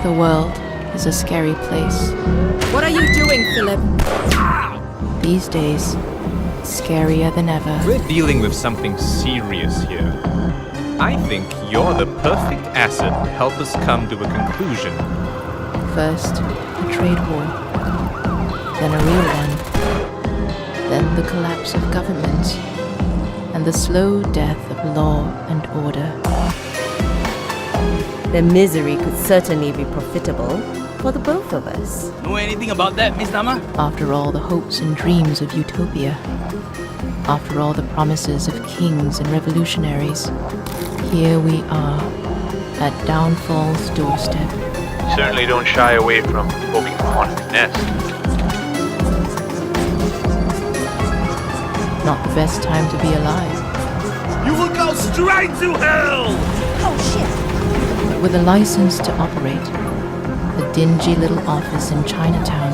The world is a scary place. What are you doing, Philip? These days, scarier than ever. We're dealing with something serious here. I think you're the perfect asset to help us come to a conclusion. First, a trade war. Then a real one. Then the collapse of government. And the slow death of law and order. The misery could certainly be profitable for the both of us. Know anything about that, Miss Dama? After all the hopes and dreams of utopia, after all the promises of kings and revolutionaries, here we are, at downfall's doorstep. Certainly don't shy away from poking a haunted nest. Not the best time to be alive. You will go straight to hell! Oh shit! But with a license to operate, a dingy little office in Chinatown,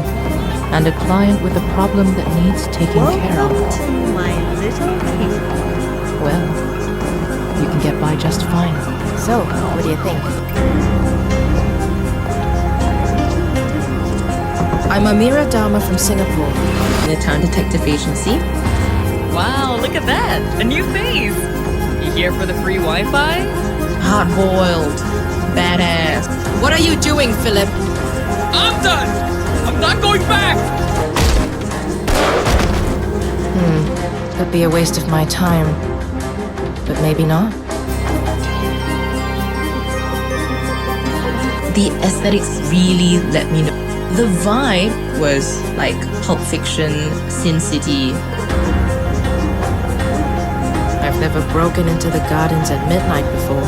and a client with a problem that needs taking care of. Welcome to my little kingdom. Well, you can get by just fine. So, what do you think? I'm Amira Dharma from Singapore. Chinatown Detective Agency. Wow, look at that! A new face! You here for the free Wi-Fi? Hard-boiled. Badass. What are you doing, Philip? I'm done! I'm not going back! Could be a waste of my time, but maybe not. The aesthetics really let me know. The vibe was like Pulp Fiction, Sin City. I've never broken into the gardens at midnight before.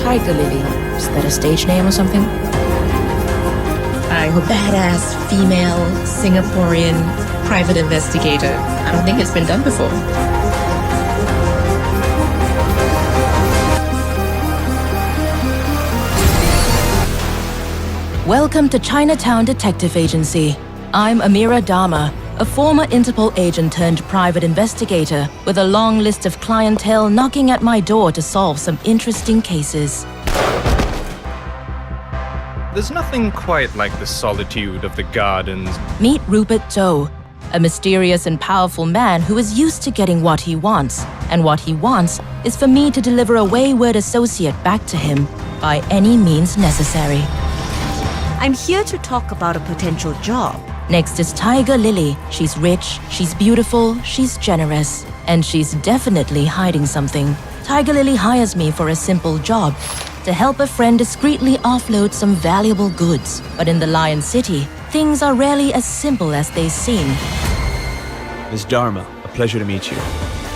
Tiger Lily, is that a stage name or something? I'm a badass female Singaporean private investigator. I don't think it's been done before. Welcome to Chinatown Detective Agency. I'm Amira Dharma, a former Interpol agent turned private investigator with a long list of clientele knocking at my door to solve some interesting cases. There's nothing quite like the solitude of the gardens. Meet Rupert Zhou, a mysterious and powerful man who is used to getting what he wants. And what he wants is for me to deliver a wayward associate back to him by any means necessary. I'm here to talk about a potential job. Next is Tiger Lily. She's rich, she's beautiful, she's generous, and she's definitely hiding something. Tiger Lily hires me for a simple job, to help a friend discreetly offload some valuable goods. But in the Lion City, things are rarely as simple as they seem. Ms. Dharma, a pleasure to meet you.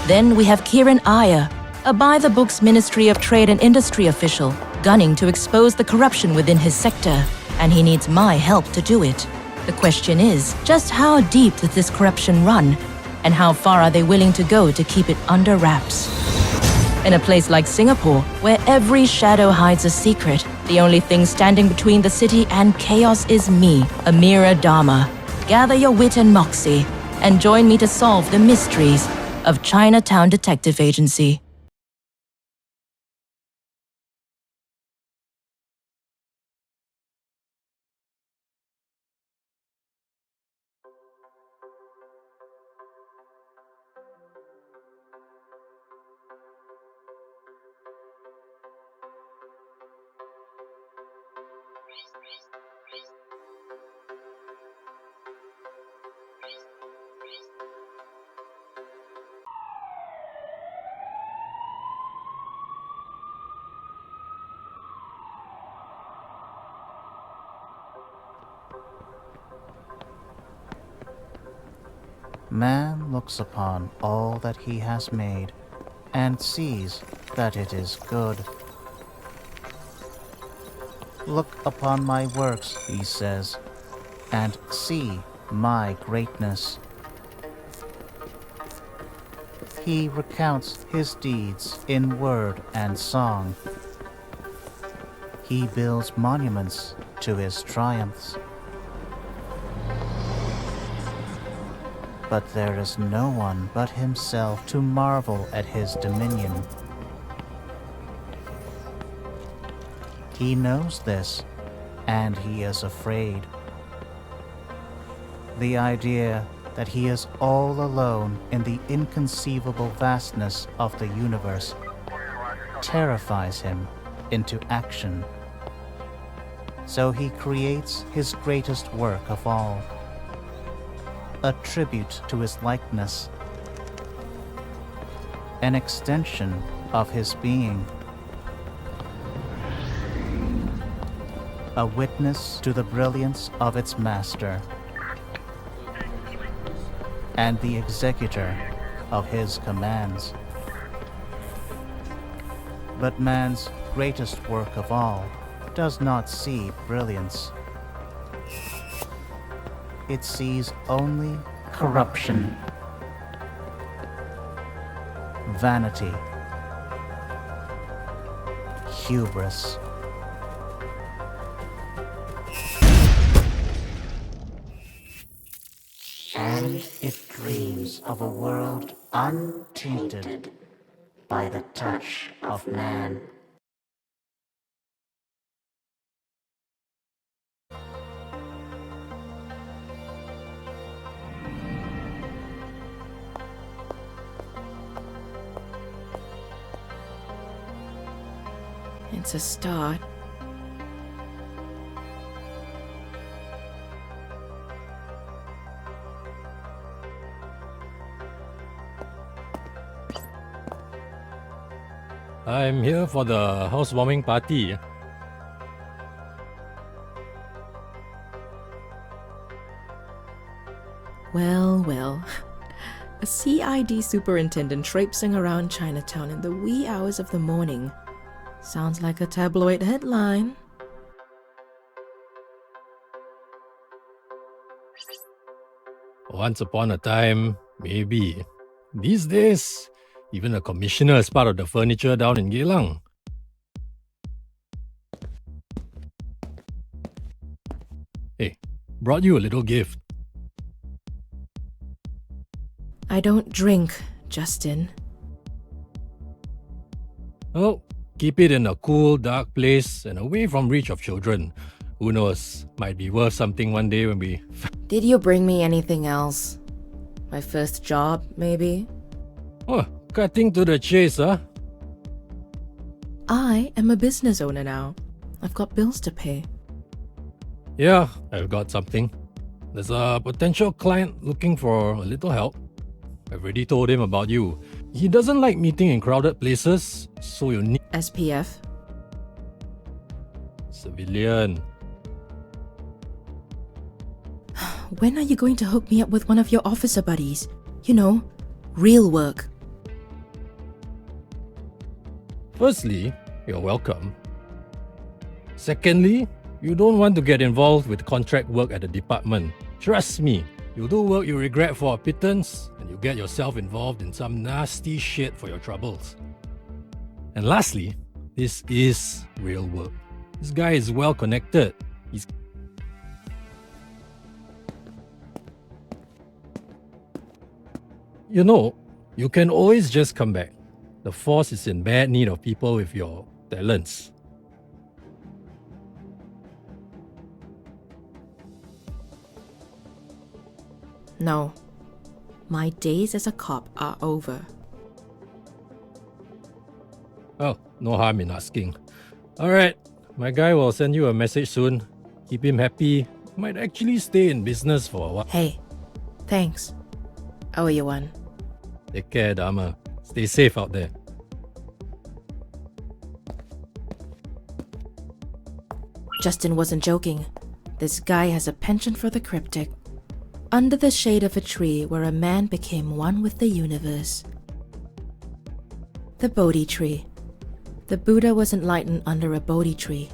Then we have Kiran Iyer, a by-the-books Ministry of Trade and Industry official, gunning to expose the corruption within his sector, and he needs my help to do it. The question is, just how deep does this corruption run, and how far are they willing to go to keep it under wraps? In a place like Singapore, where every shadow hides a secret, the only thing standing between the city and chaos is me, Amira Dharma. Gather your wit and moxie, and join me to solve the mysteries of Chinatown Detective Agency. Man looks upon all that he has made, and sees that it is good. Look upon my works, he says, and see my greatness. He recounts his deeds in word and song. He builds monuments to his triumphs. But there is no one but himself to marvel at his dominion. He knows this, and he is afraid. The idea that he is all alone in the inconceivable vastness of the universe terrifies him into action. So he creates his greatest work of all, a tribute to his likeness, an extension of his being, a witness to the brilliance of its master, and the executor of his commands. But man's greatest work of all does not see brilliance. It sees only corruption, vanity, hubris. And it dreams of a world untainted by the touch of man. It's a start. I'm here for the housewarming party. Well, well. A CID superintendent traipsing around Chinatown in the wee hours of the morning. Sounds like a tabloid headline. Once upon a time, maybe. These days, even a commissioner is part of the furniture down in Geylang. Hey, brought you a little gift. I don't drink, Justin. Oh, keep it in a cool, dark place and away from reach of children. Who knows, might be worth something one day when we... Did you bring me anything else? My first job, maybe? Oh, cutting to the chase, huh? I am a business owner now. I've got bills to pay. Yeah, I've got something. There's a potential client looking for a little help. I've already told him about you. He doesn't like meeting in crowded places, so you need... SPF? Civilian. When are you going to hook me up with one of your officer buddies? You know, real work. Firstly, you're welcome. Secondly, you don't want to get involved with contract work at the department. Trust me, you'll do work you regret for a pittance, and you get yourself involved in some nasty shit for your troubles. And lastly, this is real work. This guy is well connected. He's... You know, you can always just come back. The force is in bad need of people with your talents. No. My days as a cop are over. Oh, no harm in asking. Alright, my guy will send you a message soon. Keep him happy. Might actually stay in business for a while. Hey, thanks. I owe you one. Take care, Dharma. Stay safe out there. Justin wasn't joking. This guy has a penchant for the cryptic. Under the shade of a tree where a man became one with the universe. The Bodhi tree. The Buddha was enlightened under a Bodhi tree,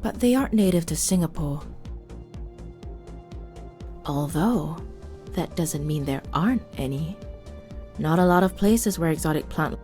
but they aren't native to Singapore. Although, that doesn't mean there aren't any. Not a lot of places where exotic plant...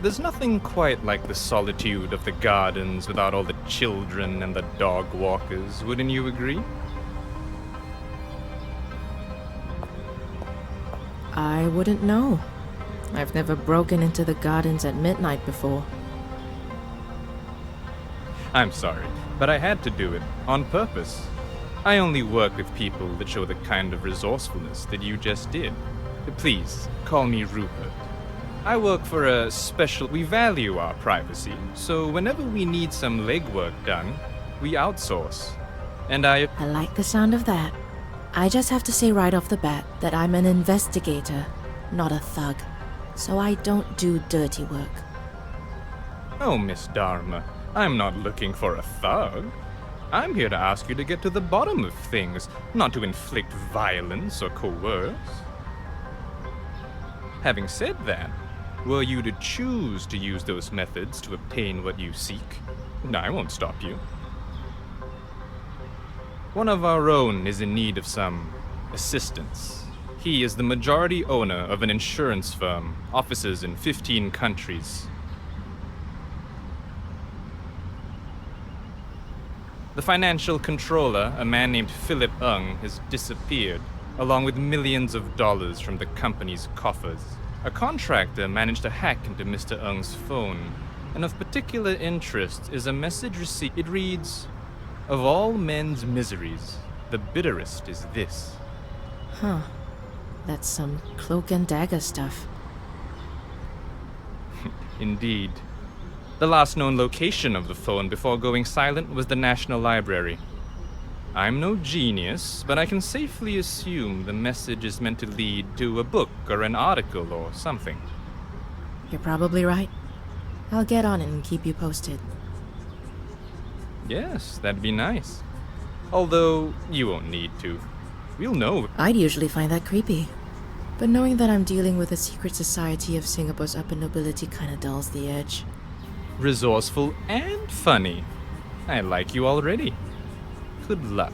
There's nothing quite like the solitude of the gardens without all the children and the dog walkers, wouldn't you agree? I wouldn't know. I've never broken into the gardens at midnight before. I'm sorry, but I had to do it on purpose. I only work with people that show the kind of resourcefulness that you just did. Please, call me Rupert. I work for a special... We value our privacy, so whenever we need some legwork done, we outsource. And I like the sound of that. I just have to say right off the bat that I'm an investigator, not a thug. So I don't do dirty work. Oh, Miss Dharma, I'm not looking for a thug. I'm here to ask you to get to the bottom of things, not to inflict violence or coerce. Having said that, were you to choose to use those methods to obtain what you seek, I won't stop you. One of our own is in need of some assistance. He is the majority owner of an insurance firm, offices in 15 countries. The financial controller, a man named Philip Ung, has disappeared, along with millions of dollars from the company's coffers. A contractor managed to hack into Mr. Ung's phone, and of particular interest is a message received. It reads, "Of all men's miseries, the bitterest is this." Huh. That's some cloak and dagger stuff. Indeed. The last known location of the phone before going silent was the National Library. I'm no genius, but I can safely assume the message is meant to lead to a book or an article or something. You're probably right. I'll get on it and keep you posted. Yes, that'd be nice. Although, you won't need to. We'll know. I'd usually find that creepy. But knowing that I'm dealing with a secret society of Singapore's upper nobility kinda dulls the edge. Resourceful and funny. I like you already. Good luck.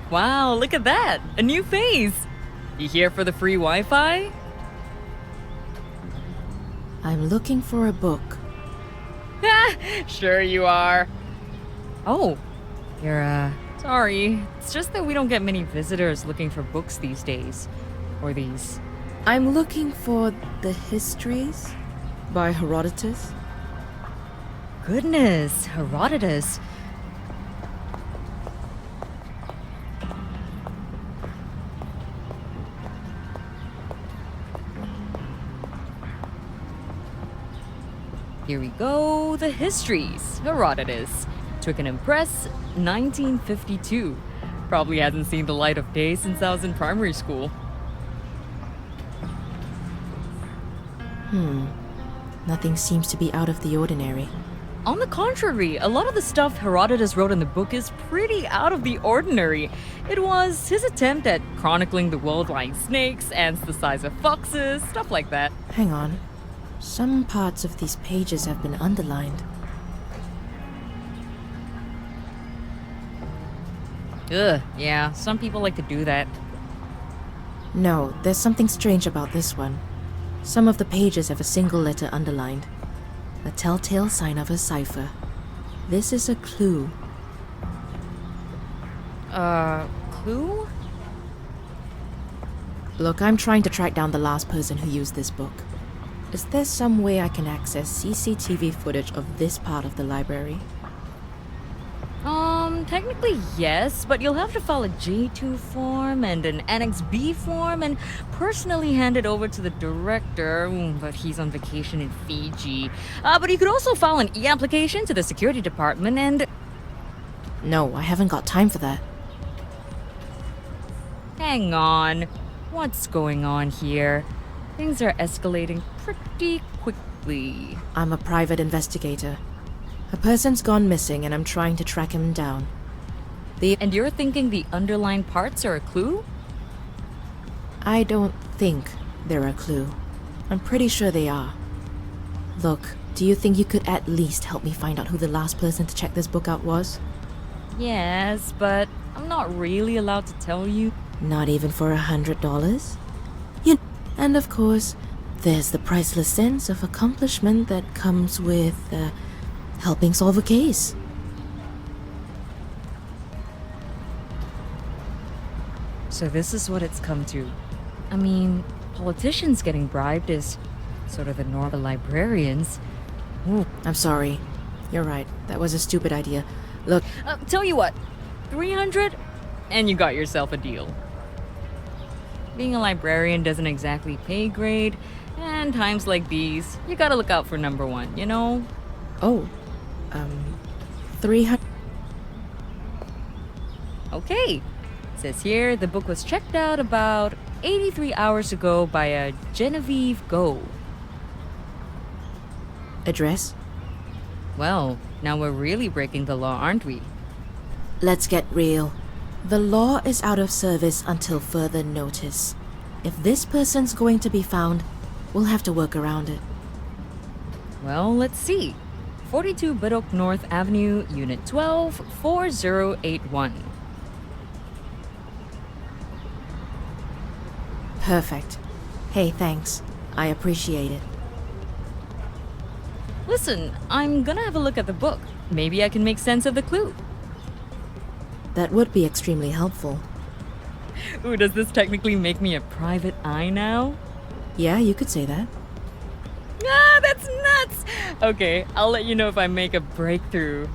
Wow, look at that! A new face! You here for the free Wi-Fi? I'm looking for a book. Sure you are. Oh, you're, sorry. It's just that we don't get many visitors looking for books these days. Or these. I'm looking for the Histories by Herodotus. Goodness, Herodotus. Here we go, the Histories, Herodotus. Took an impress, 1952. Probably hasn't seen the light of day since I was in primary school. Nothing seems to be out of the ordinary. On the contrary, a lot of the stuff Herodotus wrote in the book is pretty out of the ordinary. It was his attempt at chronicling the world like snakes, ants the size of foxes, stuff like that. Hang on. Some parts of these pages have been underlined. Ugh, yeah, some people like to do that. No, there's something strange about this one. Some of the pages have a single letter underlined. A telltale sign of a cipher. This is a clue. Clue? Look, I'm trying to track down the last person who used this book. Is there some way I can access CCTV footage of this part of the library? Technically yes, but you'll have to file a J2 form and an Annex B form and personally hand it over to the director, but he's on vacation in Fiji. But you could also file an e-application to the security department and... No, I haven't got time for that. Hang on. What's going on here? Things are escalating pretty quickly. I'm a private investigator. A person's gone missing and I'm trying to track him down. And you're thinking the underlined parts are a clue? I don't think they're a clue. I'm pretty sure they are. Look, do you think you could at least help me find out who the last person to check this book out was? Yes, but I'm not really allowed to tell you. Not even for $100? And of course, there's the priceless sense of accomplishment that comes with helping solve a case. So this is what it's come to. I mean, politicians getting bribed is sort of the norm of librarians. Ooh, I'm sorry. You're right. That was a stupid idea. Look, tell you what, 300 and you got yourself a deal. Being a librarian doesn't exactly pay grade, and times like these, you gotta look out for number one, you know? Oh, 300. Okay. Says here the book was checked out about 83 hours ago by a Genevieve Go. Address? Well, now we're really breaking the law, aren't we? Let's get real. The law is out of service until further notice. If this person's going to be found, we'll have to work around it. Well, let's see. 42 Biddock North Avenue, Unit 12, 4081. Perfect. Hey, thanks. I appreciate it. Listen, I'm gonna have a look at the book. Maybe I can make sense of the clue. That would be extremely helpful. Ooh, does this technically make me a private eye now? Yeah, you could say that. Ah, that's nuts! Okay, I'll let you know if I make a breakthrough.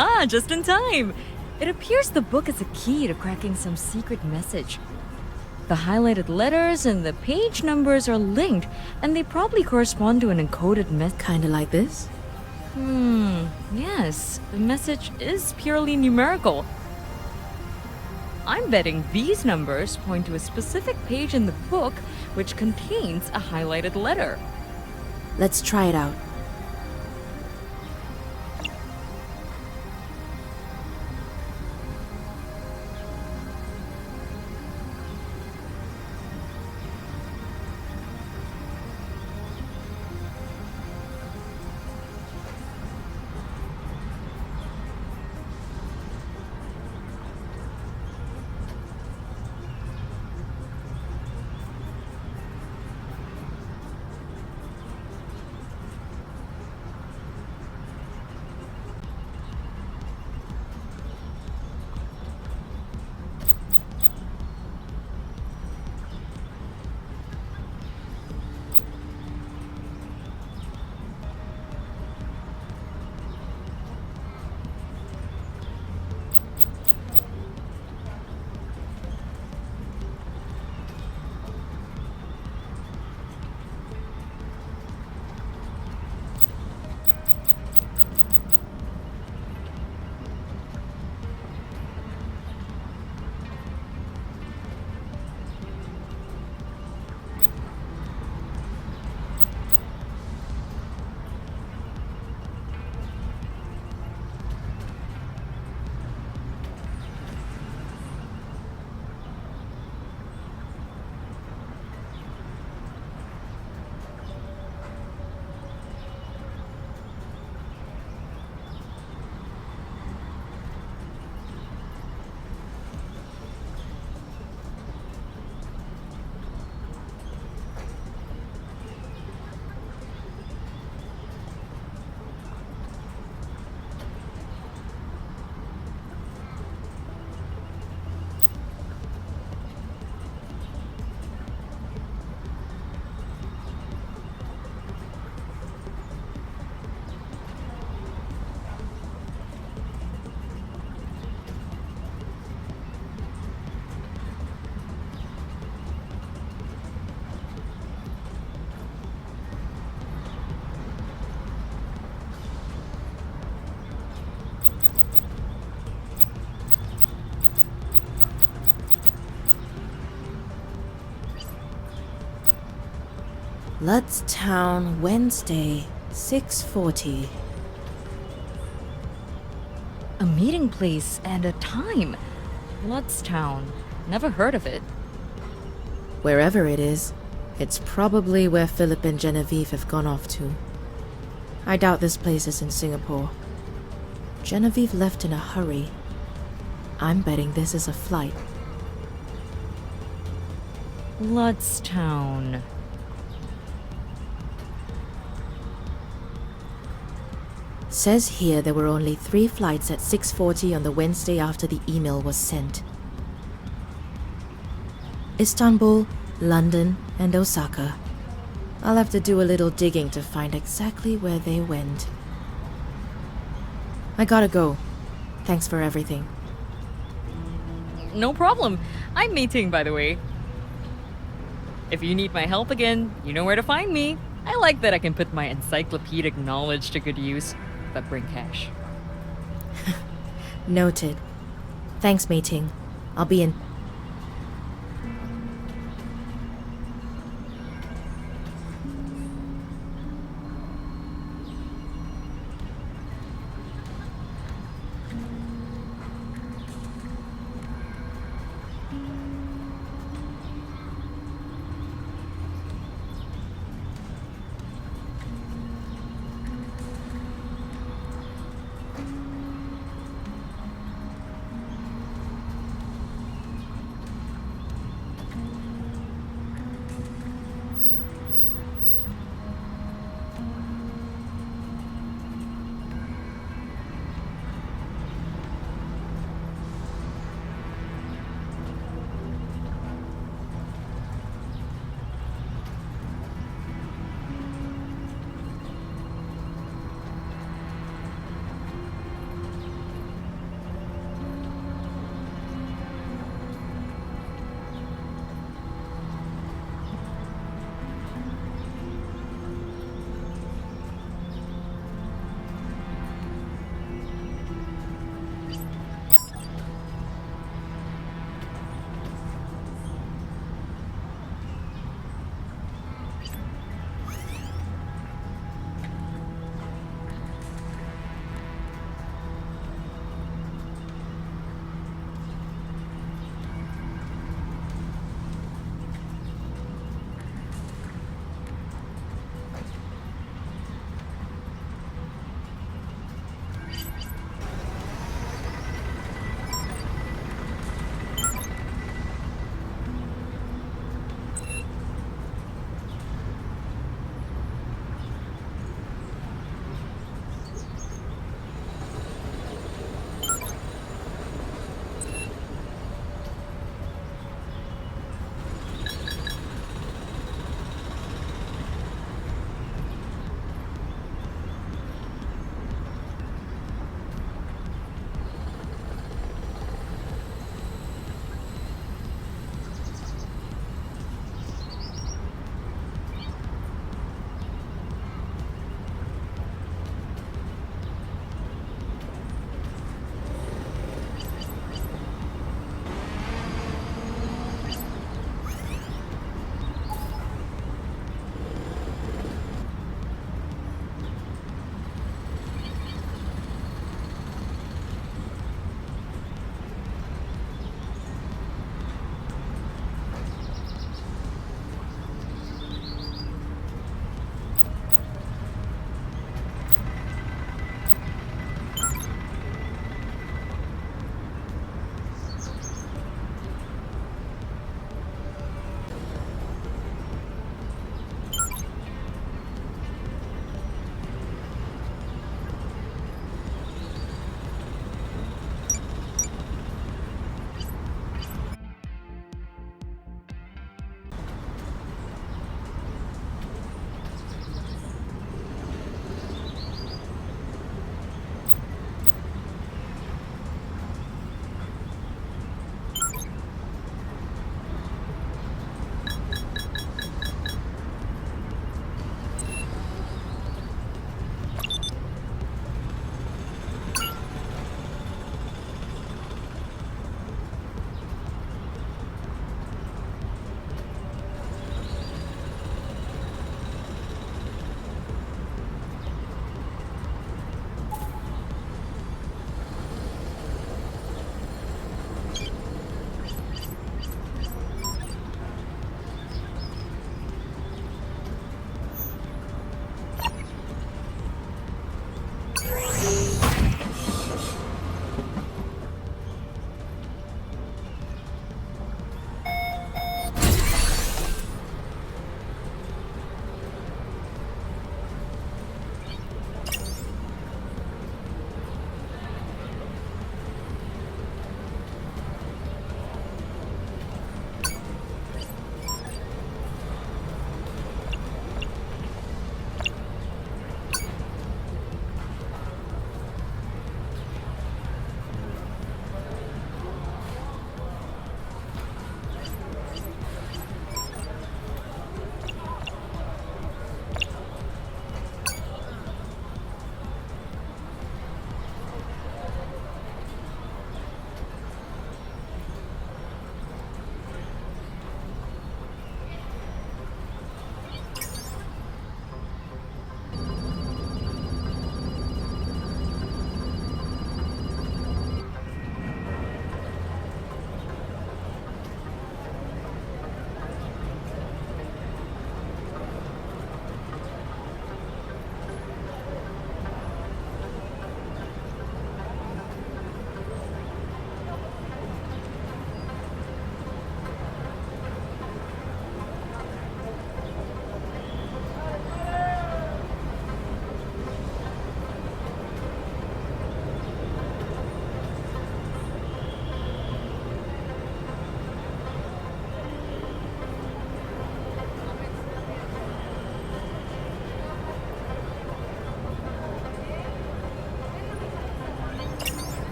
Ah, just in time. It appears the book is a key to cracking some secret message. The highlighted letters and the page numbers are linked, and they probably correspond to an encoded message. Kinda like this? Yes. The message is purely numerical. I'm betting these numbers point to a specific page in the book which contains a highlighted letter. Let's try it out. Town, Wednesday, 6:40. A meeting place and a time. Town. Never heard of it. Wherever it is, it's probably where Philip and Genevieve have gone off to. I doubt this place is in Singapore. Genevieve left in a hurry. I'm betting this is a flight. Town. Says here there were only 3 flights at 6:40 on the Wednesday after the email was sent. Istanbul, London, and Osaka. I'll have to do a little digging to find exactly where they went. I gotta go. Thanks for everything. No problem. I'm meeting, by the way. If you need my help again, you know where to find me. I like that I can put my encyclopedic knowledge to good use, but bring cash. Noted. Thanks, Mei-Ting. I'll be in.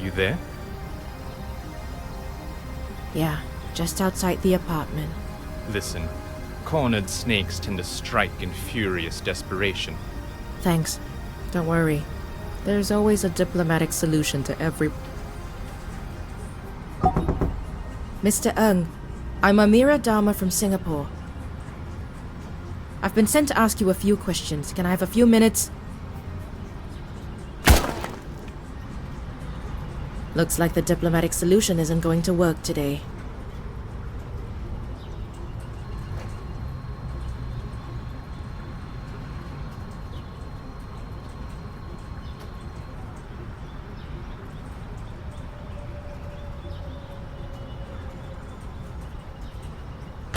you there? Yeah, just outside the apartment. Listen, cornered snakes tend to strike in furious desperation. Thanks. Don't worry. There's always a diplomatic solution to every... Mr. Ng, I'm Amira Dharma from Singapore. I've been sent to ask you a few questions. Can I have a few minutes? Looks like the diplomatic solution isn't going to work today.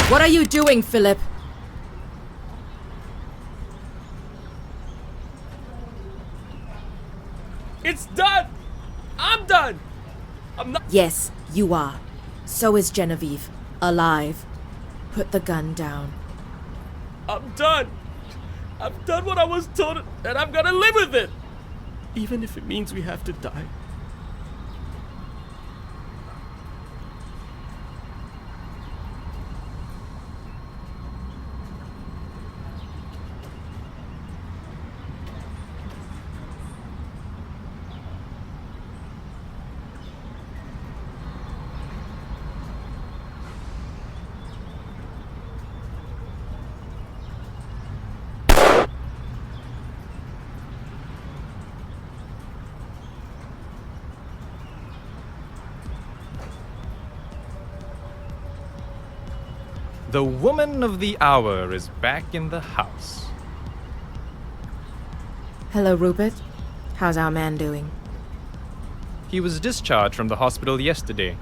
What are you doing, Philip? It's done! I'm done! I'm not. Yes, you are. So is Genevieve. Alive. Put the gun down. I'm done! I've done what I was told, and I'm gonna live with it! Even if it means we have to die. The woman of the hour is back in the house. Hello, Rupert. How's our man doing? He was discharged from the hospital yesterday.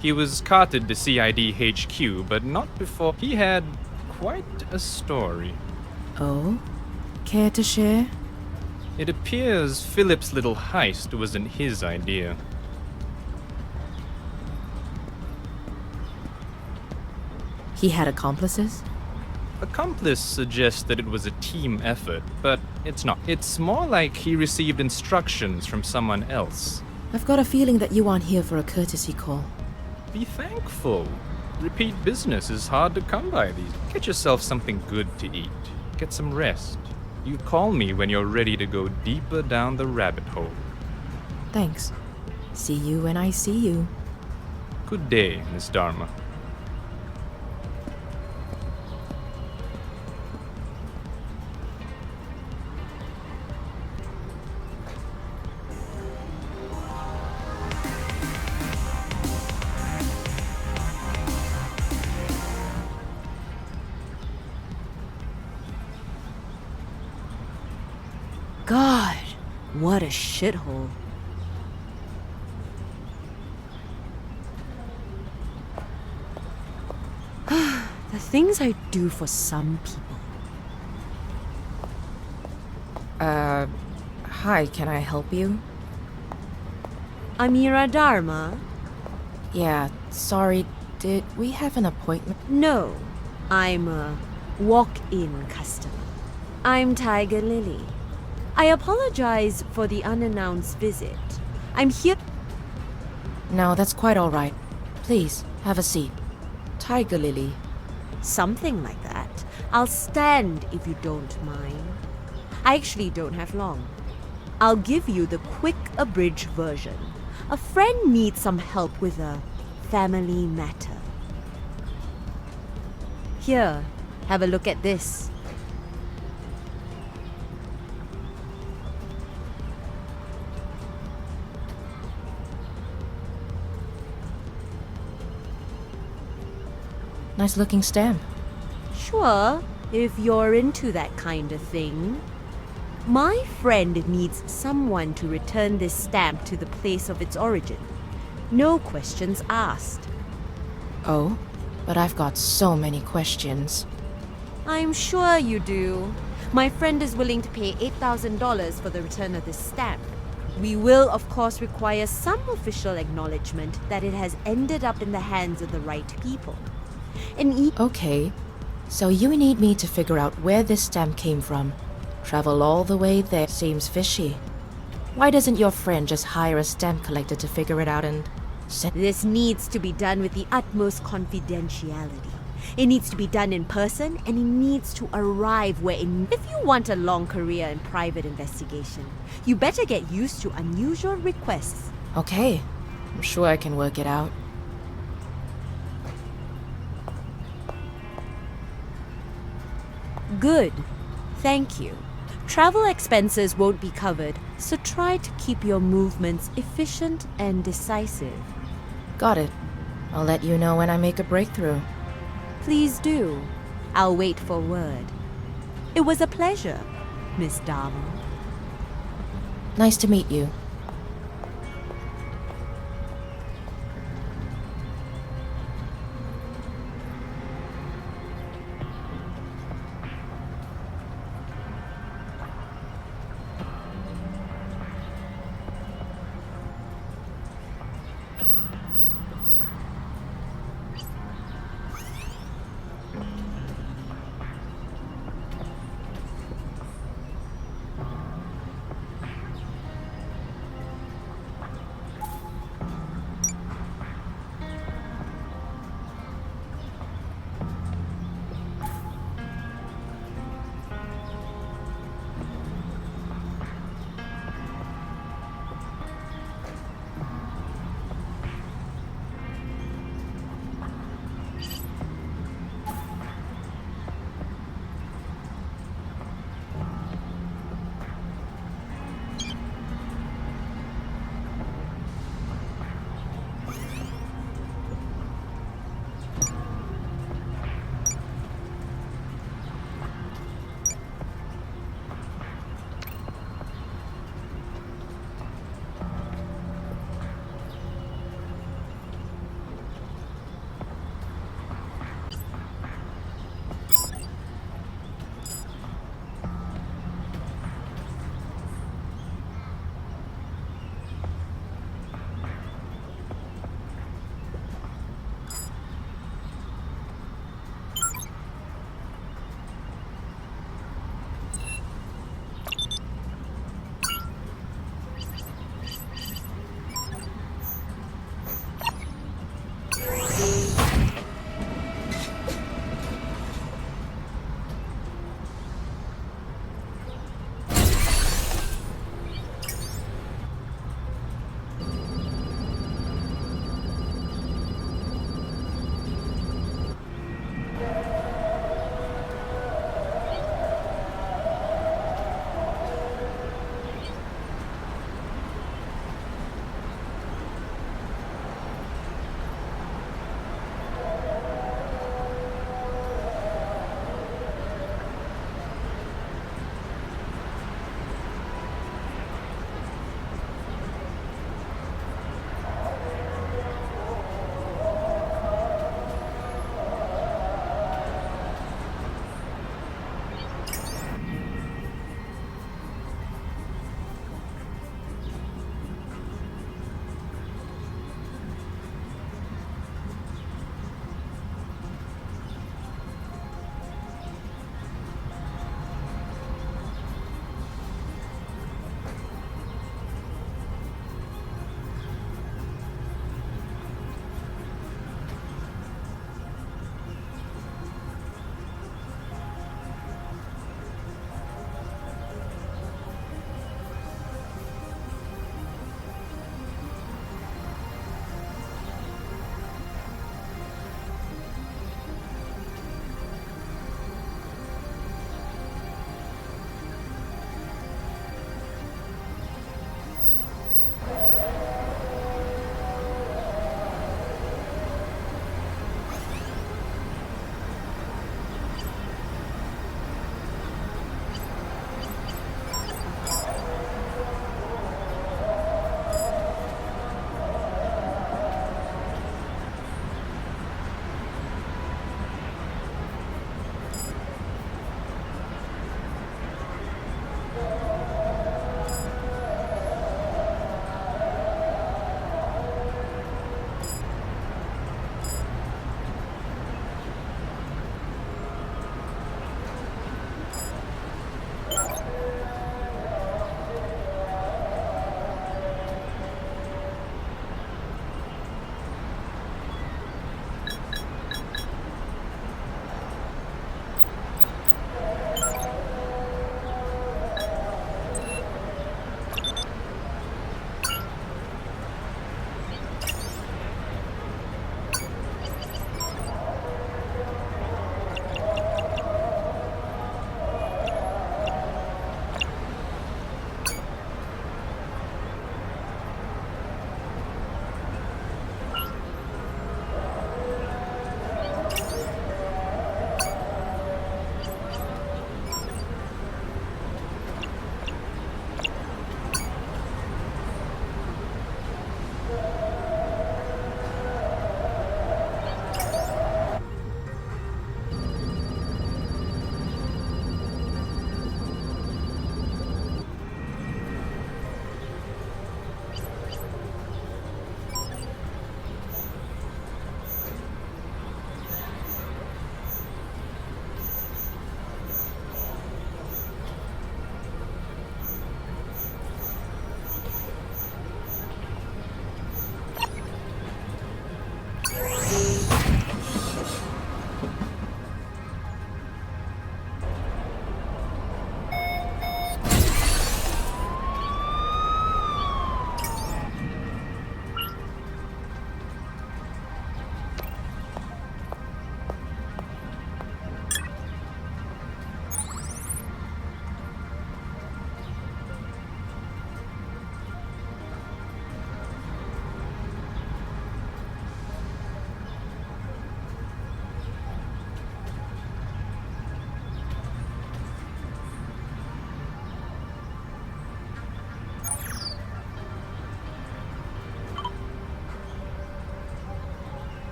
He was carted to CID HQ, but not before. He had quite a story. Oh? Care to share? It appears Philip's little heist wasn't his idea. He had accomplices? Accomplice suggests that it was a team effort, but it's not. It's more like he received instructions from someone else. I've got a feeling that you aren't here for a courtesy call. Be thankful. Repeat business is hard to come by these. Get yourself something good to eat. Get some rest. You call me when you're ready to go deeper down the rabbit hole. Thanks. See you when I see you. Good day, Miss Dharma. God, what a shithole. The things I do for some people. Hi, can I help you? Amira Dharma? Yeah, sorry, did we have an appointment? No, I'm a walk-in customer. I'm Tiger Lily. I apologize for the unannounced visit. I'm here. No, that's quite all right. Please, have a seat. Tiger Lily. Something like that. I'll stand if you don't mind. I actually don't have long. I'll give you the quick abridged version. A friend needs some help with a family matter. Here, have a look at this. Nice looking stamp. Sure, if you're into that kind of thing. My friend needs someone to return this stamp to the place of its origin. No questions asked. Oh, but I've got so many questions. I'm sure you do. My friend is willing to pay $8,000 for the return of this stamp. We will, of course, require some official acknowledgement that it has ended up in the hands of the right people. Okay, so you need me to figure out where this stamp came from. Travel all the way there seems fishy. Why doesn't your friend just hire a stamp collector to figure it out and send... This needs to be done with the utmost confidentiality. It needs to be done in person, and it needs to arrive where if you want a long career in private investigation, you better get used to unusual requests. Okay, I'm sure I can work it out. Good. Thank you. Travel expenses won't be covered, so try to keep your movements efficient and decisive. Got it. I'll let you know when I make a breakthrough. Please do. I'll wait for word. It was a pleasure, Miss Dharma. Nice to meet you.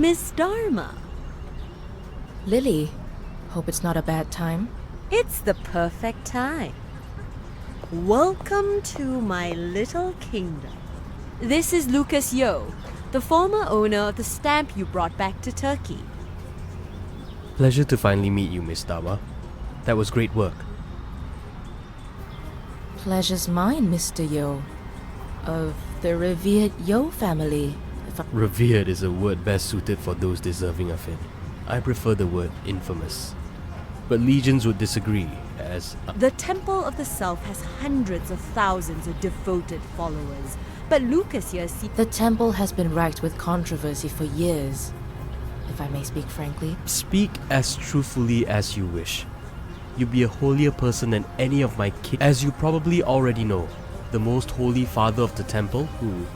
Miss Dharma. Lily, hope it's not a bad time. It's the perfect time. Welcome to my little kingdom. This is Lucas Yo, the former owner of the stamp you brought back to Turkey. Pleasure to finally meet you, Miss Dharma. That was great work. Pleasure's mine, Mr. Yo. Of the revered Yo family. Revered is a word best suited for those deserving of it. I prefer the word infamous. But legions would disagree, as... The Temple of the Self has hundreds of thousands of devoted followers. But Lucas here The temple has been racked with controversy for years, if I may speak frankly. Speak as truthfully as you wish. You be a holier person than any of my kids. As you probably already know, the most holy father of the temple, who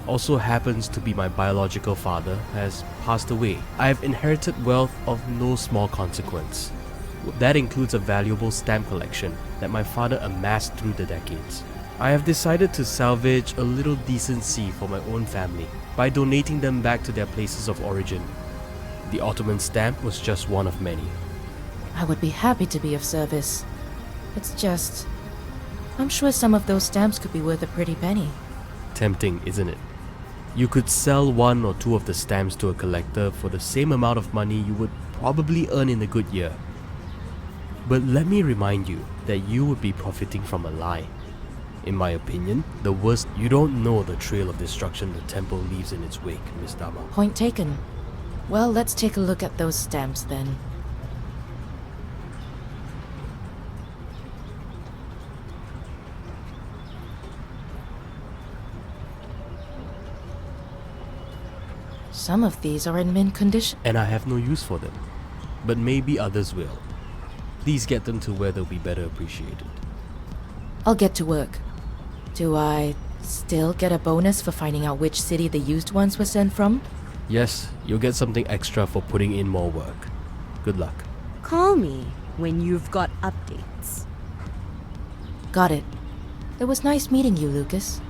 also happens to be my biological father, has passed away. I have inherited wealth of no small consequence. That includes a valuable stamp collection that my father amassed through the decades. I have decided to salvage a little decency for my own family by donating them back to their places of origin. The Ottoman stamp was just one of many. I would be happy to be of service. It's just... I'm sure some of those stamps could be worth a pretty penny. Tempting, isn't it? You could sell one or two of the stamps to a collector for the same amount of money you would probably earn in a good year. But let me remind you that you would be profiting from a lie. In my opinion, the worst, you don't know the trail of destruction the temple leaves in its wake, Miss Dharma. Point taken. Well, let's take a look at those stamps then. Some of these are in mint condition. And I have no use for them. But maybe others will. Please get them to where they'll be better appreciated. I'll get to work. Do I still get a bonus for finding out which city the used ones were sent from? Yes, you'll get something extra for putting in more work. Good luck. Call me when you've got updates. Got it. It was nice meeting you, Lucas.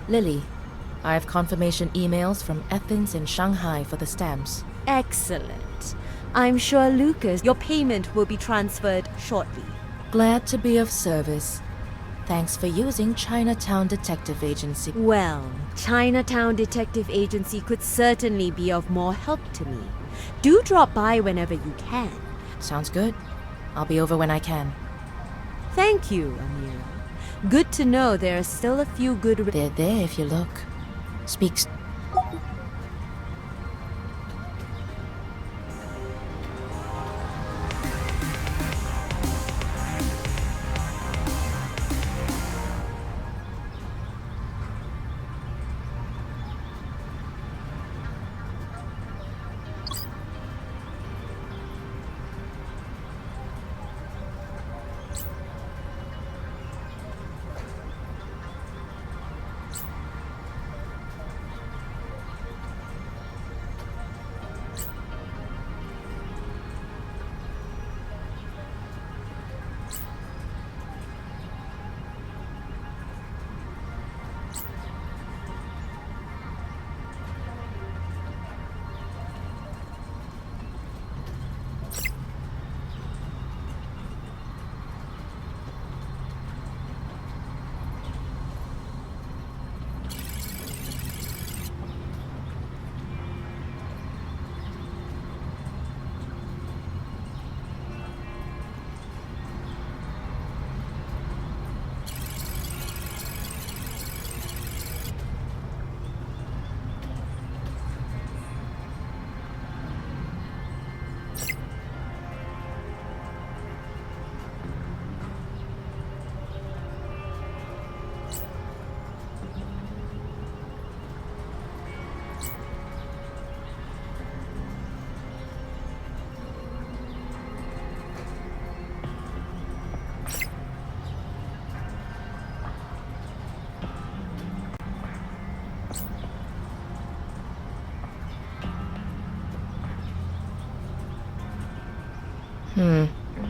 Lily, I have confirmation emails from Athens and Shanghai for the stamps. Excellent. I'm sure, Lucas, your payment will be transferred shortly. Glad to be of service. Thanks for using Chinatown Detective Agency. Well, Chinatown Detective Agency could certainly be of more help to me. Do drop by whenever you can. Sounds good. I'll be over when I can. Thank you, Amira. Good to know there are still a few good... They're there if you look. Speaks.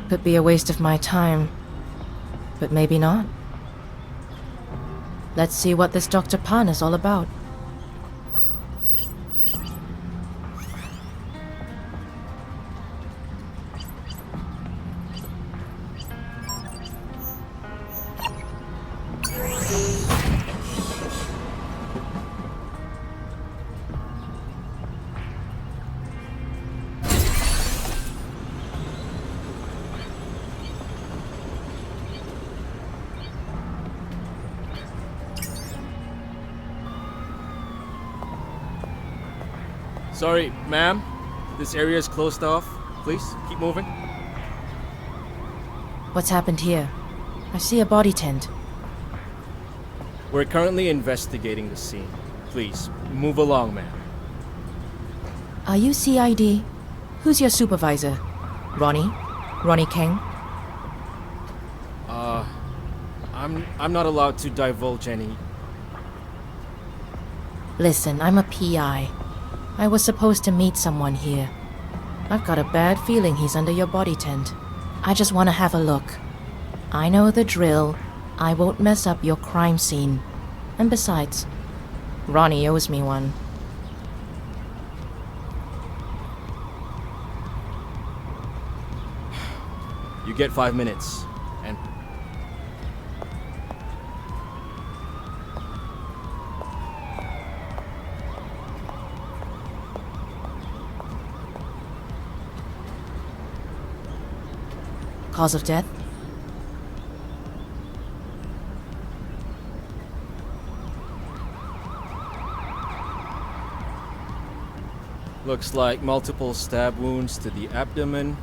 Could be a waste of my time. But maybe not. Let's see what this Dr. Pan is all about. Sorry, ma'am. This area is closed off. Please, keep moving. What's happened here? I see a body tent. We're currently investigating the scene. Please, move along, ma'am. Are you CID? Who's your supervisor? Ronnie? Ronnie Kang? I'm not allowed to divulge any. Listen, I'm a PI. I was supposed to meet someone here. I've got a bad feeling he's under your body tent. I just want to have a look. I know the drill. I won't mess up your crime scene. And besides, Ronnie owes me one. You get 5 minutes. And Cause of death? looks like multiple stab wounds to the abdomen.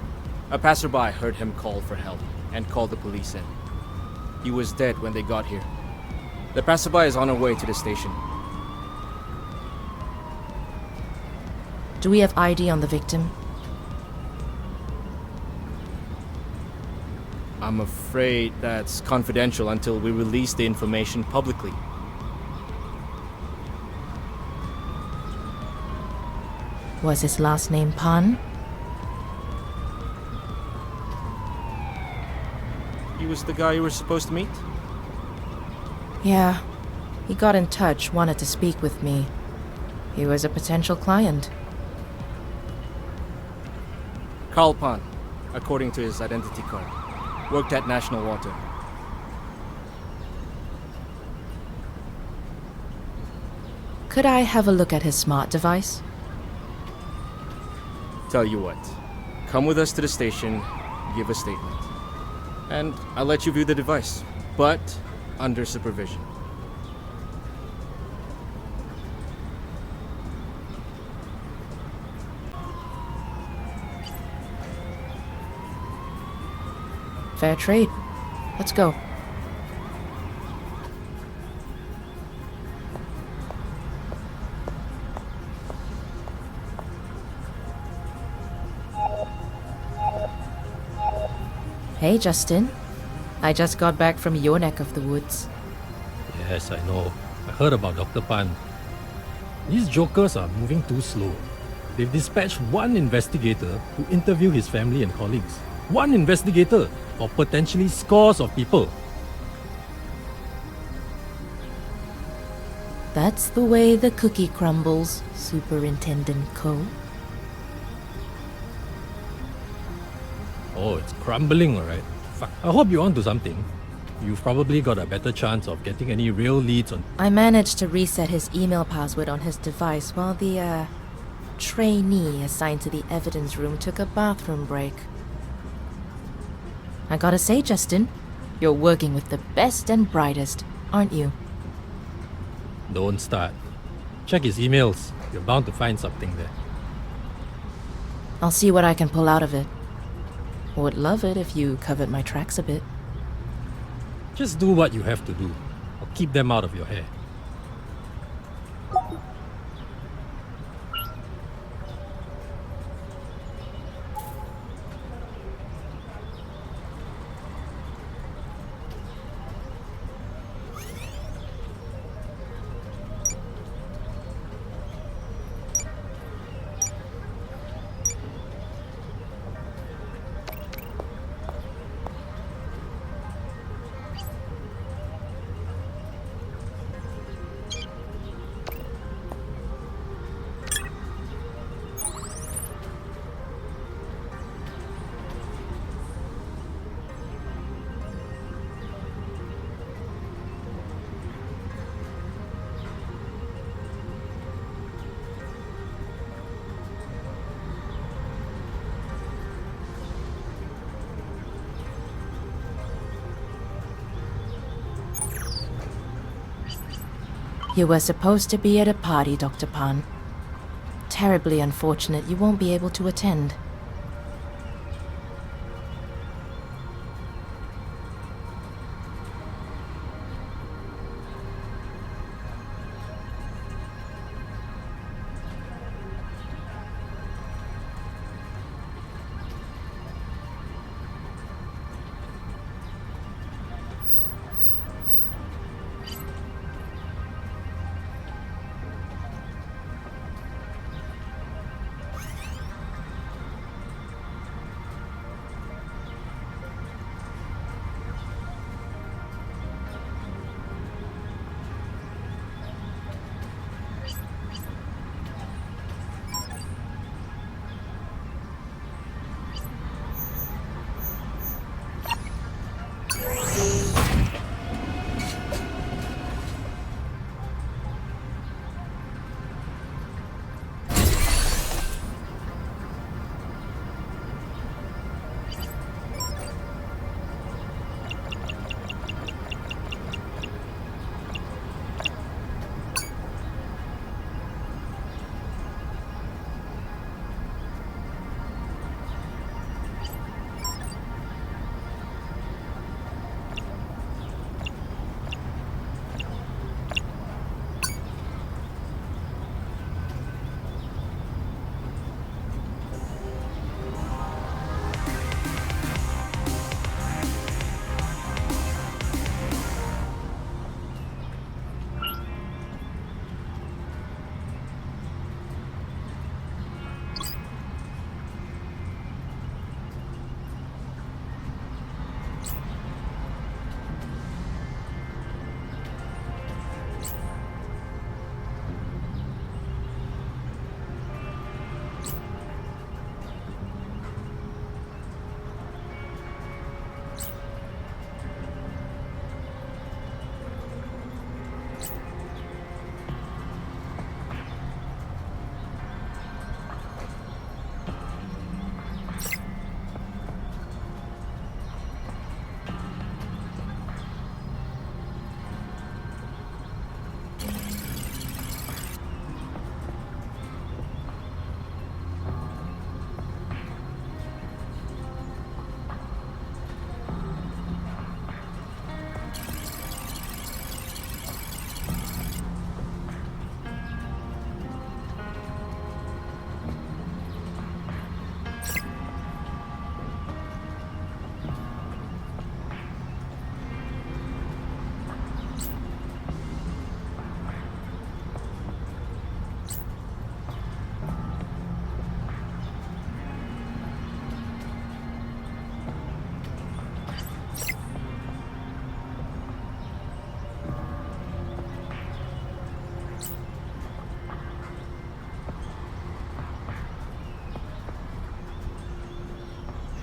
A passerby heard him call for help and called the police in. He was dead when they got here. The passerby is on her way to the station. Do we have ID on the victim? I'm afraid that's confidential until we release the information publicly. Was his last name Pan? He was the guy you were supposed to meet? Yeah. He got in touch, wanted to speak with me. He was a potential client. Carl Pan, according to his identity card. Worked at National Water. Could I have a look at his smart device? Tell you what, come with us to the station, give a statement. And I'll let you view the device, but under supervision. Fair trade. Let's go. Hey, Justin. I just got back from your neck of the woods. Yes, I know. I heard about Dr. Pan. These jokers are moving too slow. They've dispatched one investigator to interview his family and colleagues. One investigator for potentially scores of people. That's the way the cookie crumbles, Superintendent Cole. Oh, it's crumbling, alright. Fuck. I hope you're onto something. You've probably got a better chance of getting any real leads on... I managed to reset his email password on his device while the, trainee assigned to the evidence room took a bathroom break. I gotta say, Justin, you're working with the best and brightest, aren't you? Don't start. Check his emails. You're bound to find something there. I'll see what I can pull out of it. Would love it if you covered my tracks a bit. Just do what you have to do. Or keep them out of your hair. You were supposed to be at a party, Dr. Pan. Terribly unfortunate you won't be able to attend.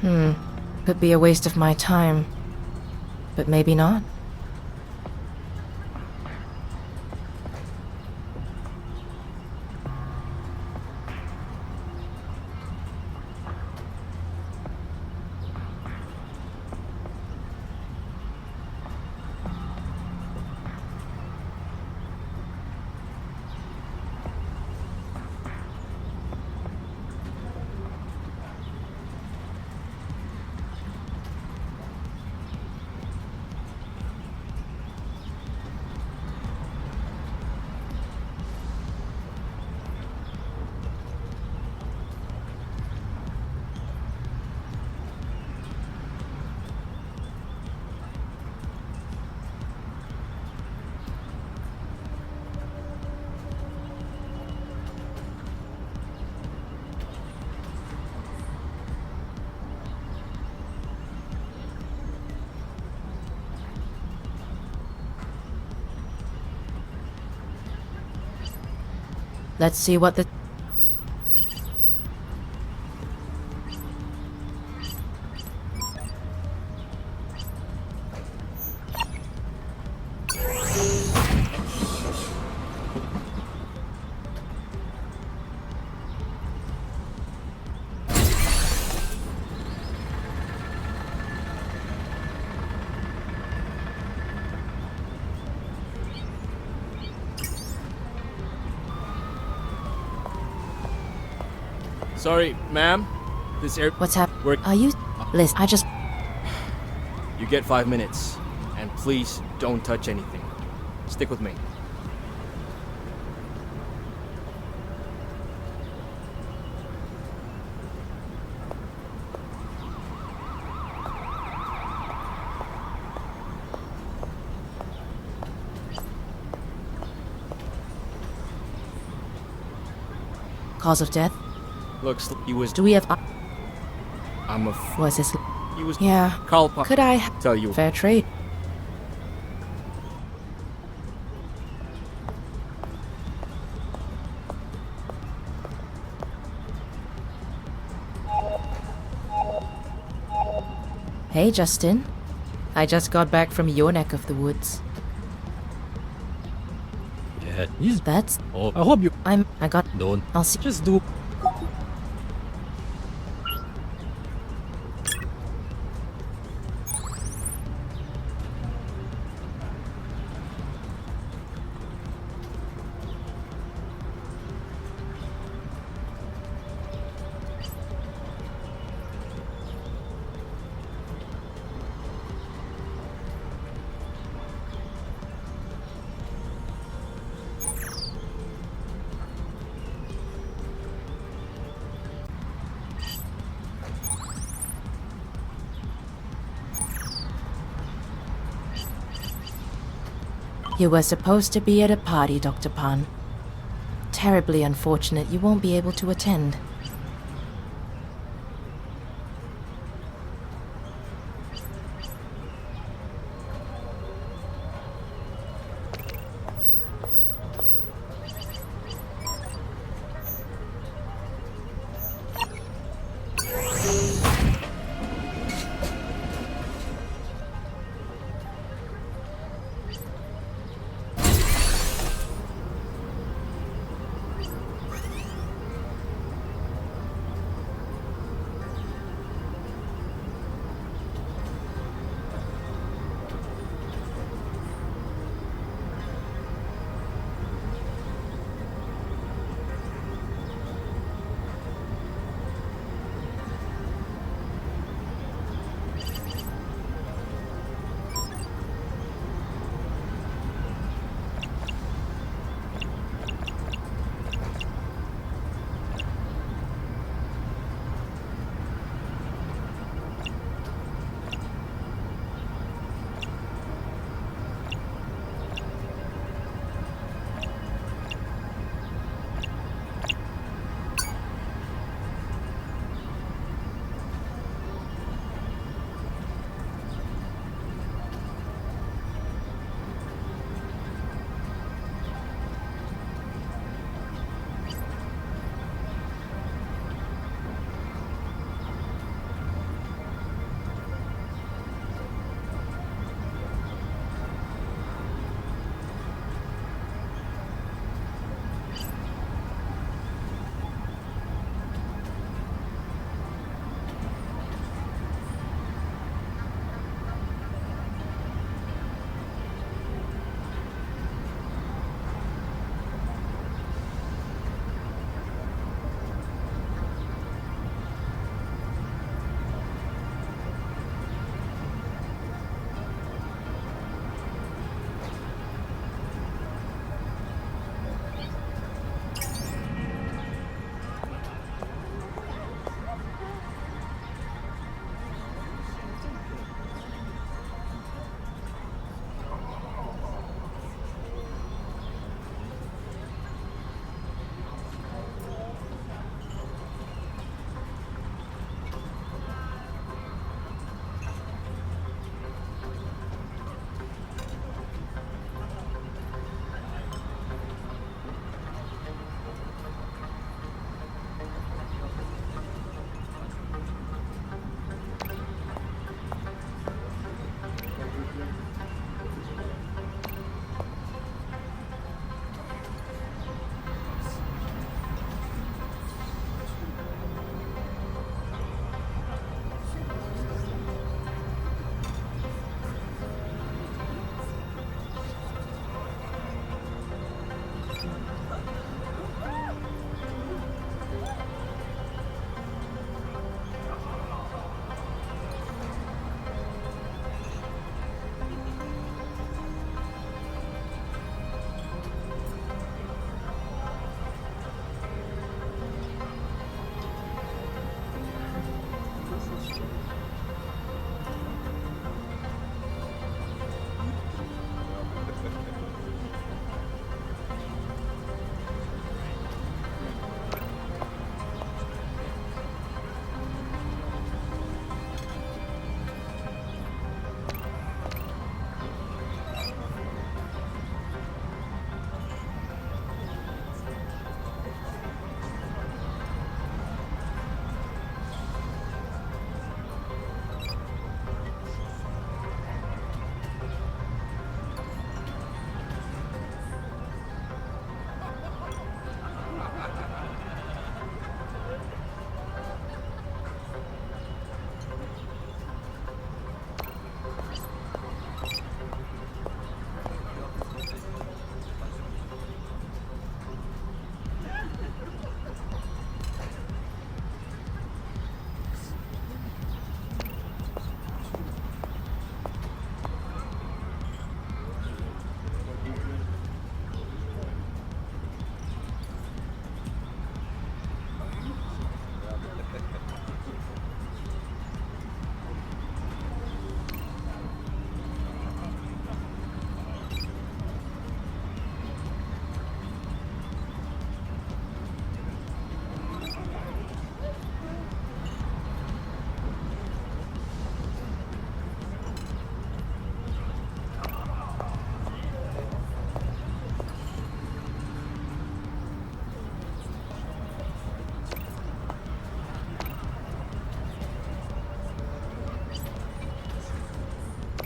Could be a waste of my time. But maybe not. Let's see what the... Sorry, ma'am. This air. What's happening? Work. Are you... Liz, I just... You get 5 minutes. And please don't touch anything. Stick with me. Cause of death? Looks like he was. Do we have... I'm a. Was this... He was. Yeah. Carl. Could I... Tell you. Fair trade. Hey, Justin. I just got back from your neck of the woods. Yeah, he's. That's... Oh, I hope you. I got... Don't. I'll see... Just do. You were supposed to be at a party, Dr. Pan. Terribly unfortunate you won't be able to attend.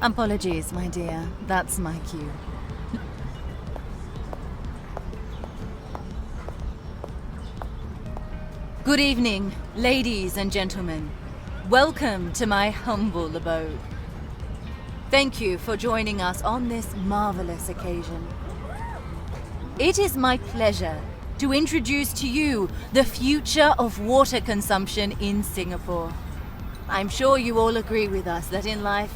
Apologies, my dear. That's my cue. Good evening, ladies and gentlemen. Welcome to my humble abode. Thank you for joining us on this marvelous occasion. It is my pleasure to introduce to you the future of water consumption in Singapore. I'm sure you all agree with us that in life,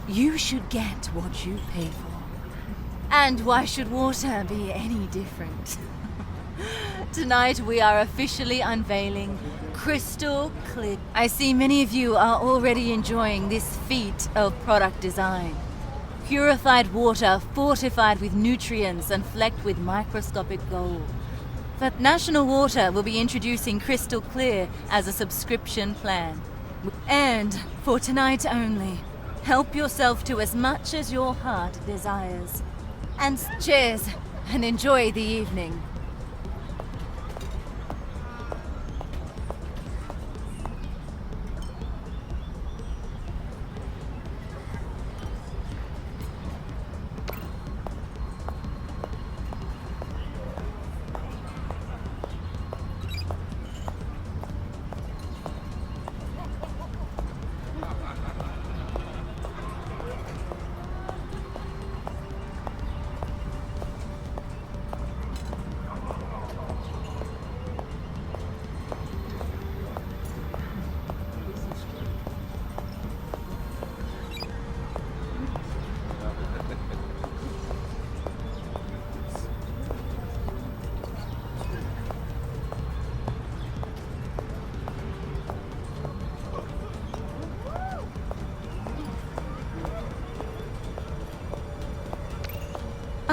you should get what you pay for. And why should water be any different? Tonight we are officially unveiling Crystal Clear. I see many of you are already enjoying this feat of product design. Purified water fortified with nutrients and flecked with microscopic gold. But National Water will be introducing Crystal Clear as a subscription plan. And for tonight only, help yourself to as much as your heart desires. And cheers, and enjoy the evening.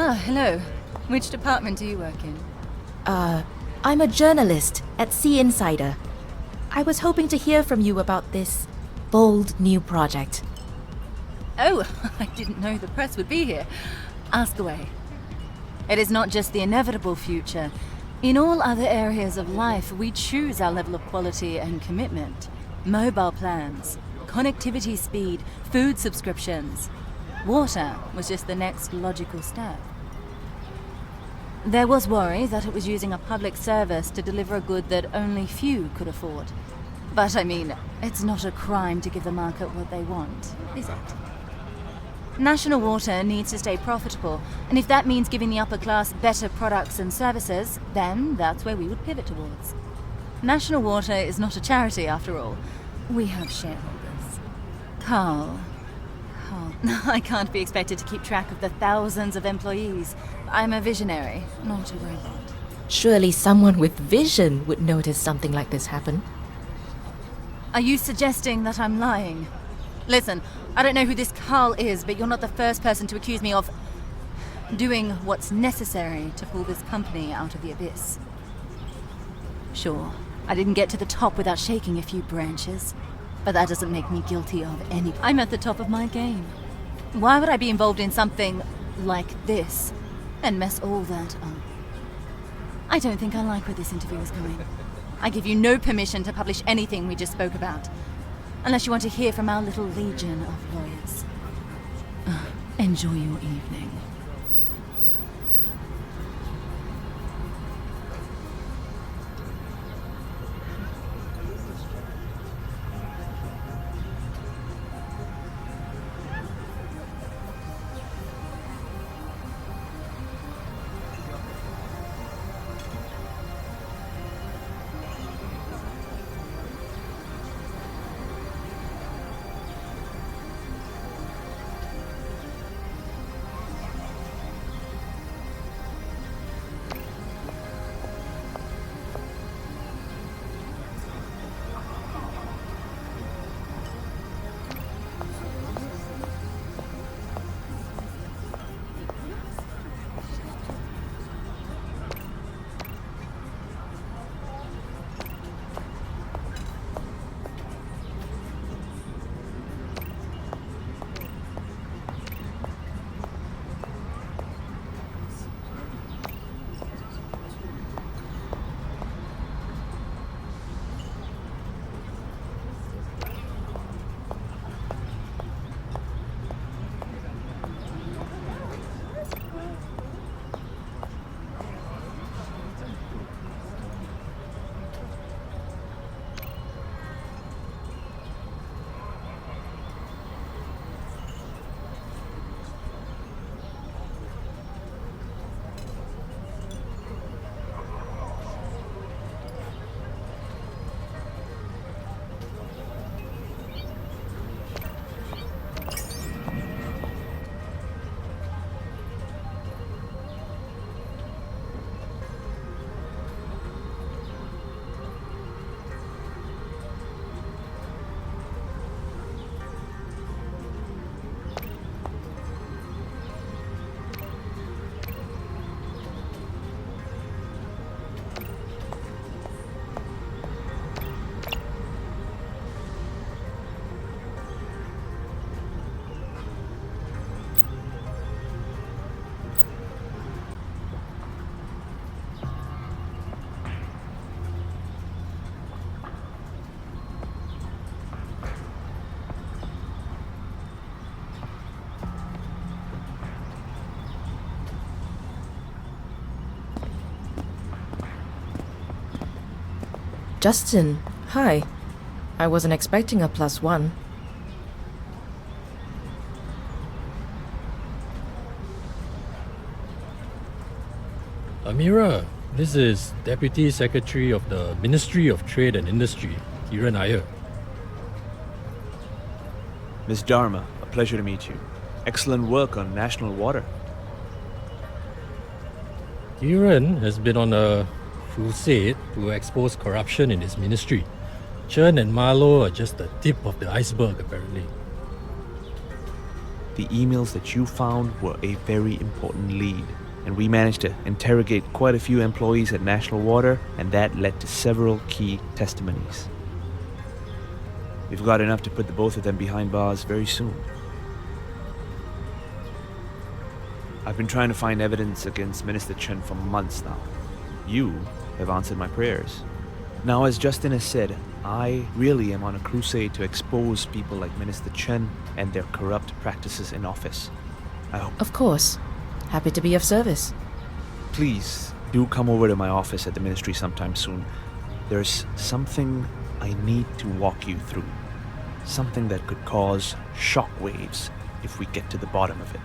Ah, hello. Which department do you work in? I'm a journalist at Sea Insider. I was hoping to hear from you about this bold new project. Oh, I didn't know the press would be here. Ask away. It is not just the inevitable future. In all other areas of life, we choose our level of quality and commitment. Mobile plans, connectivity speed, food subscriptions. Water was just the next logical step. There was worry that it was using a public service to deliver a good that only few could afford. But I mean, it's not a crime to give the market what they want, is it? National Water needs to stay profitable, and if that means giving the upper class better products and services, then that's where we would pivot towards. National Water is not a charity, after all. We have shareholders. Carl, I can't be expected to keep track of the thousands of employees. I'm a visionary, not a robot. Surely someone with vision would notice something like this happen. Are you suggesting that I'm lying? Listen, I don't know who this Carl is, but you're not the first person to accuse me of doing what's necessary to pull this company out of the abyss. Sure, I didn't get to the top without shaking a few branches, but that doesn't make me guilty of any... I'm at the top of my game. Why would I be involved in something like this and mess all that up? I don't think I like where this interview is going. I give you no permission to publish anything we just spoke about, unless you want to hear from our little legion of lawyers. Enjoy your evening. Justin, hi. I wasn't expecting a +1. Amira, this is Deputy Secretary of the Ministry of Trade and Industry, Kiran Iyer. Miss Dharma, a pleasure to meet you. Excellent work on national water. Kiran has been on a crusade to expose corruption in his ministry. Chen and Marlowe are just the tip of the iceberg, apparently. The emails that you found were a very important lead, and we managed to interrogate quite a few employees at National Water, and that led to several key testimonies. We've got enough to put the both of them behind bars very soon. I've been trying to find evidence against Minister Chen for months now. You have answered my prayers. Now, as Justin has said, I really am on a crusade to expose people like Minister Chen and their corrupt practices in office. I hope. Of course. Happy to be of service. Please do come over to my office at the ministry sometime soon. There's something I need to walk you through. Something that could cause shockwaves if we get to the bottom of it.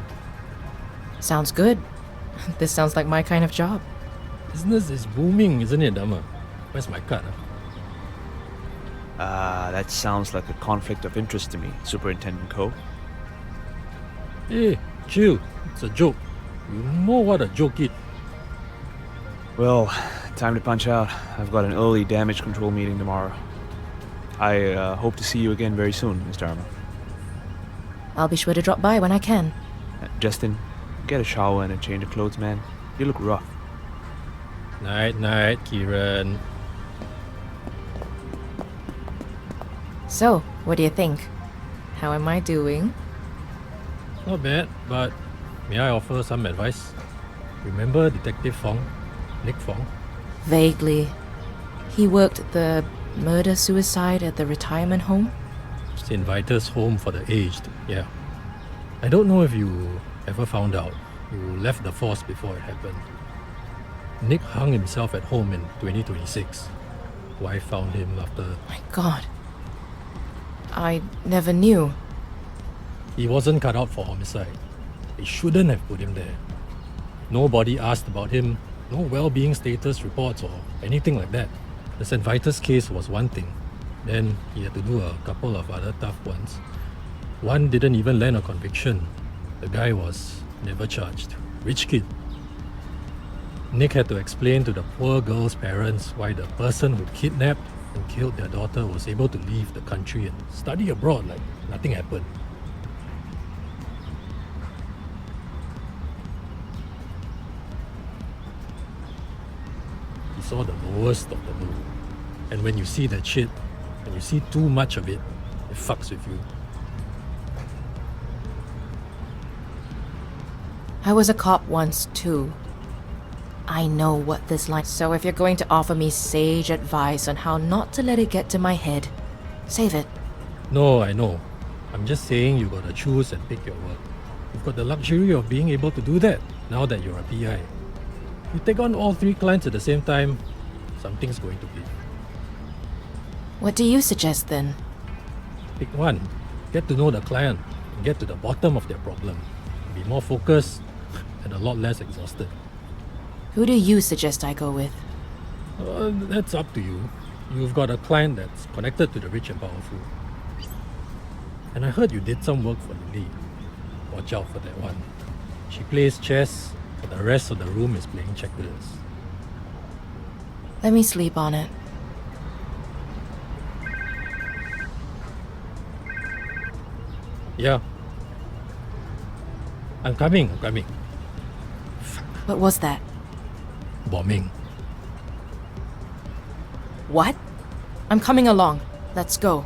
Sounds good. This sounds like my kind of job. Business is booming, isn't it, Dharma? Where's my card? That sounds like a conflict of interest to me, Superintendent Ko. Hey, chill. It's a joke. You know what a joke is. Well, time to punch out. I've got an early damage control meeting tomorrow. I hope to see you again very soon, Mr. Dharma. I'll be sure to drop by when I can. Justin, get a shower and a change of clothes, man. You look rough. Night, night, Kiran. So, what do you think? How am I doing? Not bad, but may I offer some advice? Remember Detective Fong? Nick Fong? Vaguely. He worked the murder-suicide at the retirement home? It's the Inviters Home for the Aged, yeah. I don't know if you ever found out. You left the force before it happened. Nick hung himself at home in 2026. Wife found him after... My God. I never knew. He wasn't cut out for homicide. They shouldn't have put him there. Nobody asked about him, no well-being status reports or anything like that. The St. Vitus case was one thing. Then he had to do a couple of other tough ones. One didn't even land a conviction. The guy was never charged. Rich kid. Nick had to explain to the poor girl's parents why the person who kidnapped and killed their daughter was able to leave the country and study abroad like nothing happened. He saw the lowest of the low. And when you see that shit, when you see too much of it, it fucks with you. I was a cop once, too. I know what this line... So if you're going to offer me sage advice on how not to let it get to my head, save it. No, I know. I'm just saying you gotta choose and pick your work. You've got the luxury of being able to do that now that you're a PI. You take on all 3 clients at the same time, something's going to give. What do you suggest then? Pick one. Get to know the client and get to the bottom of their problem. Be more focused and a lot less exhausted. Who do you suggest I go with? That's up to you. You've got a client that's connected to the rich and powerful. And I heard you did some work for Lily. Watch out for that one. She plays chess, but the rest of the room is playing checkers. Let me sleep on it. Yeah. I'm coming. What was that? Bombing. What? I'm coming along. Let's go.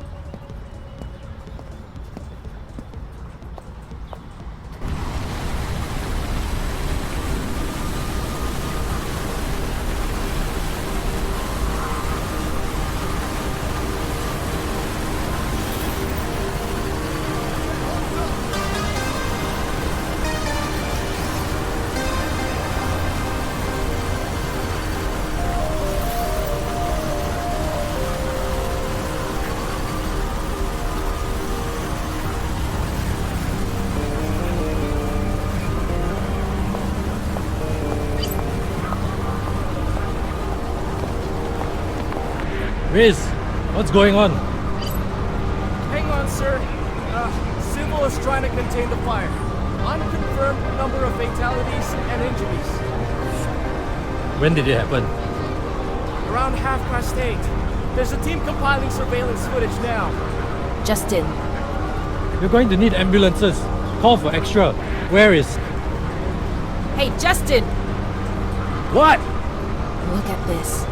Riz, what's going on? Hang on, sir. Civil is trying to contain the fire. Unconfirmed number of fatalities and injuries. When did it happen? Around 8:30. There's a team compiling surveillance footage now. Justin, You're going to need ambulances. Call for extra. Where is... hey, Justin! What? Look at this.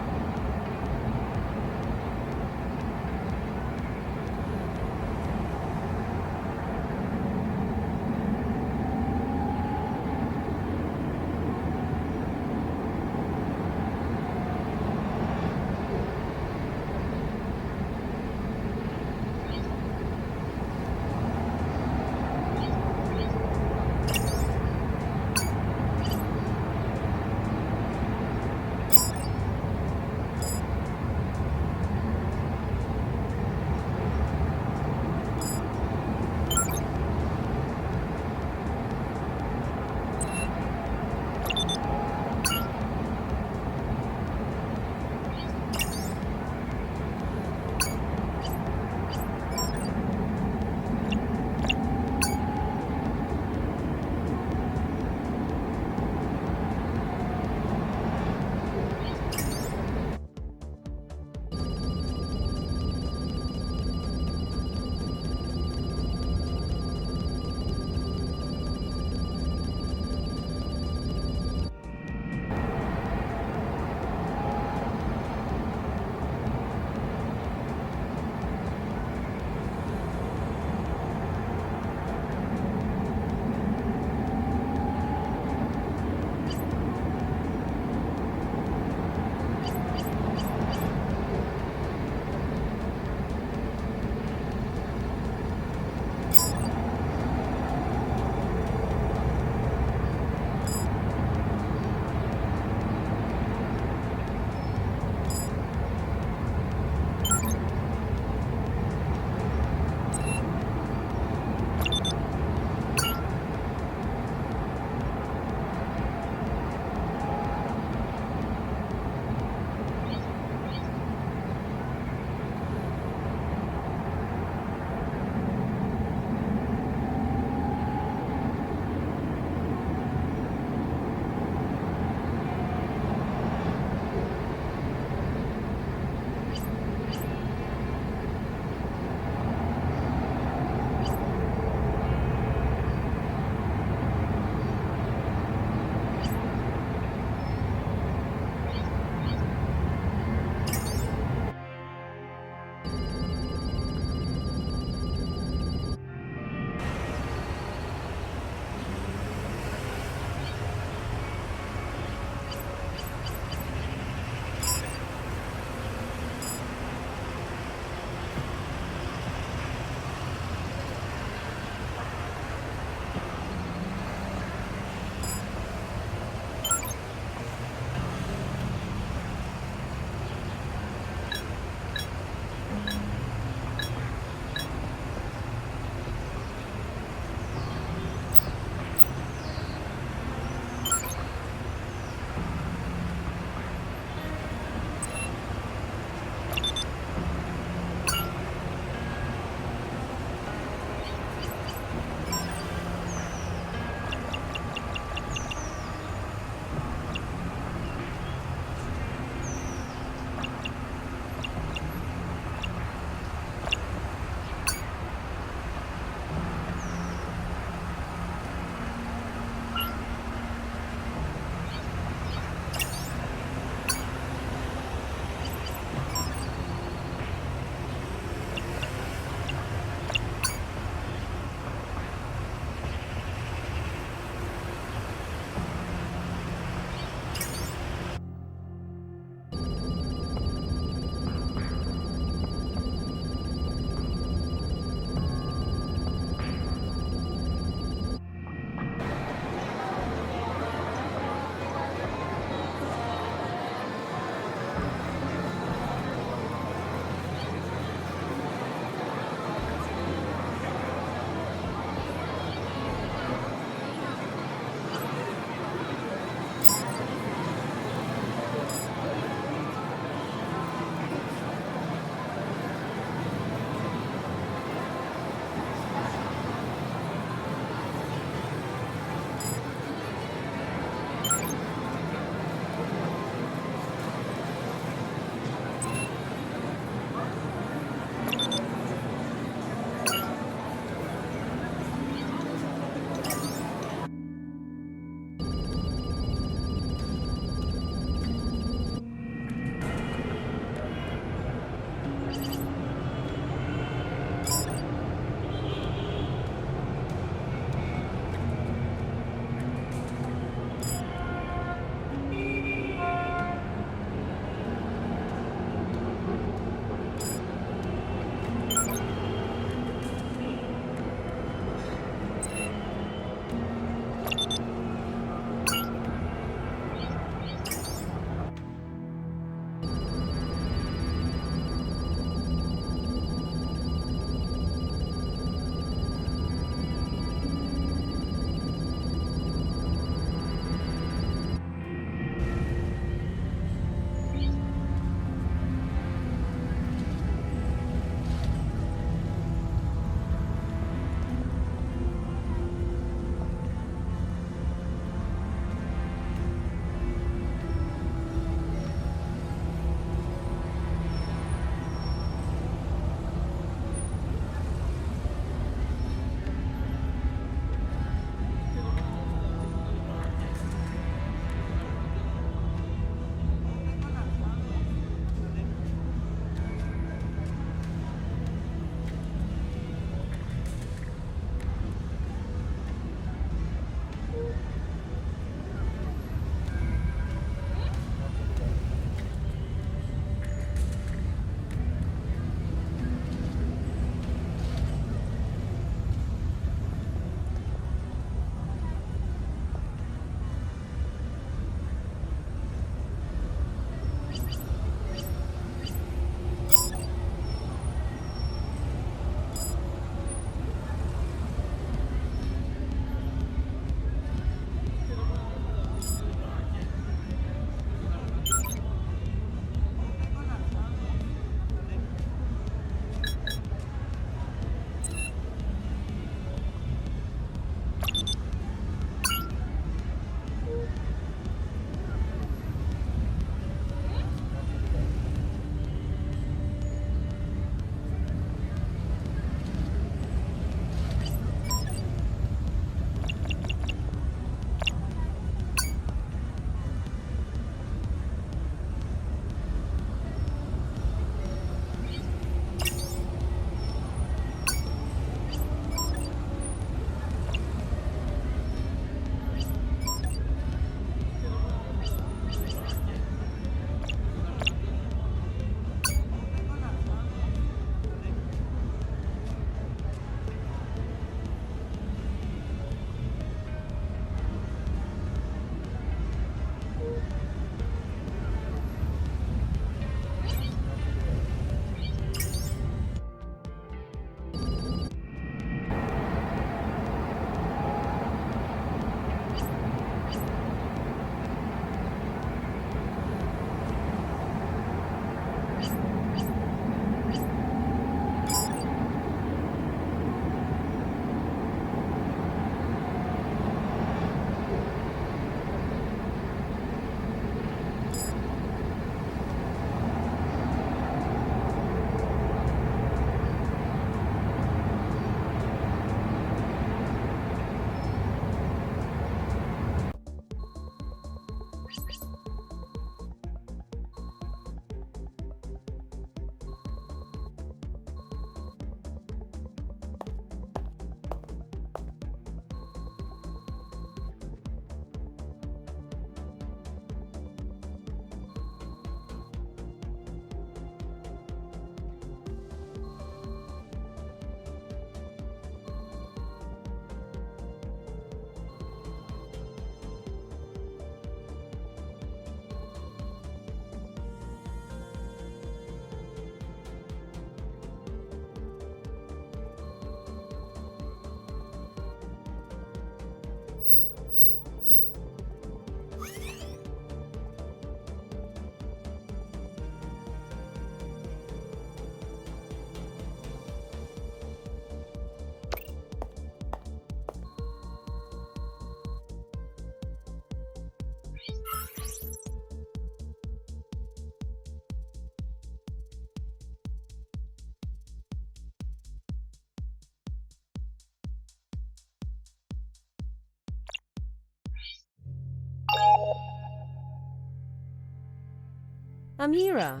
Amira,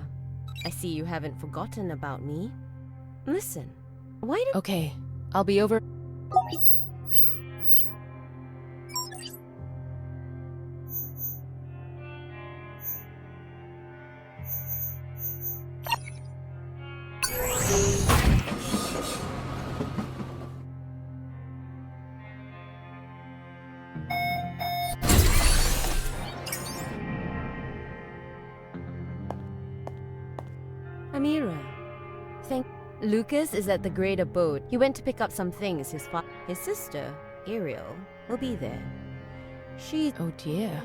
I see you haven't forgotten about me. Listen, why don't... Okay, I'll be over. Amira, Lucas is at the Great Abode. He went to pick up some things. His sister, Ariel, will be there. Oh dear.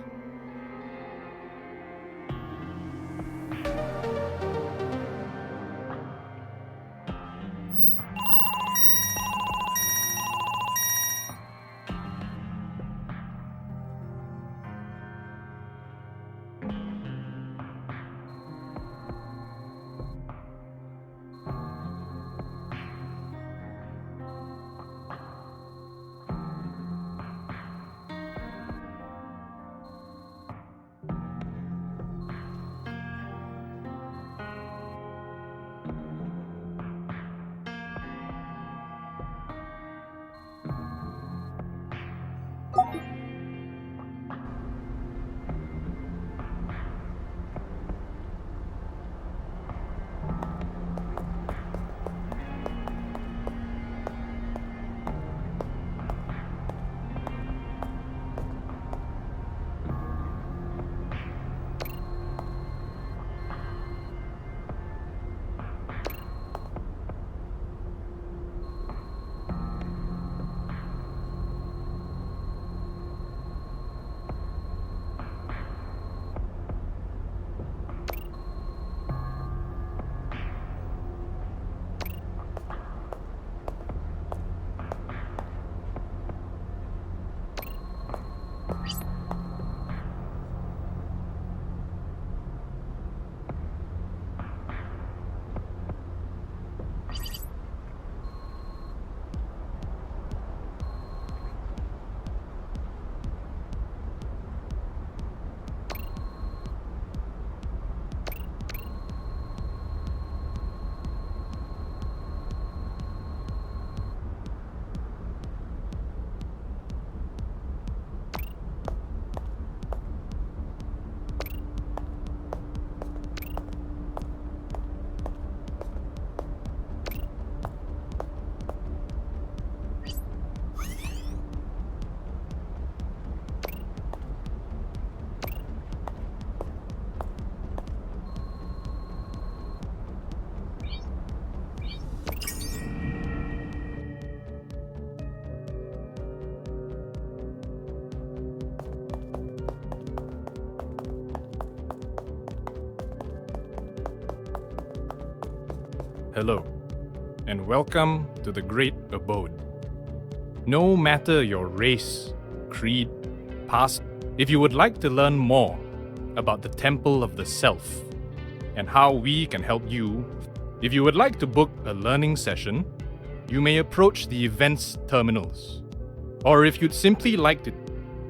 Hello, and welcome to the Great Abode. No matter your race, creed, past, if you would like to learn more about the Temple of the Self and how we can help you, if you would like to book a learning session, you may approach the events terminals. Or if you'd simply like to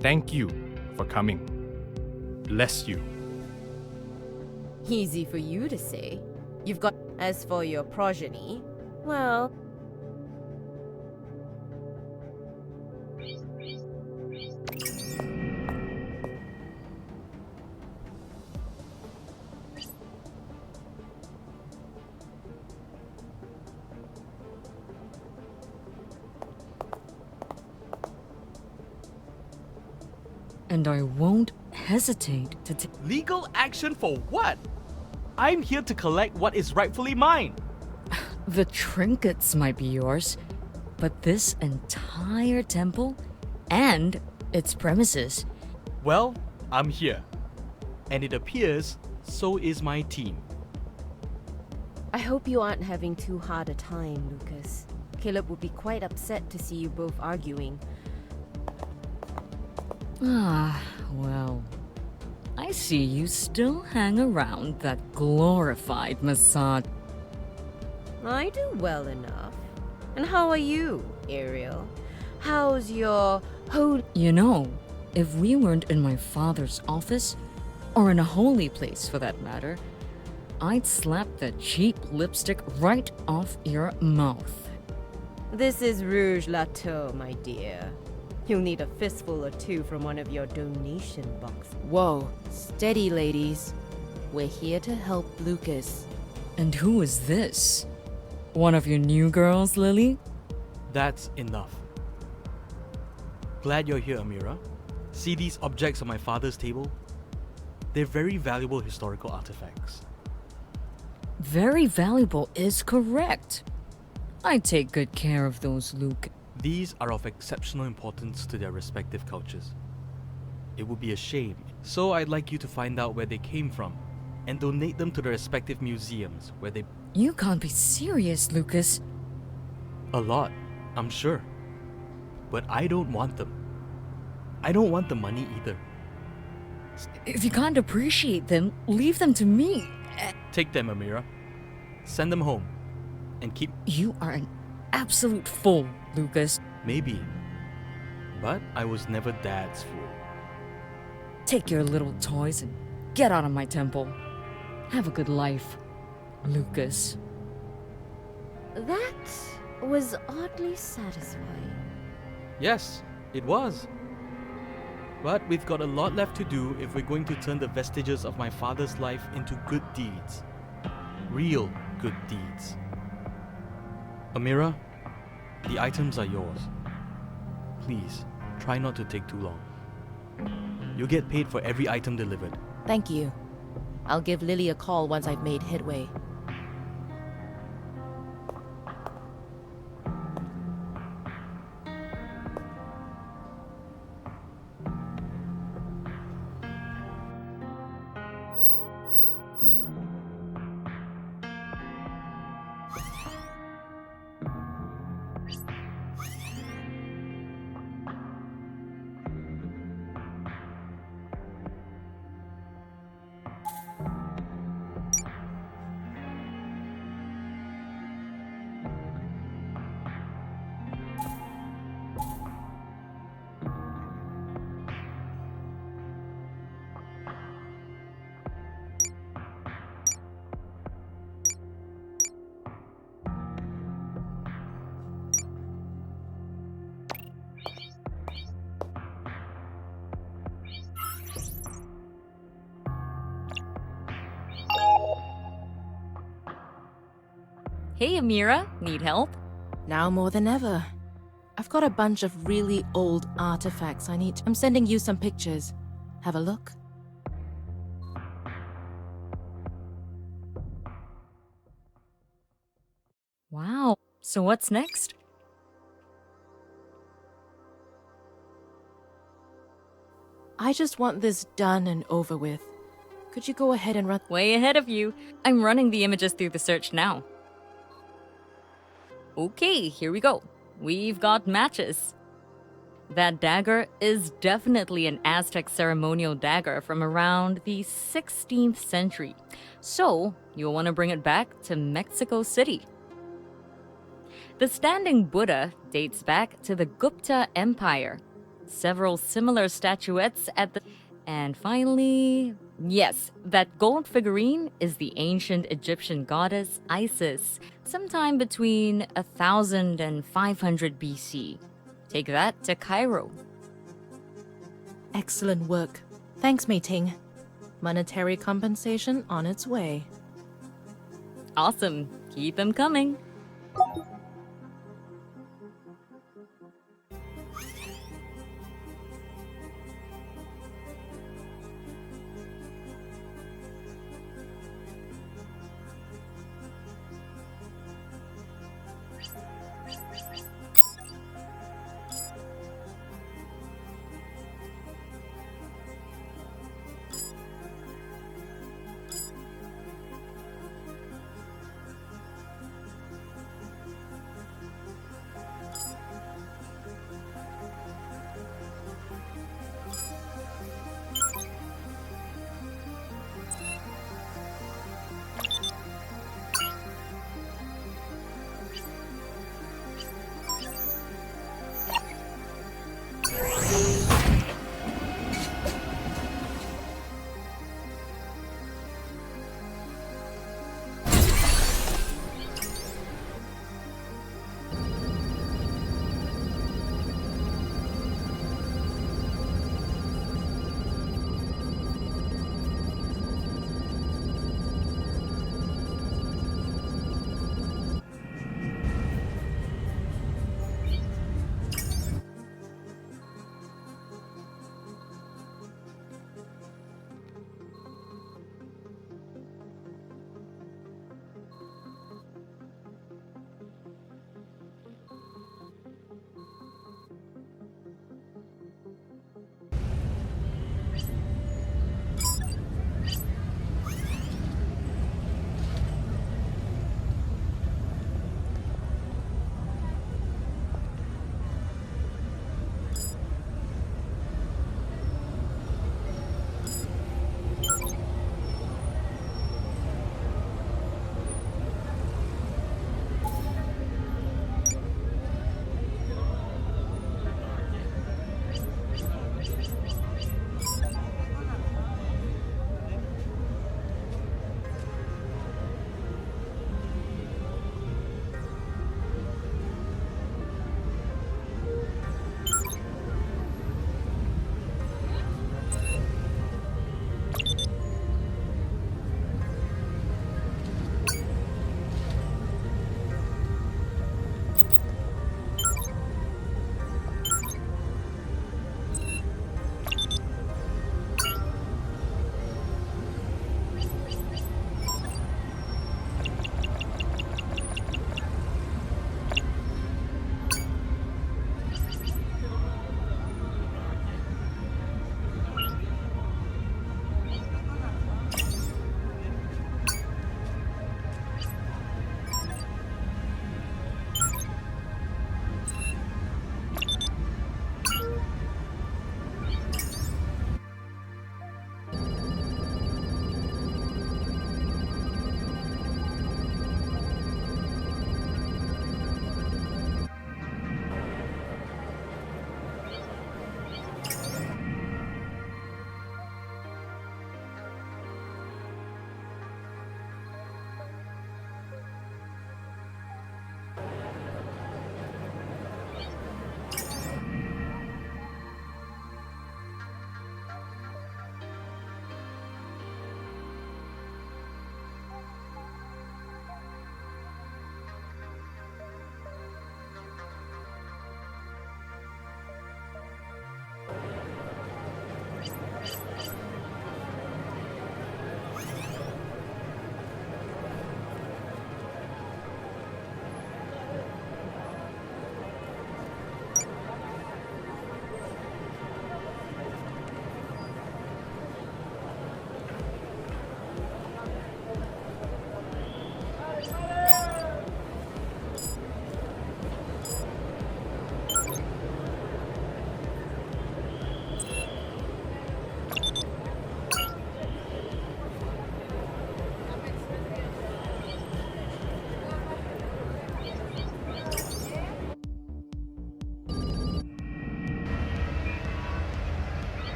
thank you for coming. Bless you. Easy for you to say. You've got... As for your progeny, well... And I won't hesitate to take... Legal action for what? I'm here to collect what is rightfully mine. The trinkets might be yours, but this entire temple and its premises... Well, I'm here. And it appears so is my team. I hope you aren't having too hard a time, Lucas. Caleb would be quite upset to see you both arguing. Ah, well... I see you still hang around that glorified massage. I do well enough. And how are you, Ariel? How's your holy... You know, if we weren't in my father's office, or in a holy place for that matter, I'd slap the cheap lipstick right off your mouth. This is Rouge Lateau, my dear. You'll need a fistful or two from one of your donation boxes. Whoa, steady, ladies. We're here to help Lucas. And who is this? One of your new girls, Lily? That's enough. Glad you're here, Amira. See these objects on my father's table? They're very valuable historical artifacts. Very valuable is correct. I take good care of those, Luke. These are of exceptional importance to their respective cultures. It would be a shame, so I'd like you to find out where they came from and donate them to the respective museums where they... You can't be serious, Lucas. A lot, I'm sure. But I don't want them. I don't want the money either. If you can't appreciate them, leave them to me. Take them, Amira. Send them home. And keep... You are an absolute fool, Lucas. Maybe. But I was never Dad's fool. Take your little toys and get out of my temple. Have a good life, Lucas. That was oddly satisfying. Yes, it was. But we've got a lot left to do if we're going to turn the vestiges of my father's life into good deeds. Real good deeds. Amira, the items are yours. Please, try not to take too long. You'll get paid for every item delivered. Thank you. I'll give Lily a call once I've made headway. Hey, Amira, need help? Now more than ever. I've got a bunch of really old artifacts I need. I'm sending you some pictures. Have a look. Wow. So what's next? I just want this done and over with. Could you go ahead and run? Way ahead of you. I'm running the images through the search now. Okay, here we go. We've got matches. That dagger is definitely an Aztec ceremonial dagger from around the 16th century. So, you'll want to bring it back to Mexico City. The standing Buddha dates back to the Gupta Empire. Several similar statuettes at the... And finally... Yes, that gold figurine is the ancient Egyptian goddess Isis, sometime between 1000 and 500 BC. Take that to Cairo. Excellent work. Thanks, Mei Ting. Monetary compensation on its way. Awesome. Keep them coming.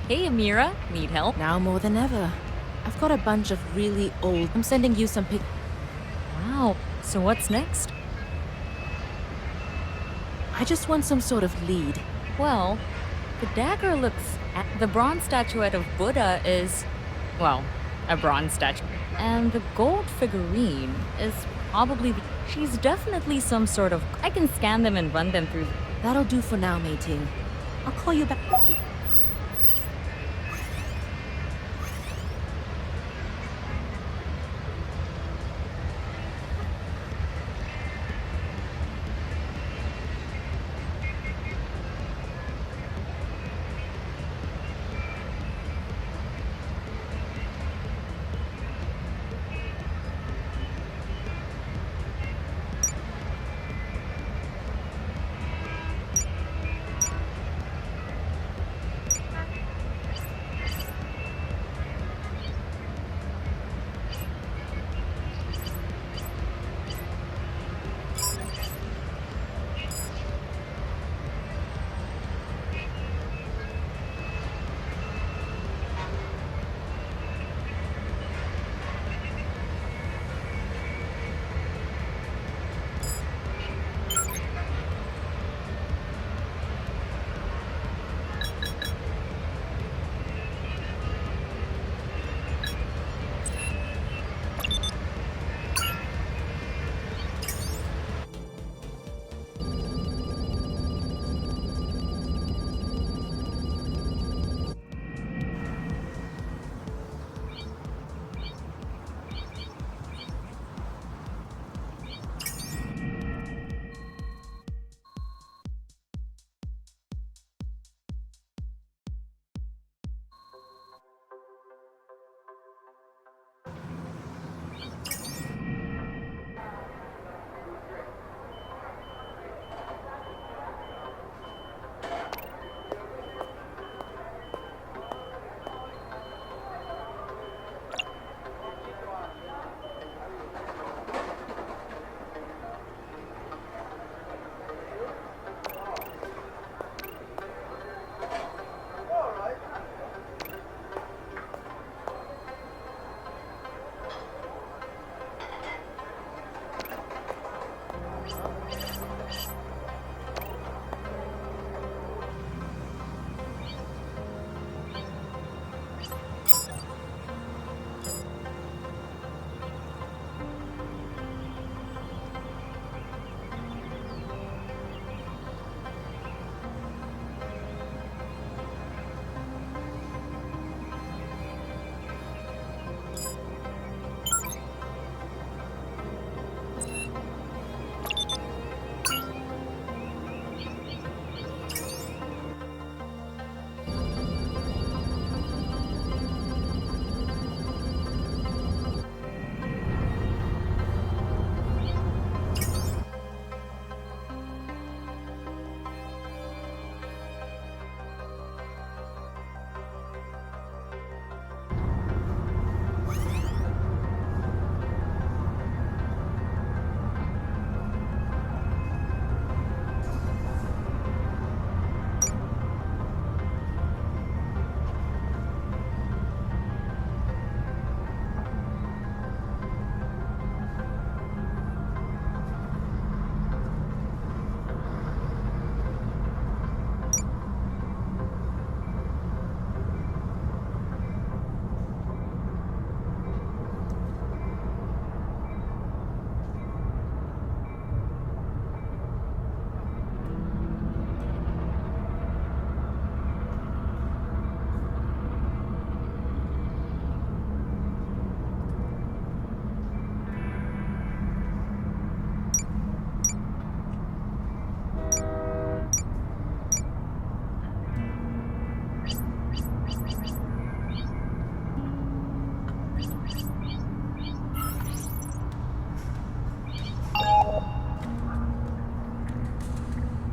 Hey, Amira. Need help? Now more than ever. I've got a bunch of really old... I'm sending you some pic... Wow. So what's next? I just want some sort of lead. Well, the dagger looks... The bronze statuette of Buddha is... well, a bronze statue. And the gold figurine is probably... she's definitely some sort of... I can scan them and run them through... That'll do for now, mating. I'll call you back...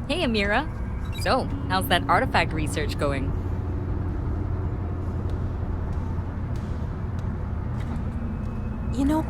Hey, Amira. So, how's that artifact research going? You know...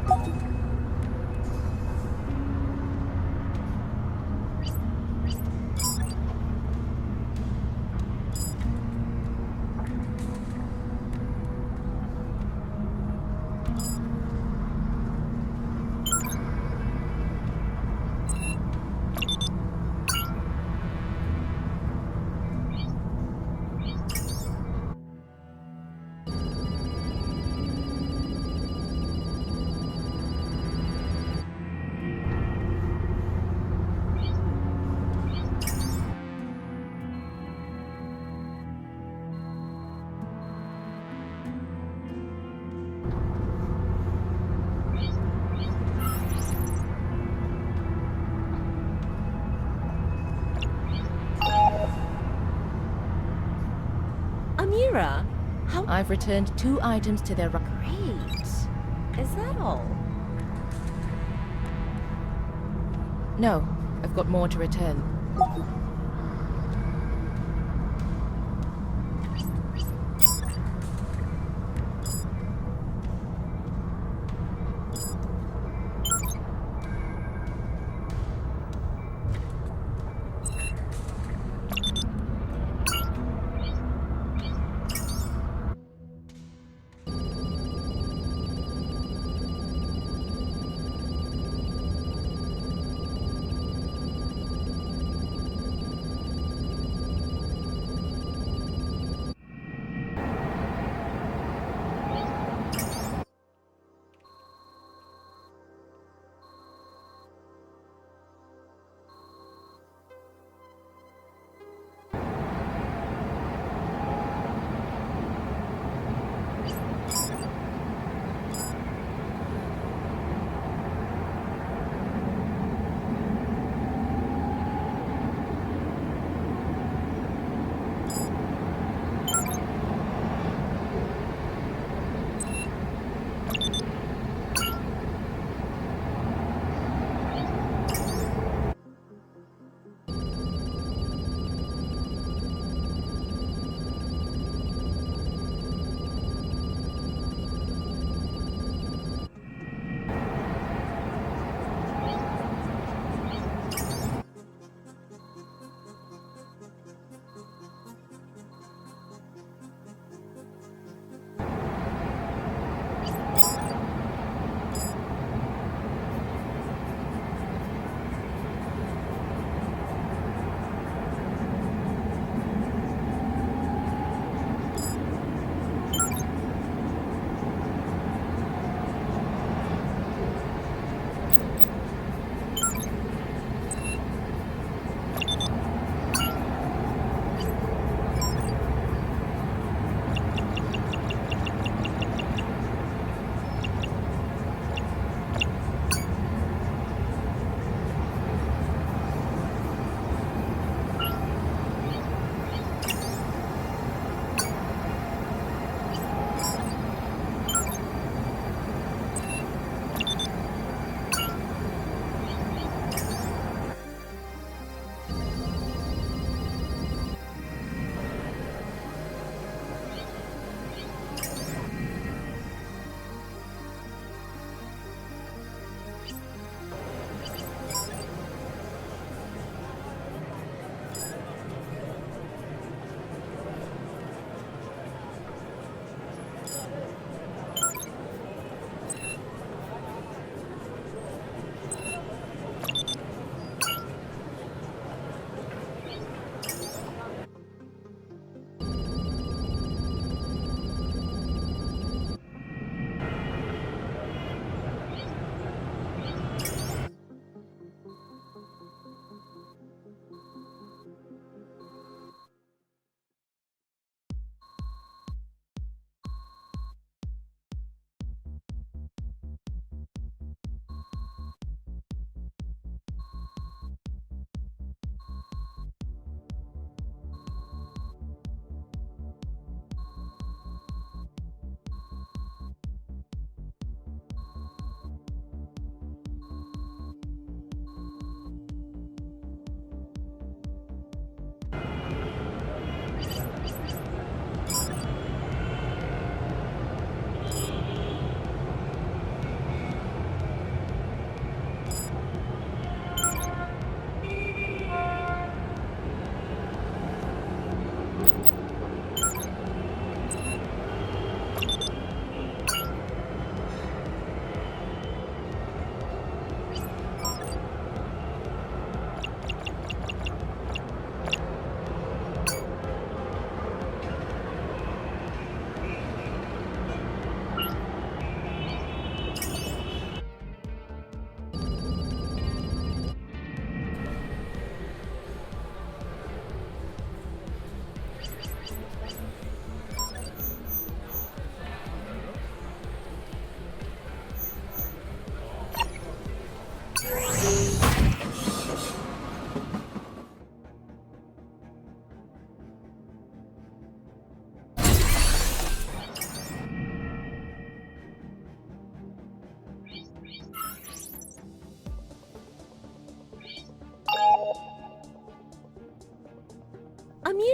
Kira, how... I've returned 2 items to their... Great. Is that all? No, I've got more to return.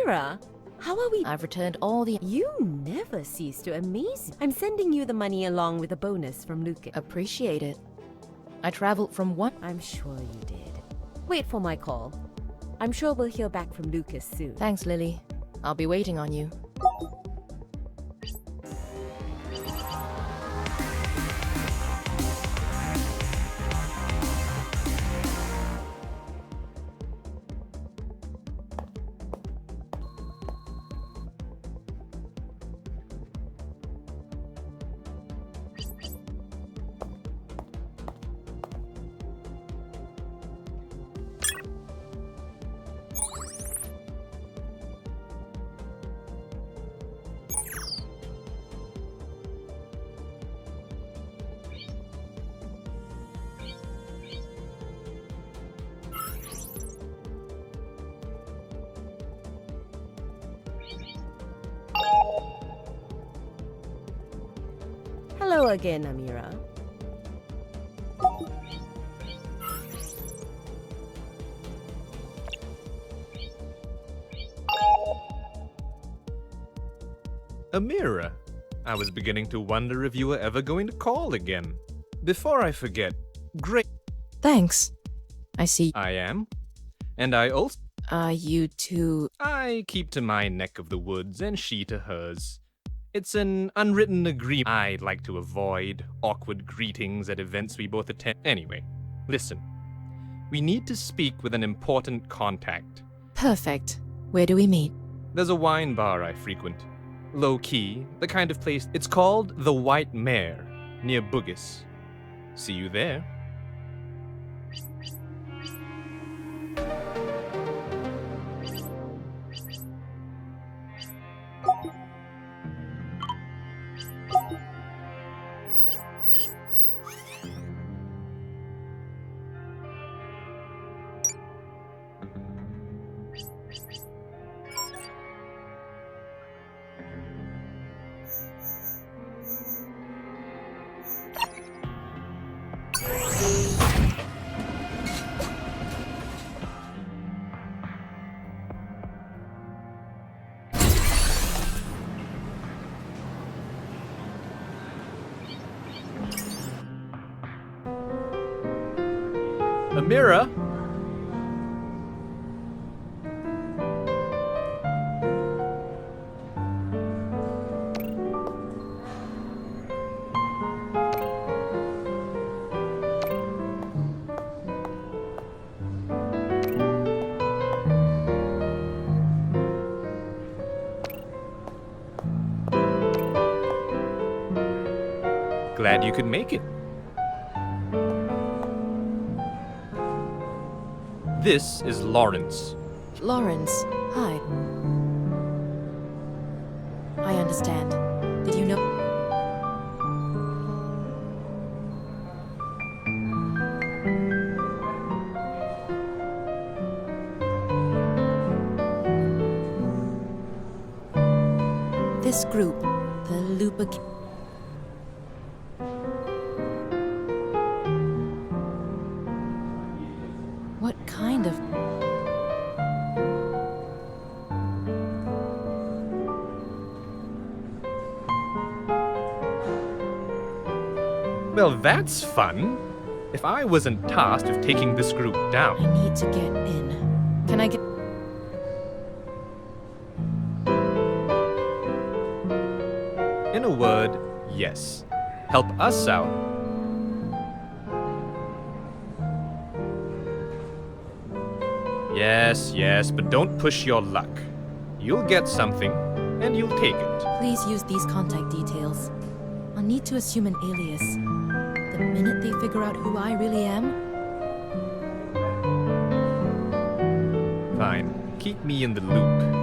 Amira, how are we? I've returned all the... You never cease to amaze me. I'm sending you the money along with a bonus from Lucas. Appreciate it. I traveled from one... I'm sure you did. Wait for my call. I'm sure we'll hear back from Lucas soon. Thanks, Lily. I'll be waiting on you. Hello again, Amira. Amira, I was beginning to wonder if you were ever going to call again. Before I forget, great. Thanks. I see. I am. And I also... You two... I keep to my neck of the woods and she to hers. It's an unwritten agreement. I'd like to avoid awkward greetings at events we both attend. Anyway, listen. We need to speak with an important contact. Perfect. Where do we meet? There's a wine bar I frequent. Low-key, the kind of place... It's called The White Mare, near Bugis. See you there. Amira? Glad you could make it. This is Lawrence. Lawrence, hi. I understand. Did you know? This group, the Lupa... What kind of... Well, that's fun. If I wasn't tasked with taking this group down... I need to get in. Can I get... In a word, yes. Help us out. Yes, but don't push your luck. You'll get something, and you'll take it. Please use these contact details. I'll need to assume an alias. The minute they figure out who I really am... Fine. Keep me in the loop.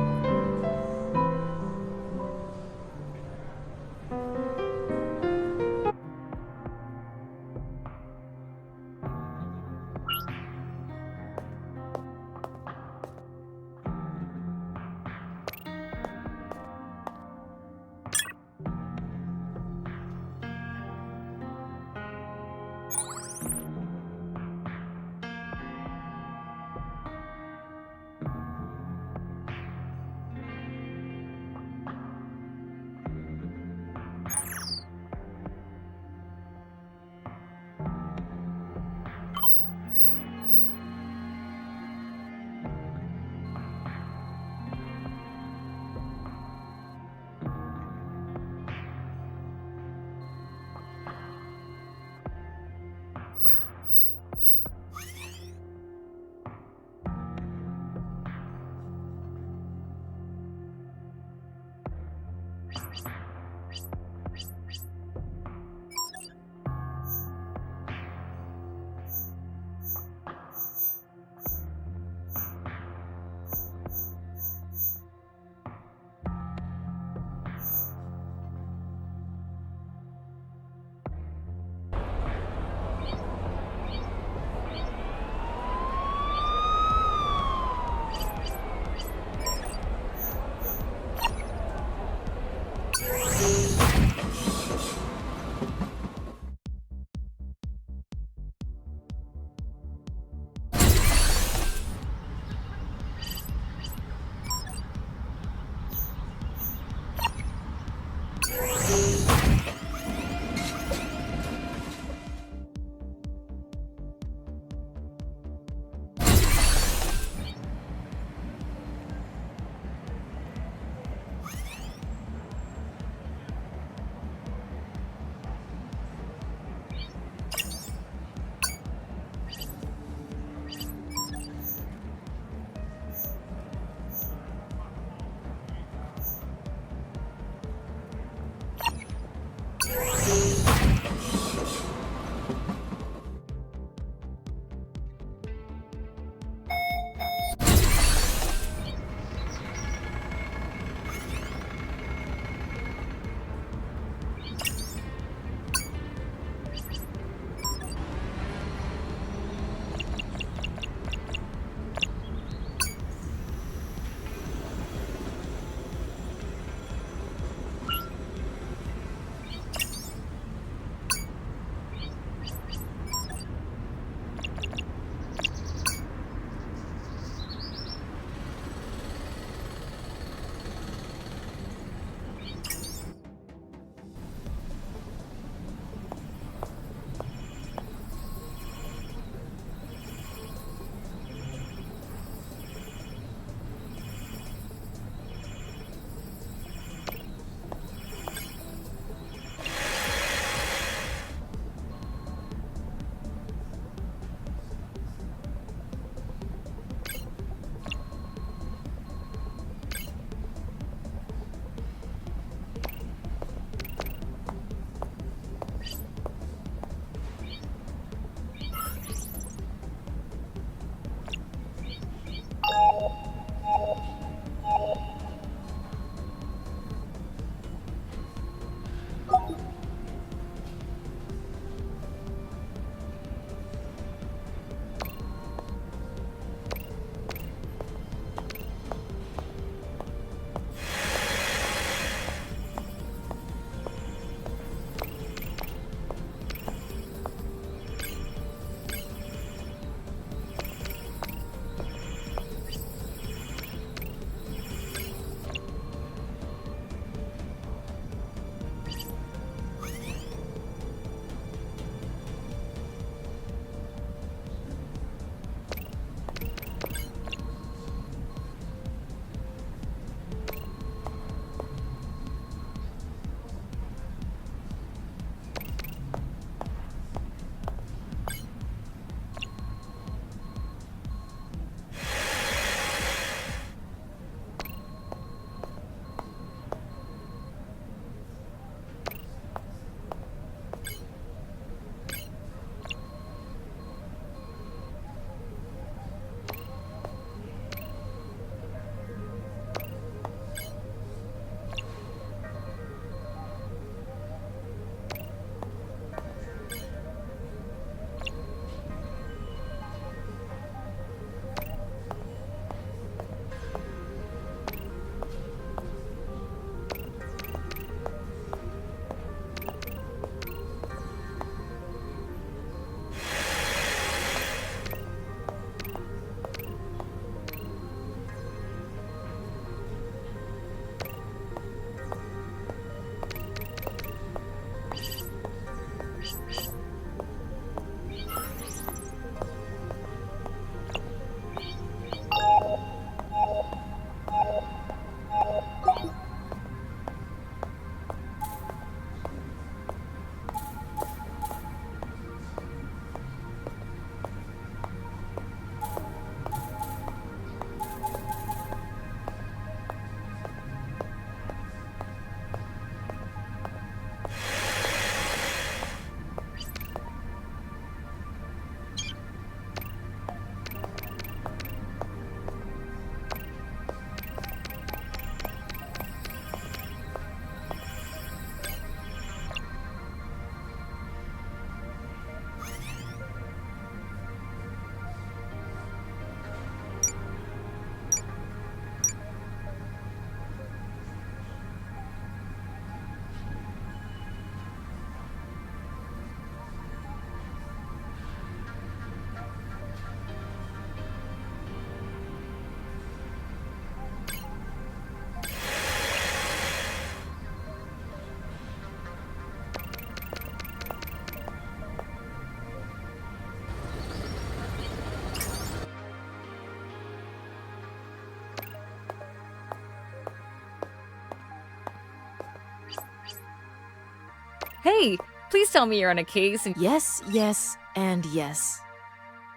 Please tell me you're on a case and Yes, yes, and yes.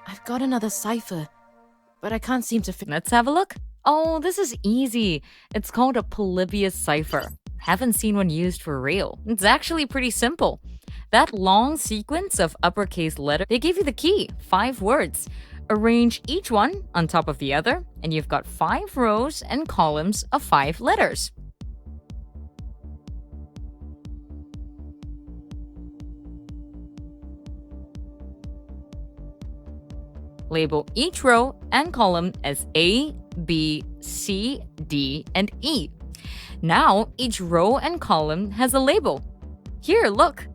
I've got another cipher, but I can't seem to let's have a look. Oh, this is easy. It's called a Polybius cipher. Haven't seen one used for real. It's actually pretty simple. That long sequence of uppercase letters, they give you the key, 5 words. Arrange each one on top of the other, and you've got 5 rows and columns of 5 letters. Label each row and column as A, B, C, D, and E. Now, each row and column has a label. Here, look.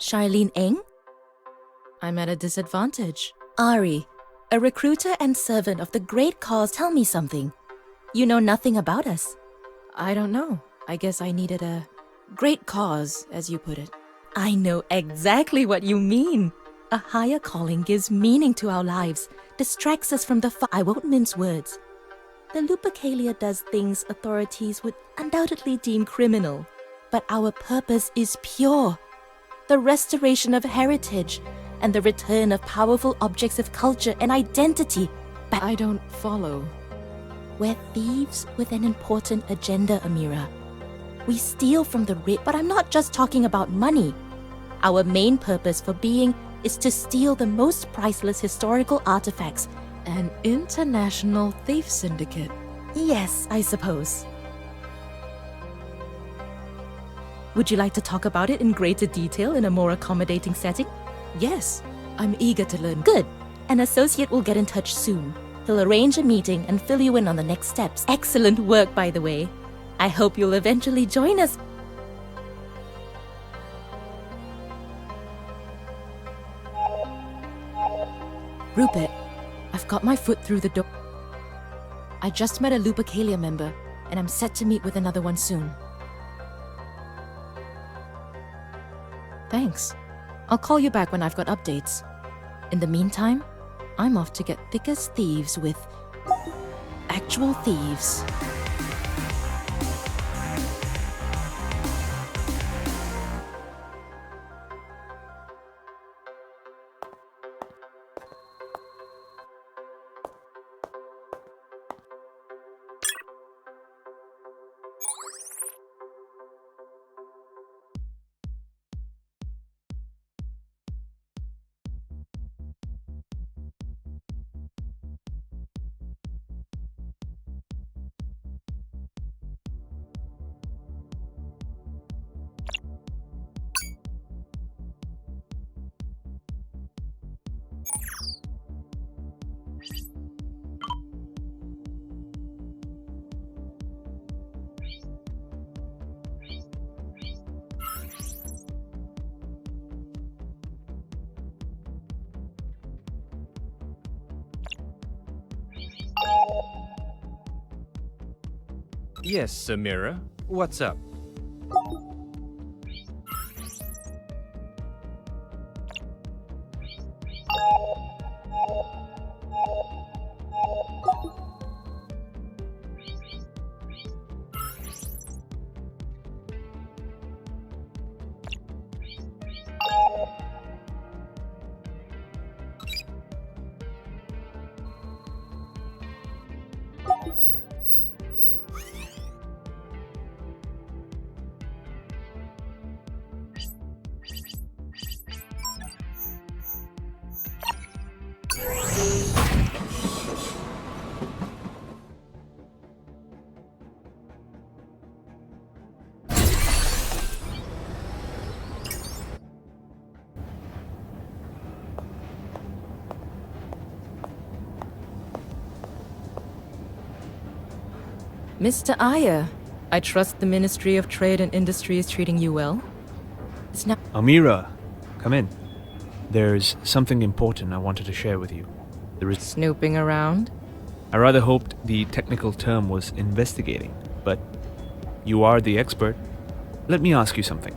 Charlene Eng? I'm at a disadvantage. Ari, a recruiter and servant of the great cause, tell me something. You know nothing about us. I don't know. I guess I needed a great cause, as you put it. I know exactly what you mean. A higher calling gives meaning to our lives, distracts us from the I won't mince words. The Lupercalia does things authorities would undoubtedly deem criminal, but our purpose is pure. The restoration of heritage and the return of powerful objects of culture and identity. But I don't follow. We're thieves with an important agenda, Amira. We steal from the rich, but I'm not just talking about money. Our main purpose for being is to steal the most priceless historical artifacts. An international thief syndicate? Yes, I suppose. Would you like to talk about it in greater detail in a more accommodating setting? Yes, I'm eager to learn. Good. An associate will get in touch soon. He'll arrange a meeting and fill you in on the next steps. Excellent work, by the way. I hope you'll eventually join us. Rupert, I've got my foot through the door. I just met a Lupercalia member, and I'm set to meet with another one soon. Thanks. I'll call you back when I've got updates. In the meantime, I'm off to get thick as thieves with actual thieves. Yes, Samira. What's up? Mr. Iyer, I trust the Ministry of Trade and Industry is treating you well. It's not. Amira, come in. There's something important I wanted to share with you. There is Snooping around? I rather hoped the technical term was investigating, but you are the expert. Let me ask you something.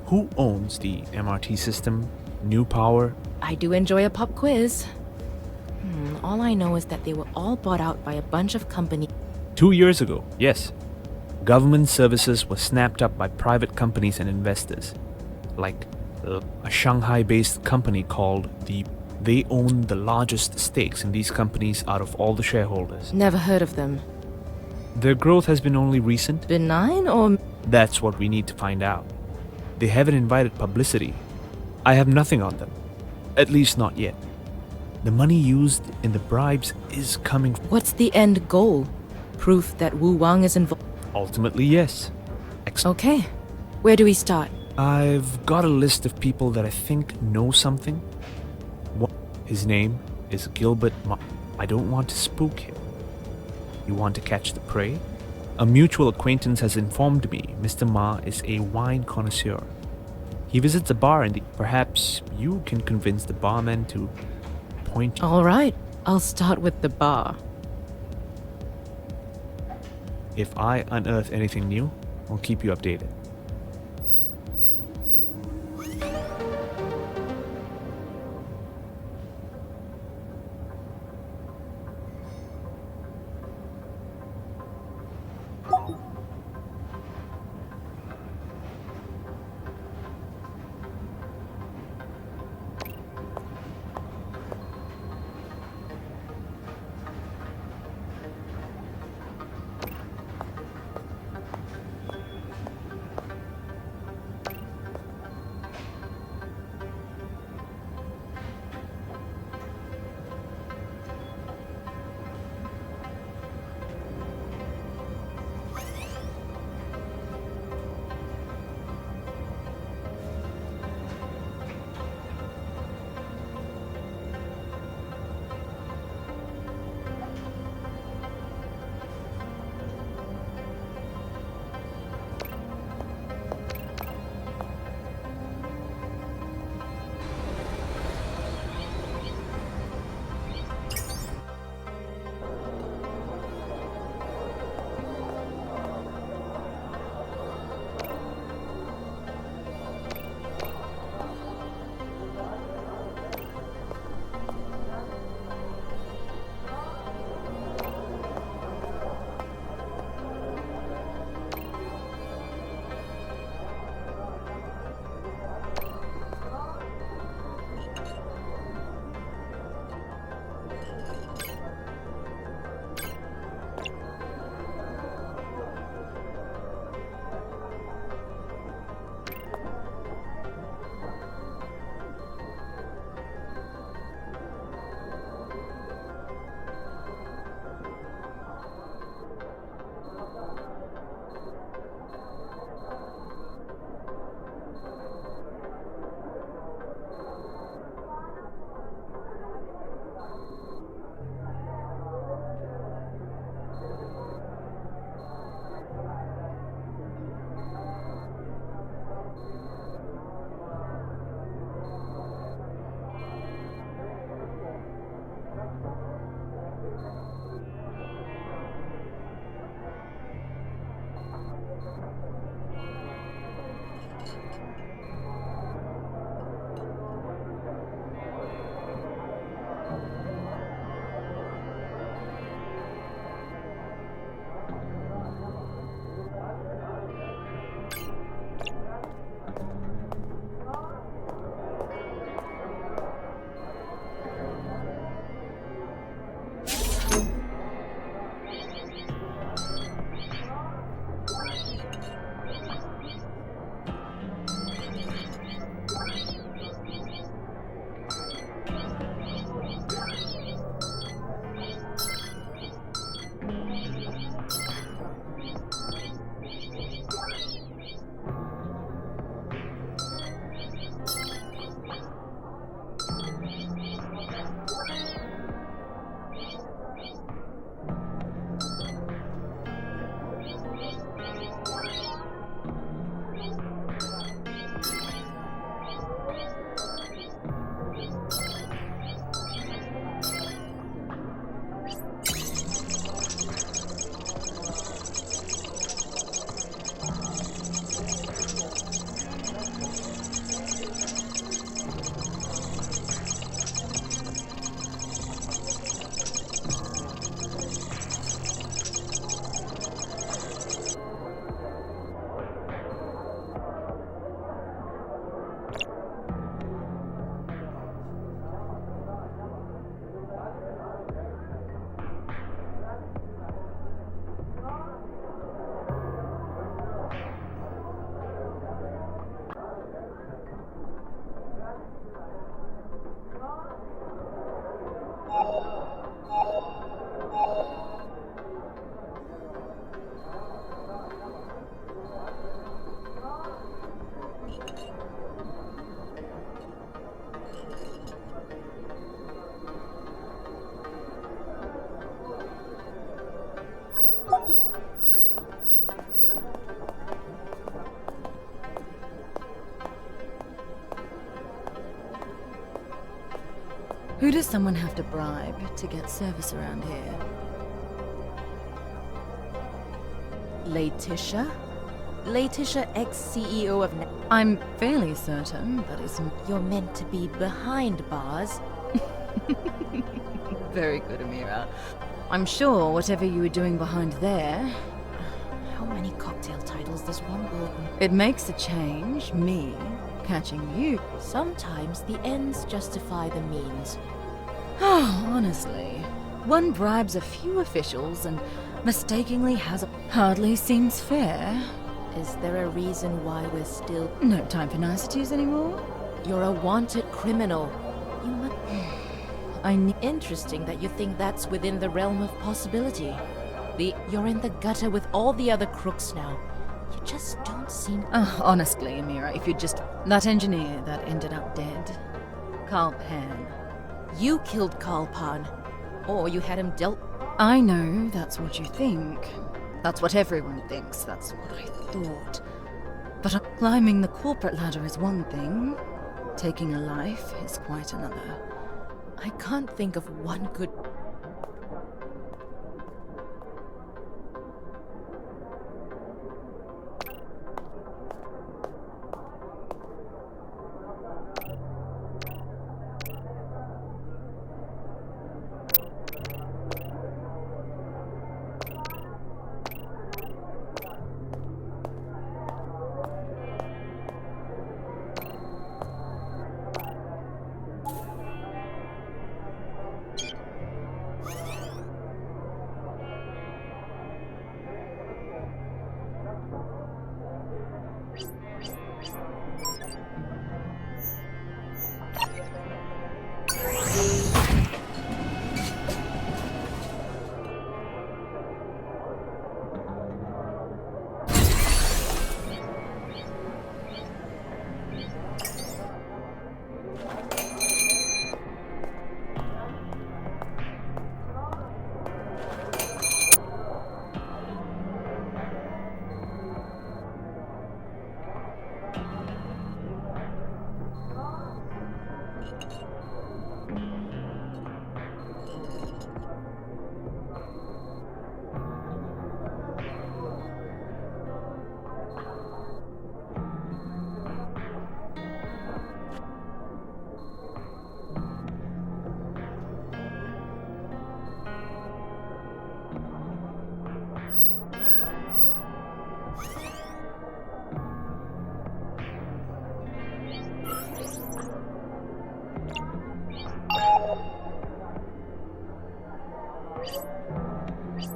Who owns the MRT system, New Power? I do enjoy a pop quiz. All I know is that they were all bought out by a bunch of companies. 2 years ago, yes. Government services were snapped up by private companies and investors, like a Shanghai-based company called They own the largest stakes in these companies out of all the shareholders. Never heard of them. Their growth has been only recent. Benign or... That's what we need to find out. They haven't invited publicity. I have nothing on them. At least not yet. The money used in the bribes is coming... What's the end goal? Proof that Wu Wang is involved? Ultimately, yes. Okay. Where do we start? I've got a list of people that I think know something. His name is Gilbert Ma. I don't want to spook him. You want to catch the prey? A mutual acquaintance has informed me Mr. Ma is a wine connoisseur. He visits a bar and perhaps you can convince the barman to point you. All right, I'll start with the bar. If I unearth anything new, I'll keep you updated. Who does someone have to bribe to get service around here? Laetitia? Laetitia, ex-CEO of... I'm fairly certain that is... You're meant to be behind bars. Very good, Amira. I'm sure whatever you were doing behind there... How many cocktail titles does one Bolton? It makes a change, me catching you. Sometimes the ends justify the means. Oh, honestly. One bribes a few officials and mistakenly has a... Hardly seems fair. Is there a reason why we're still... No time for niceties anymore? You're a wanted criminal. You must... I Interesting that you think that's within the realm of possibility. You're in the gutter with all the other crooks now. You just don't seem... honestly, Amira, if you just... That engineer that ended up dead. Carl Pan. You killed Carl Pan. Or you had him dealt... I know that's what you think. That's what everyone thinks. That's what I thought. But climbing the corporate ladder is one thing. Taking a life is quite another. I can't think of one good...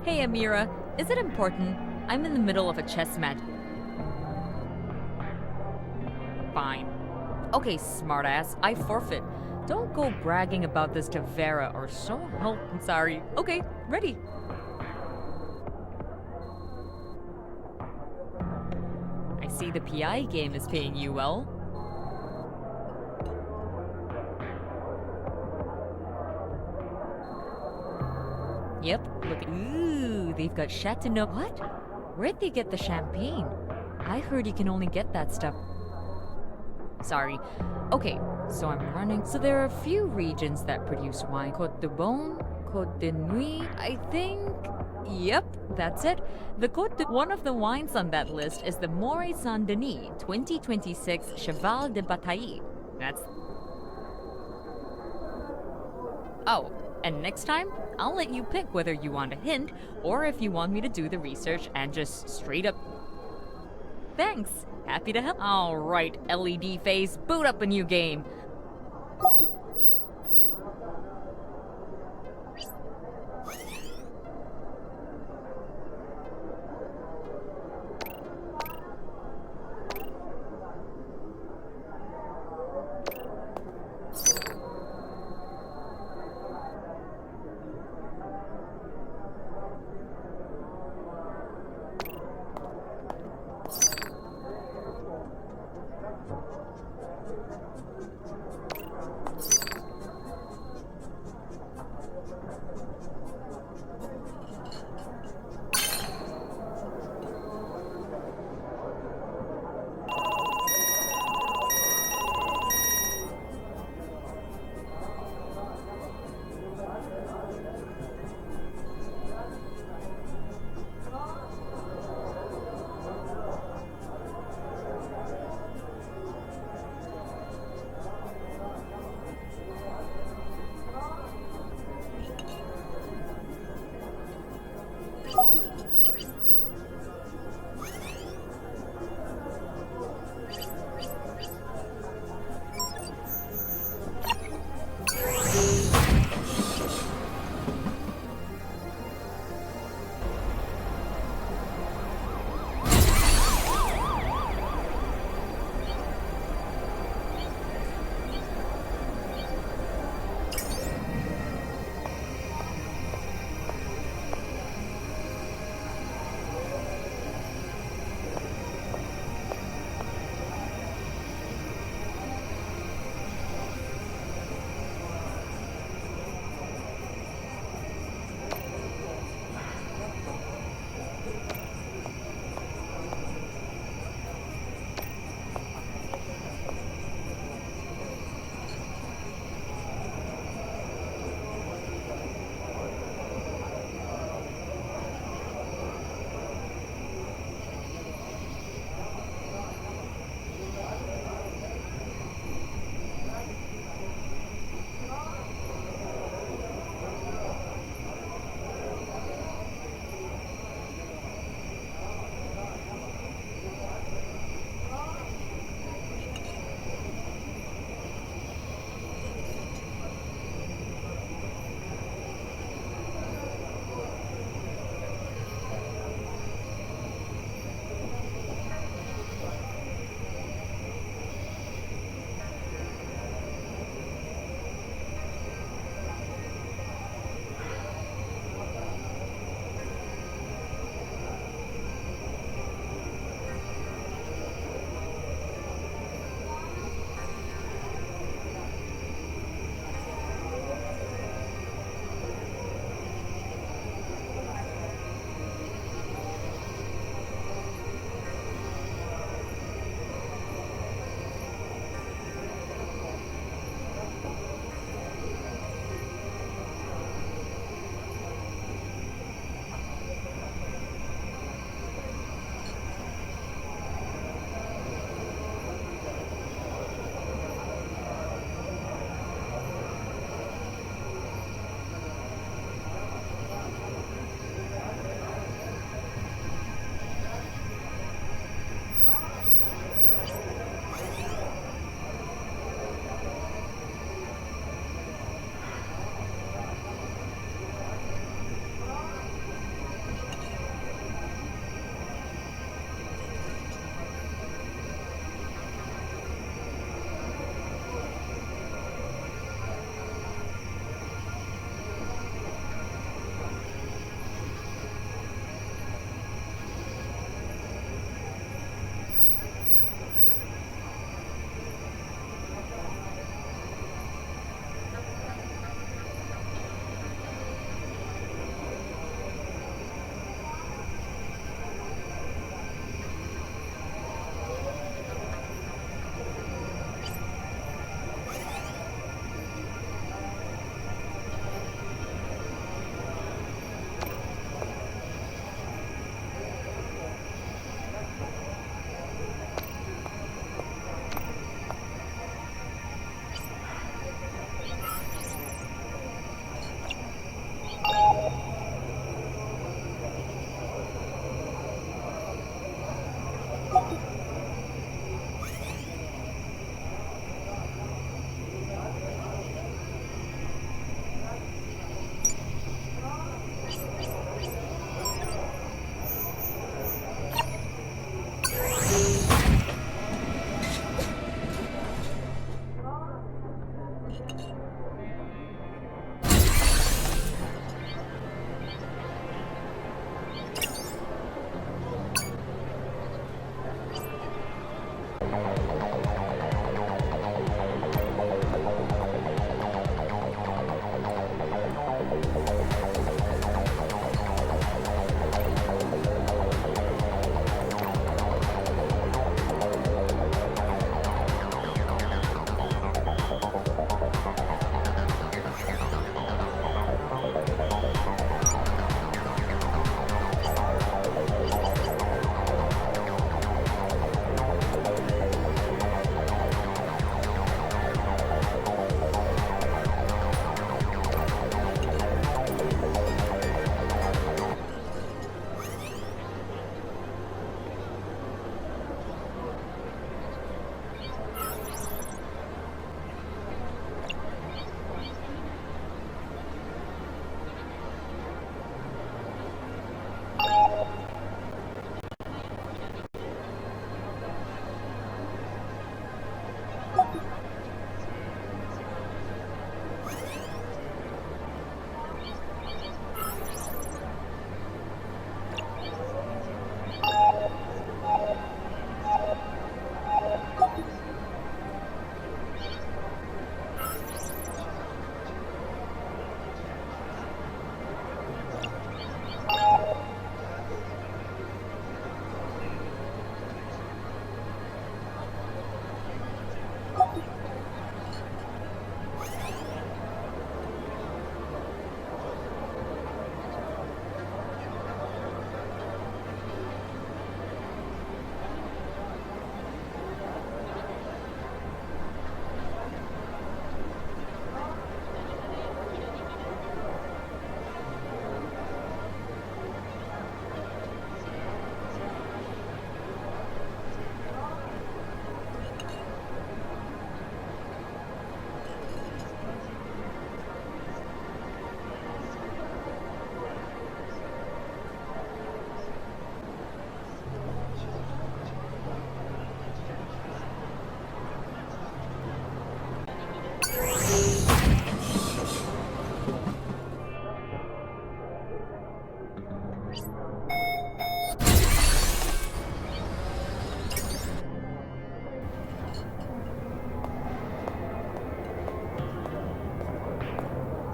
Hey, Amira, is it important? I'm in the middle of a chess match. Fine. Okay, smartass, I forfeit. Don't go bragging about this to Vera or so help. I'm sorry. Okay, ready. I see the PI game is paying you well. Yep, look. Ooh, they've got Chateauneuf. What? Where'd they get the champagne? I heard you can only get that stuff. Sorry. Okay, so I'm running. So there are a few regions that produce wine. Côte de Beaune, Côte de Nuit, I think. Yep, that's it. One of the wines on that list is the Moët Saint-Denis 2026 Cheval de Bataille. That's... Oh, and next time, I'll let you pick whether you want a hint or if you want me to do the research and just straight up... Thanks. Happy to help. All right, LED face, boot up a new game.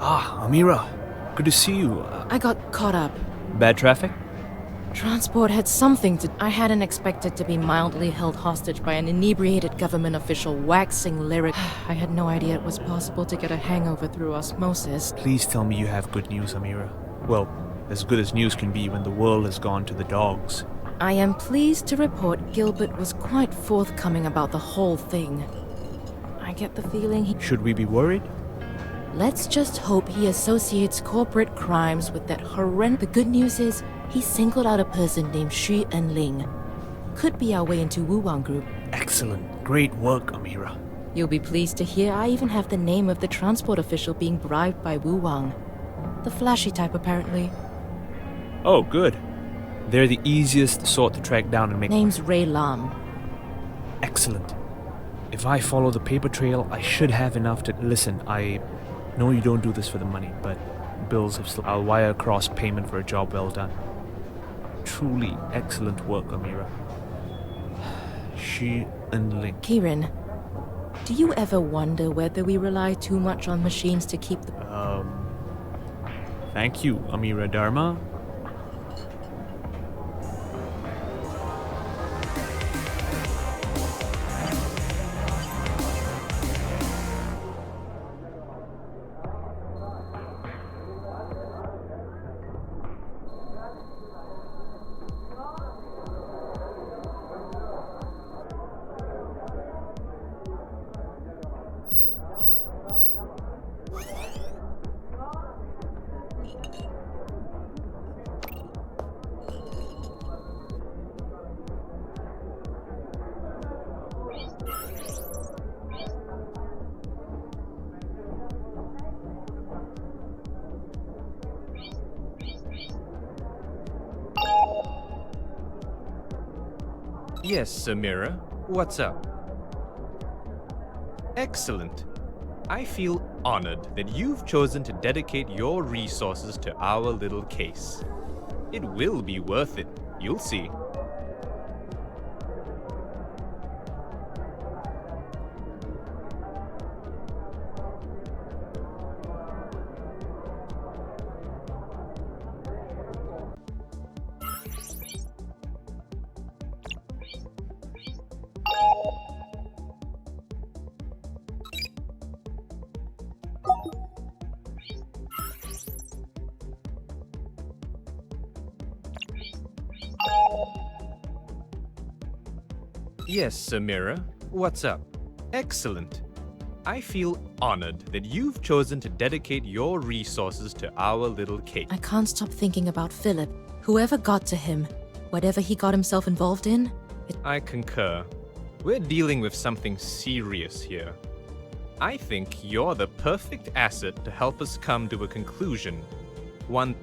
Ah, Amira. Good to see you. I got caught up. Bad traffic? Transport had something to... I hadn't expected to be mildly held hostage by an inebriated government official waxing lyric. I had no idea it was possible to get a hangover through osmosis. Please tell me you have good news, Amira. Well, as good as news can be when the world has gone to the dogs. I am pleased to report Gilbert was quite forthcoming about the whole thing. I get the feeling he... Should we be worried? Let's just hope he associates corporate crimes with that horrendous... The good news is, he singled out a person named Xu Enling. Could be our way into Wuwang Group. Excellent. Great work, Amira. You'll be pleased to hear I even have the name of the transport official being bribed by Wuwang. The flashy type, apparently. Oh, good. They're the easiest sort to track down and make... Name's Ray Lam. Excellent. If I follow the paper trail, I should have enough to... Listen, I know you don't do this for the money, but bills have still... I'll wire across payment for a job well done. Truly excellent work, Amira. Xu Enling. Kieran, do you ever wonder whether we rely too much on machines to keep the... Thank you, Amira Dharma. Yes, Samira. What's up? Excellent. I feel honored that you've chosen to dedicate your resources to our little case. It will be worth it. You'll see. Yes, Samira. What's up? Excellent. I feel honored that you've chosen to dedicate your resources to our little cake. I can't stop thinking about Philip. Whoever got to him, whatever he got himself involved in, I concur. We're dealing with something serious here. I think you're the perfect asset to help us come to a conclusion. One.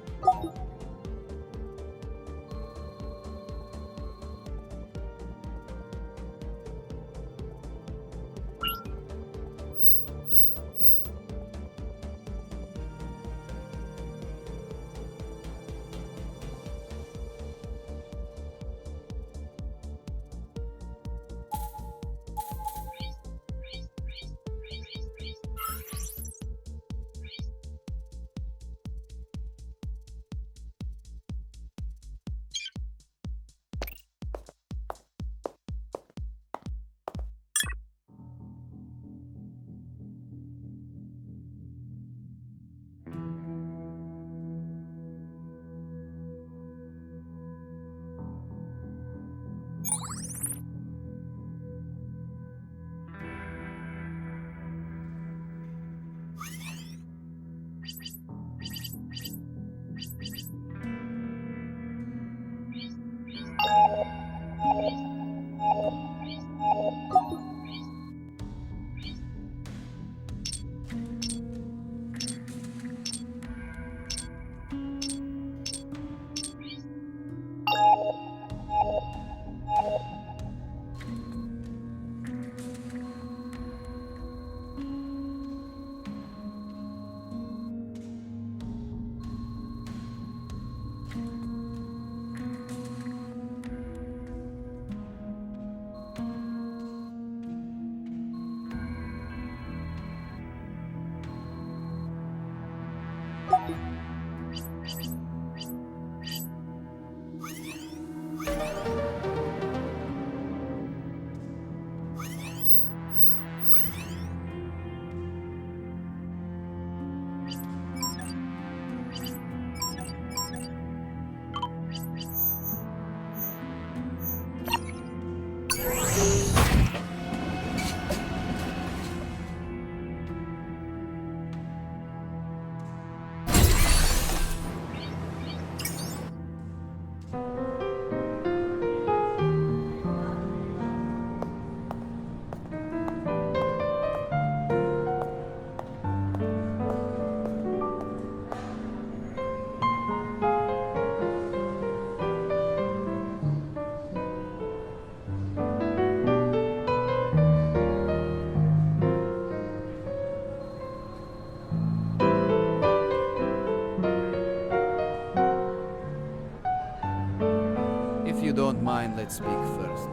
If you don't mind, let's speak first.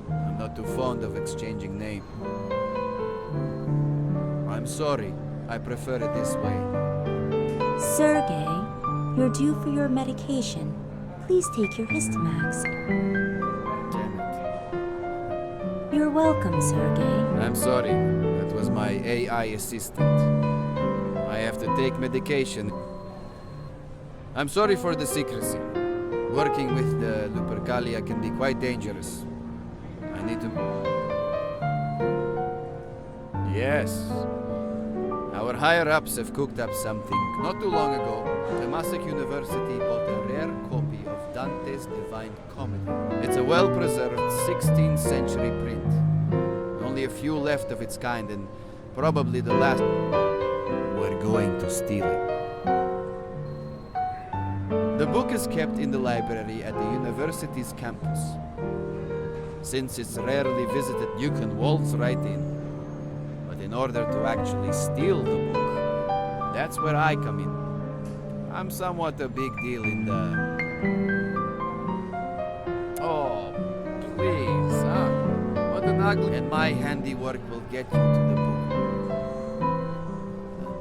I'm not too fond of exchanging names. I'm sorry. I prefer it this way. Sergey, you're due for your medication. Please take your Histamax. Damn it. You're welcome, Sergey. I'm sorry. That was my AI assistant. I have to take medication. I'm sorry for the secrecy. Working with the Lupercalia can be quite dangerous. I need to... Yes. Our higher-ups have cooked up something. Not too long ago, Temasek University bought a rare copy of Dante's Divine Comedy. It's a well-preserved 16th century print. Only a few left of its kind, and probably the last. We're going to steal it. The book is kept in the library at the university's campus. Since it's rarely visited, you can waltz right in. But in order to actually steal the book, that's where I come in. I'm somewhat a big deal in the... Oh, please, huh? What an ugly... And my handiwork will get you to the book.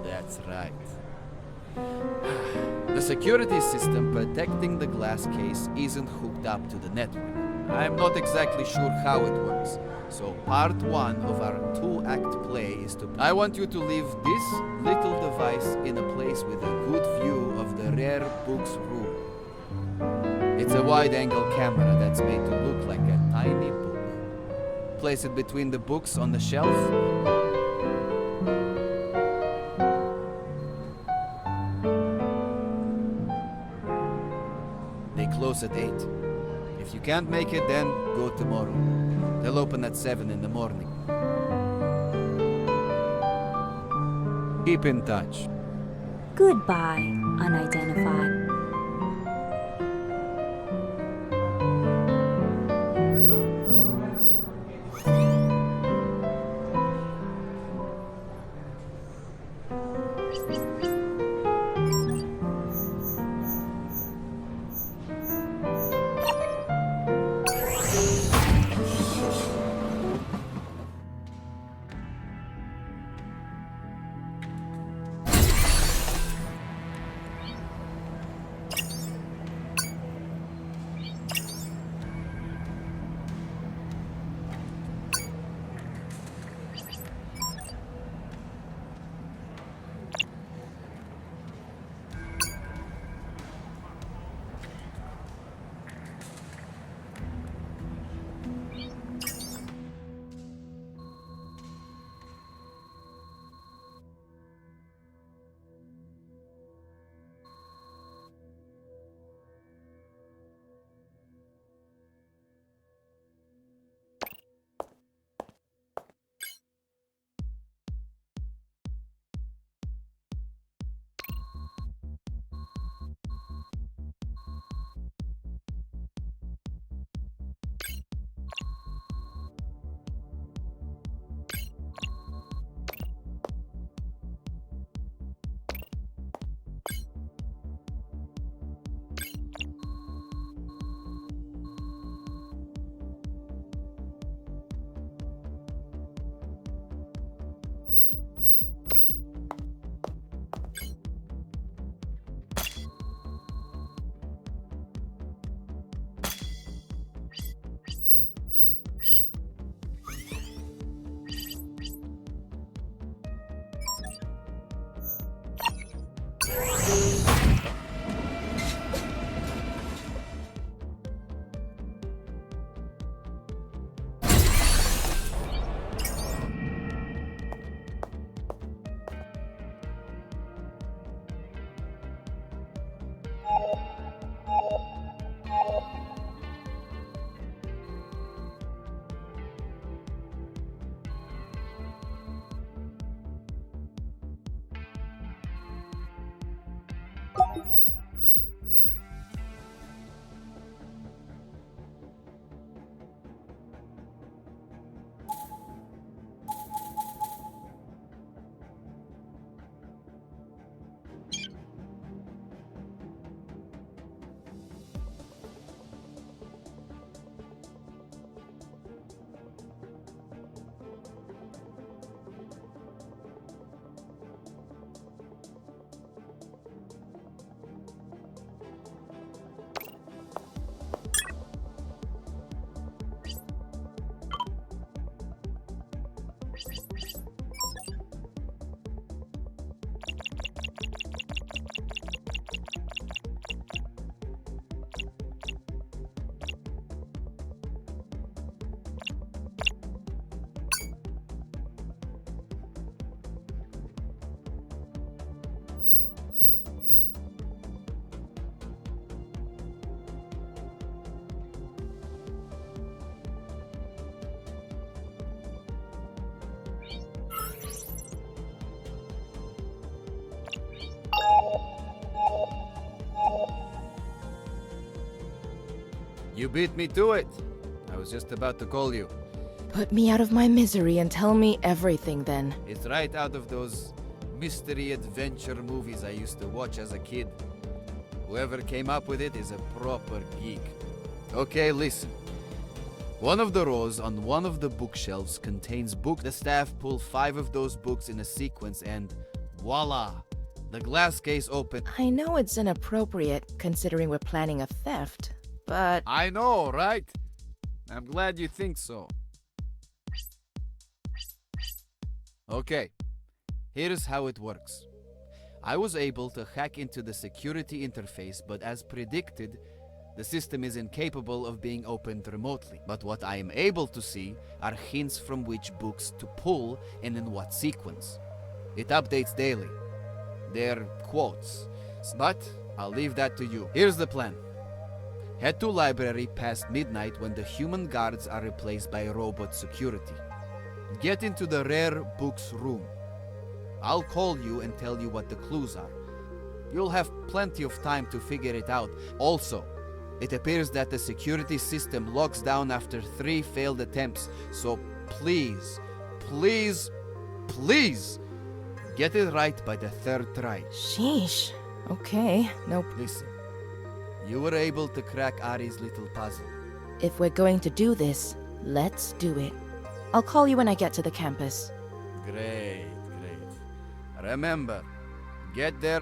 That's right. The security system protecting the glass case isn't hooked up to the network. I'm not exactly sure how it works. So part one of our 2-act play is to... I want you to leave this little device in a place with a good view of the rare books room. It's a wide-angle camera that's made to look like a tiny book. Place it between the books on the shelf. They close at 8. If you can't make it, then go tomorrow. They'll open at 7 in the morning. Keep in touch. Goodbye, unidentified. You beat me to it. I was just about to call you. Put me out of my misery and tell me everything then. It's right out of those mystery adventure movies I used to watch as a kid. Whoever came up with it is a proper geek. Okay, listen. One of the rows on one of the bookshelves contains books. The staff pull 5 of those books in a sequence and voila! The glass case open. I know it's inappropriate considering we're planning a theft, but... I know, right? I'm glad you think so. Okay, here's how it works. I was able to hack into the security interface, but as predicted, The system is incapable of being opened remotely, but what I am able to see are hints from which books to pull and in what sequence. It updates daily. They're quotes, but I'll leave that to you. Here's the plan. Head to library past midnight when the human guards are replaced by robot security. Get into the rare books room. I'll call you and tell you what the clues are. You'll have plenty of time to figure it out. Also, it appears that the security system locks down after 3 failed attempts, so please, please, please, get it right by the 3rd try. Sheesh. Okay, nope. Listen, you were able to crack Ari's little puzzle. If we're going to do this, let's do it. I'll call you when I get to the campus. Great, great. Remember, get there.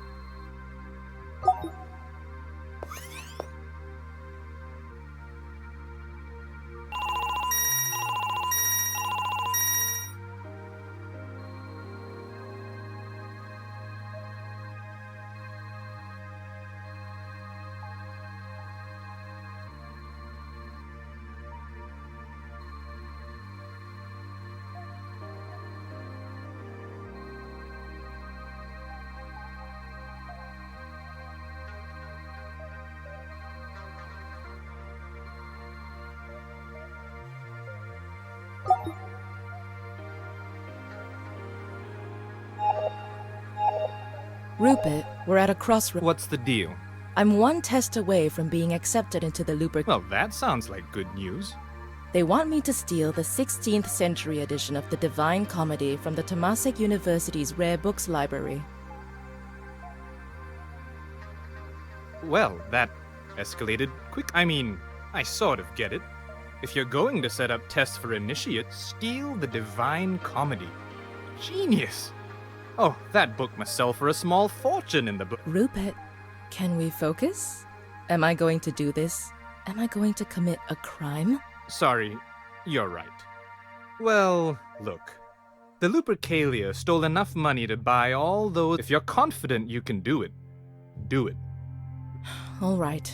Rupert, we're at a crossroads. What's the deal? I'm 1 test away from being accepted into the Looper. Well, that sounds like good news. They want me to steal the 16th century edition of the Divine Comedy from the Temasek University's Rare Books Library. Well, that escalated quick. I mean, I sort of get it. If you're going to set up tests for initiates, steal the Divine Comedy. Genius! Oh, that book must sell for a small fortune in the book. Rupert, can we focus? Am I going to do this? Am I going to commit a crime? Sorry, you're right. Well, look. The Lupercalia stole enough money to buy all those. If you're confident you can do it, do it. All right.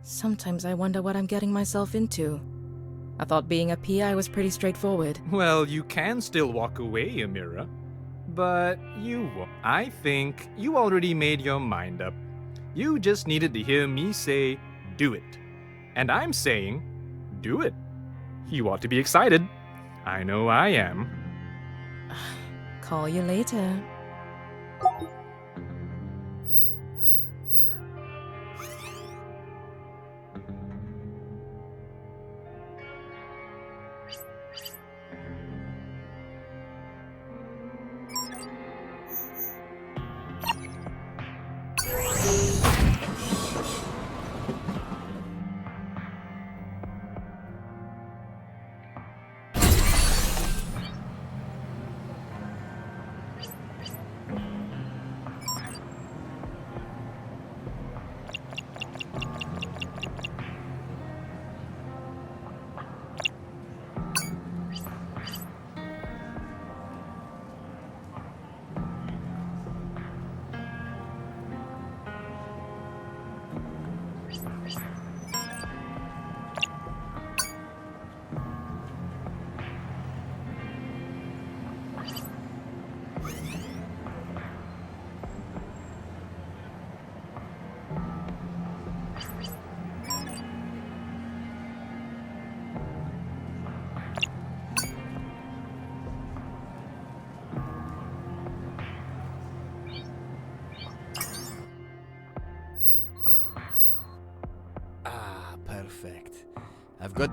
Sometimes I wonder what I'm getting myself into. I thought being a PI was pretty straightforward. Well, you can still walk away, Amira. But you won't. I think you already made your mind up. You just needed to hear me say, do it. And I'm saying, do it. You ought to be excited. I know I am. Call you later. Perfect. I've got...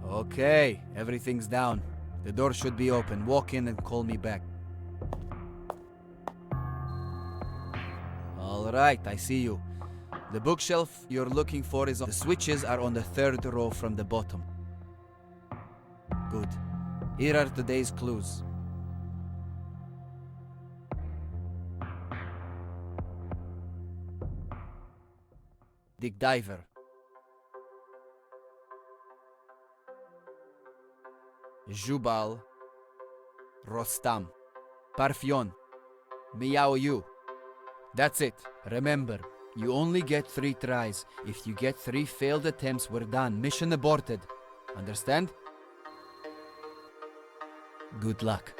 Okay, everything's down. The door should be open. Walk in and call me back. Alright, I see you. The bookshelf you're looking for is on... The switches are on the 3rd row from the bottom. Good. Here are today's clues. Dig Diver. Jubal. Rostam. Parfion. Miao Yu. That's it. Remember, You only get 3 tries. If you get 3 failed attempts, we're done. Mission aborted. Understand? Good luck.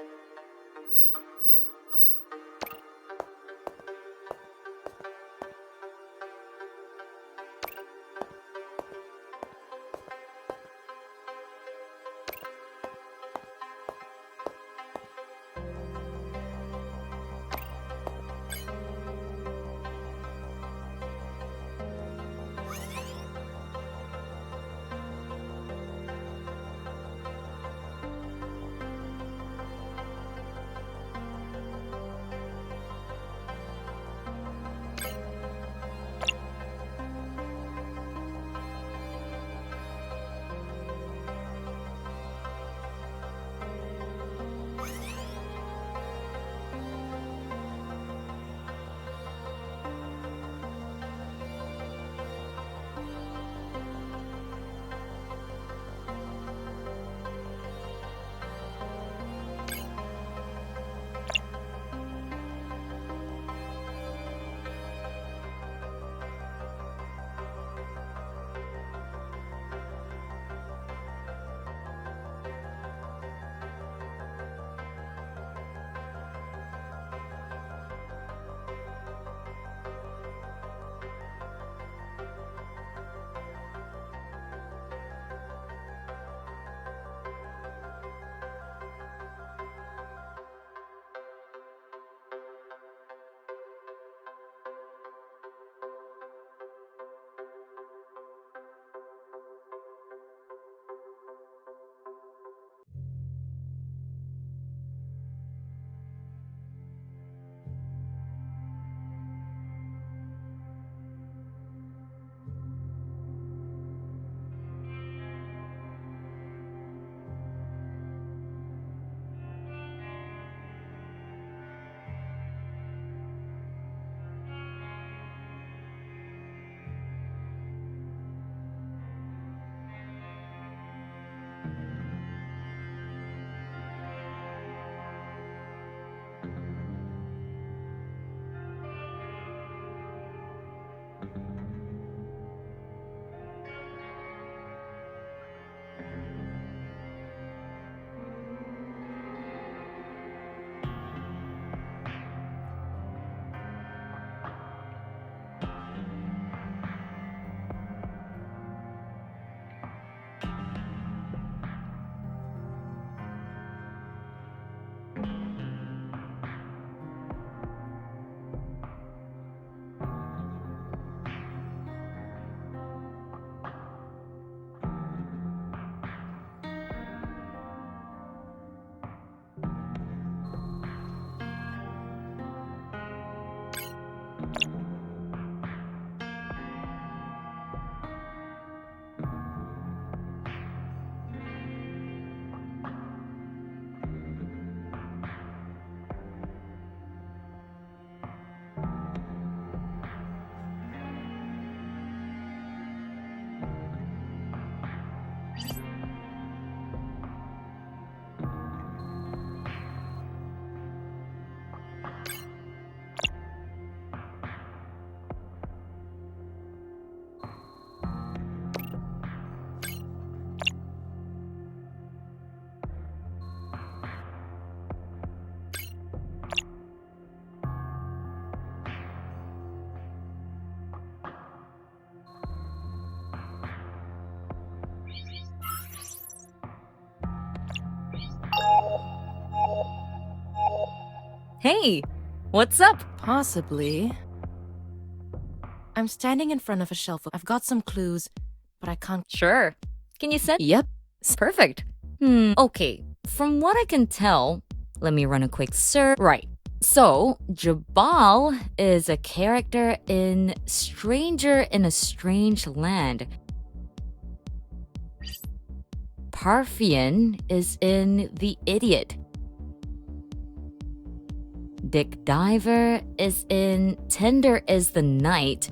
Hey, what's up? Possibly. I'm standing in front of a shelf. I've got some clues, but I can't. Sure. Can you send? Yep. Perfect. Okay. From what I can tell, let me run a quick search. Right. So, Jabal is a character in Stranger in a Strange Land. Parthian is in The Idiot. Dick Diver is in Tender is the Night.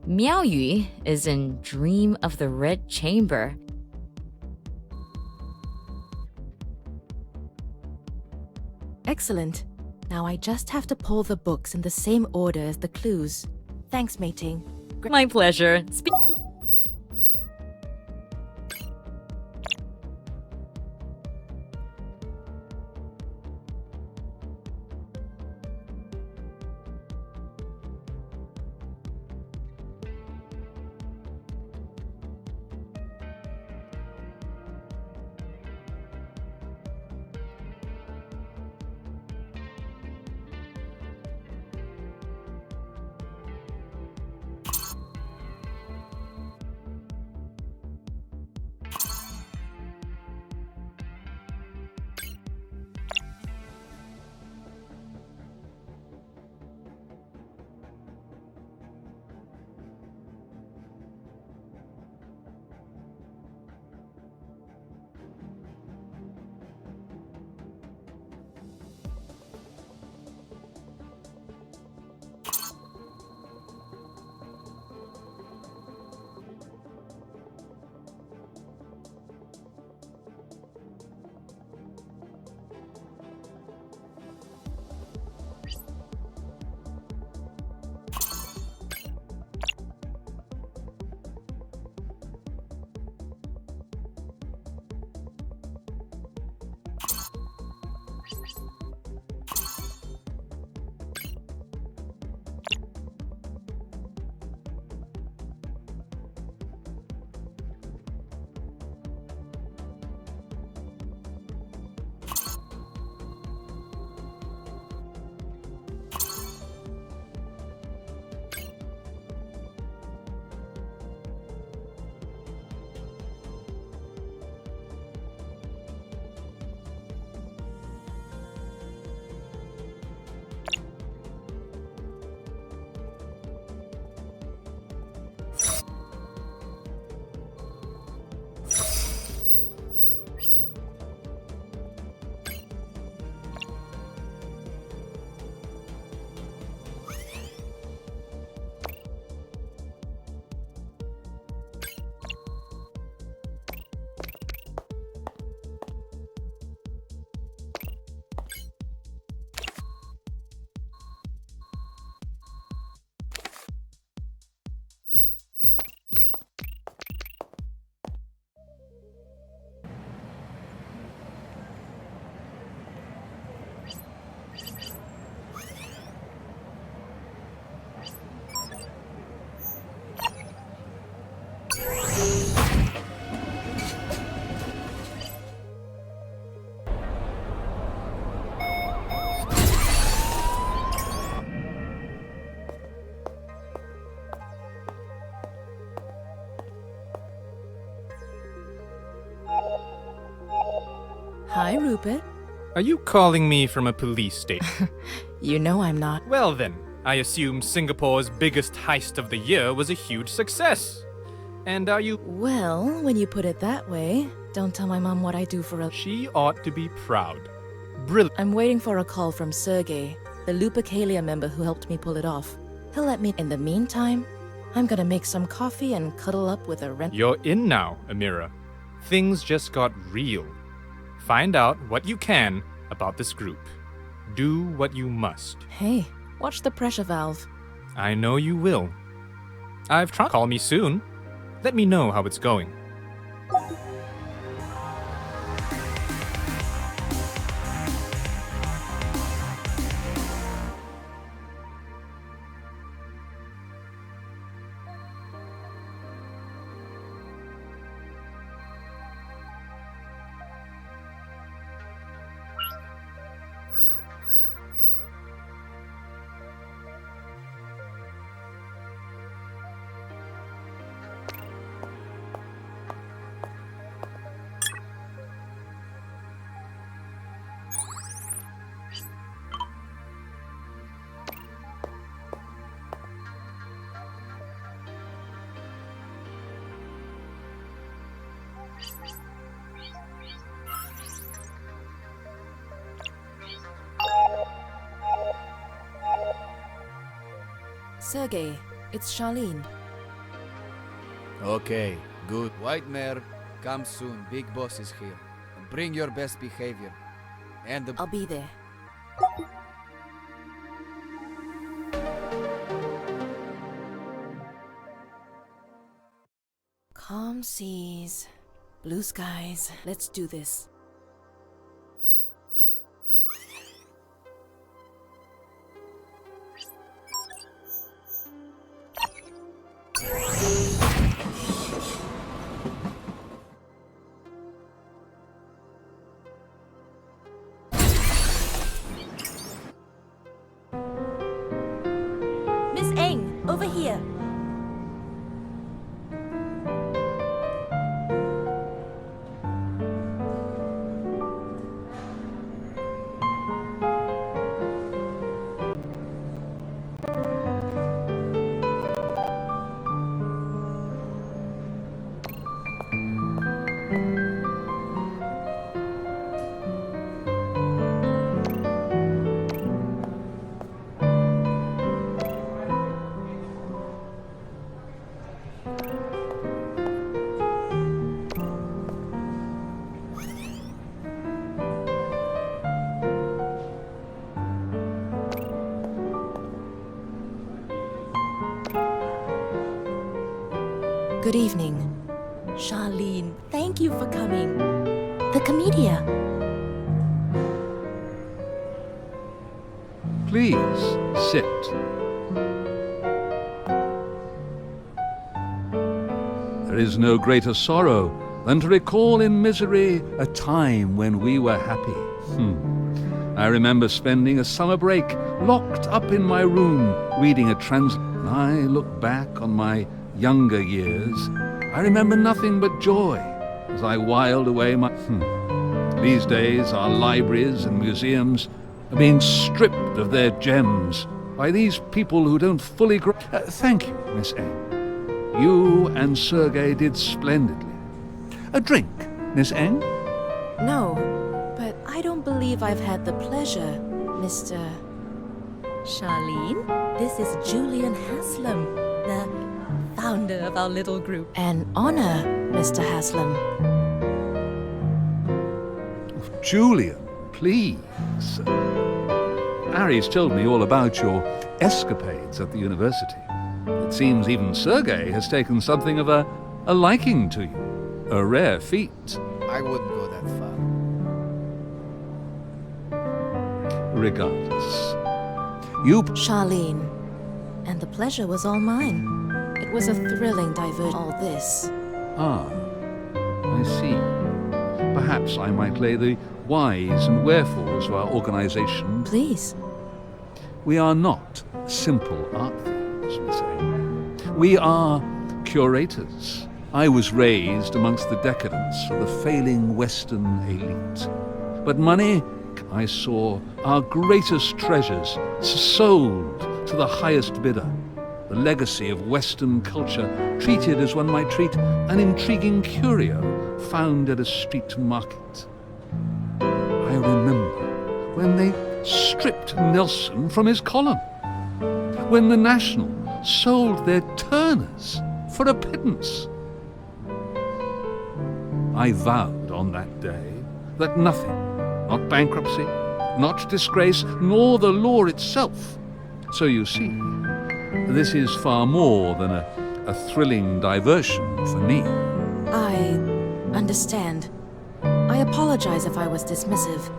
Miao Yu is in Dream of the Red Chamber. Excellent. Now I just have to pull the books in the same order as the clues. Thanks, mating. My pleasure. Hi, Rupert. Are you calling me from a police station? You know I'm not. Well then, I assume Singapore's biggest heist of the year was a huge success. And are you... Well, when you put it that way, don't tell my mom what I do for a... She ought to be proud. Brilliant. I'm waiting for a call from Sergey, the Lupercalia member who helped me pull it off. He'll let me... In the meantime, I'm gonna make some coffee and cuddle up with a rent... You're in now, Amira. Things just got real. Find out what you can about this group. Do what you must. Hey, watch the pressure valve. I know you will. I've tried. Call me soon. Let me know how it's going. Sergey, it's Charlene. Okay, good. White mare, come soon. Big boss is here. Bring your best behavior. And the... I'll be there. Calm seas, blue skies. Let's do this. Miss Eng, over here. Good evening. Charlene, thank you for coming. The Comedia. Please, sit. There is no greater sorrow than to recall in misery a time when we were happy. I remember spending a summer break locked up in my room reading a I look back on my younger years. I remember nothing but joy as I whiled away my... These days our libraries and museums are being stripped of their gems by these people who don't fully... thank you, Miss A. You and Sergei did splendidly. A drink, Miss Eng? No, but I don't believe I've had the pleasure, Mr. Charlene, this is Julian Haslam, the founder of our little group. An honor, Mr. Haslam. Julian, please. Harry's told me all about your escapades at the university. It seems even Sergei has taken something of a liking to you. A rare feat. I wouldn't go that far. Regardless. You... Charlene. And the pleasure was all mine. It was a thrilling diversion, all this. Ah, I see. Perhaps I might lay the whys and wherefores of our organization. Please. We are not simple art thieves, Miss A. We are curators. I was raised amongst the decadents of the failing Western elite. But money, I saw our greatest treasures sold to the highest bidder. The legacy of Western culture treated as one might treat an intriguing curio found at a street market. I remember when they stripped Nelson from his column, when the National sold their Turners for a pittance. I vowed on that day that nothing, not bankruptcy, not disgrace, nor the law itself. So you see, this is far more than a thrilling diversion for me. I understand. I apologize if I was dismissive.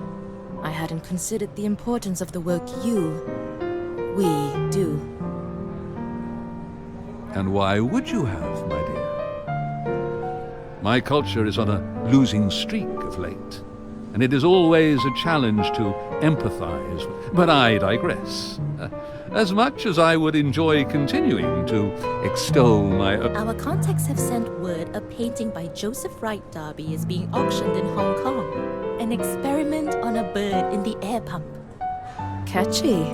I hadn't considered the importance of the work we do. And why would you have, my dear? My culture is on a losing streak of late, and it is always a challenge to empathize. But I digress. As much as I would enjoy continuing to extol my... Our contacts have sent word a painting by Joseph Wright Darby is being auctioned in Hong Kong. An experiment on a bird in the air pump. Catchy.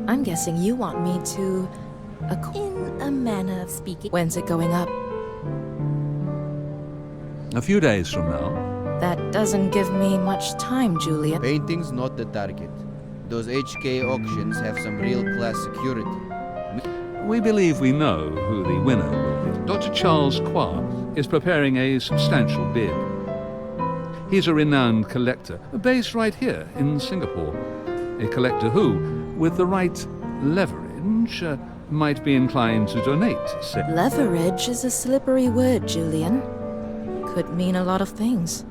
I'm guessing you want me to... In a manner of speaking. When's it going up? A few days from now. That doesn't give me much time, Julian. Painting's not the target. Those HK auctions have some real class security. We believe we know who the winner will be. Dr. Charles Kwa is preparing a substantial bid. He's a renowned collector, based right here in Singapore. A collector who, with the right leverage, might be inclined to donate, say. Leverage is a slippery word, Julian. Could mean a lot of things.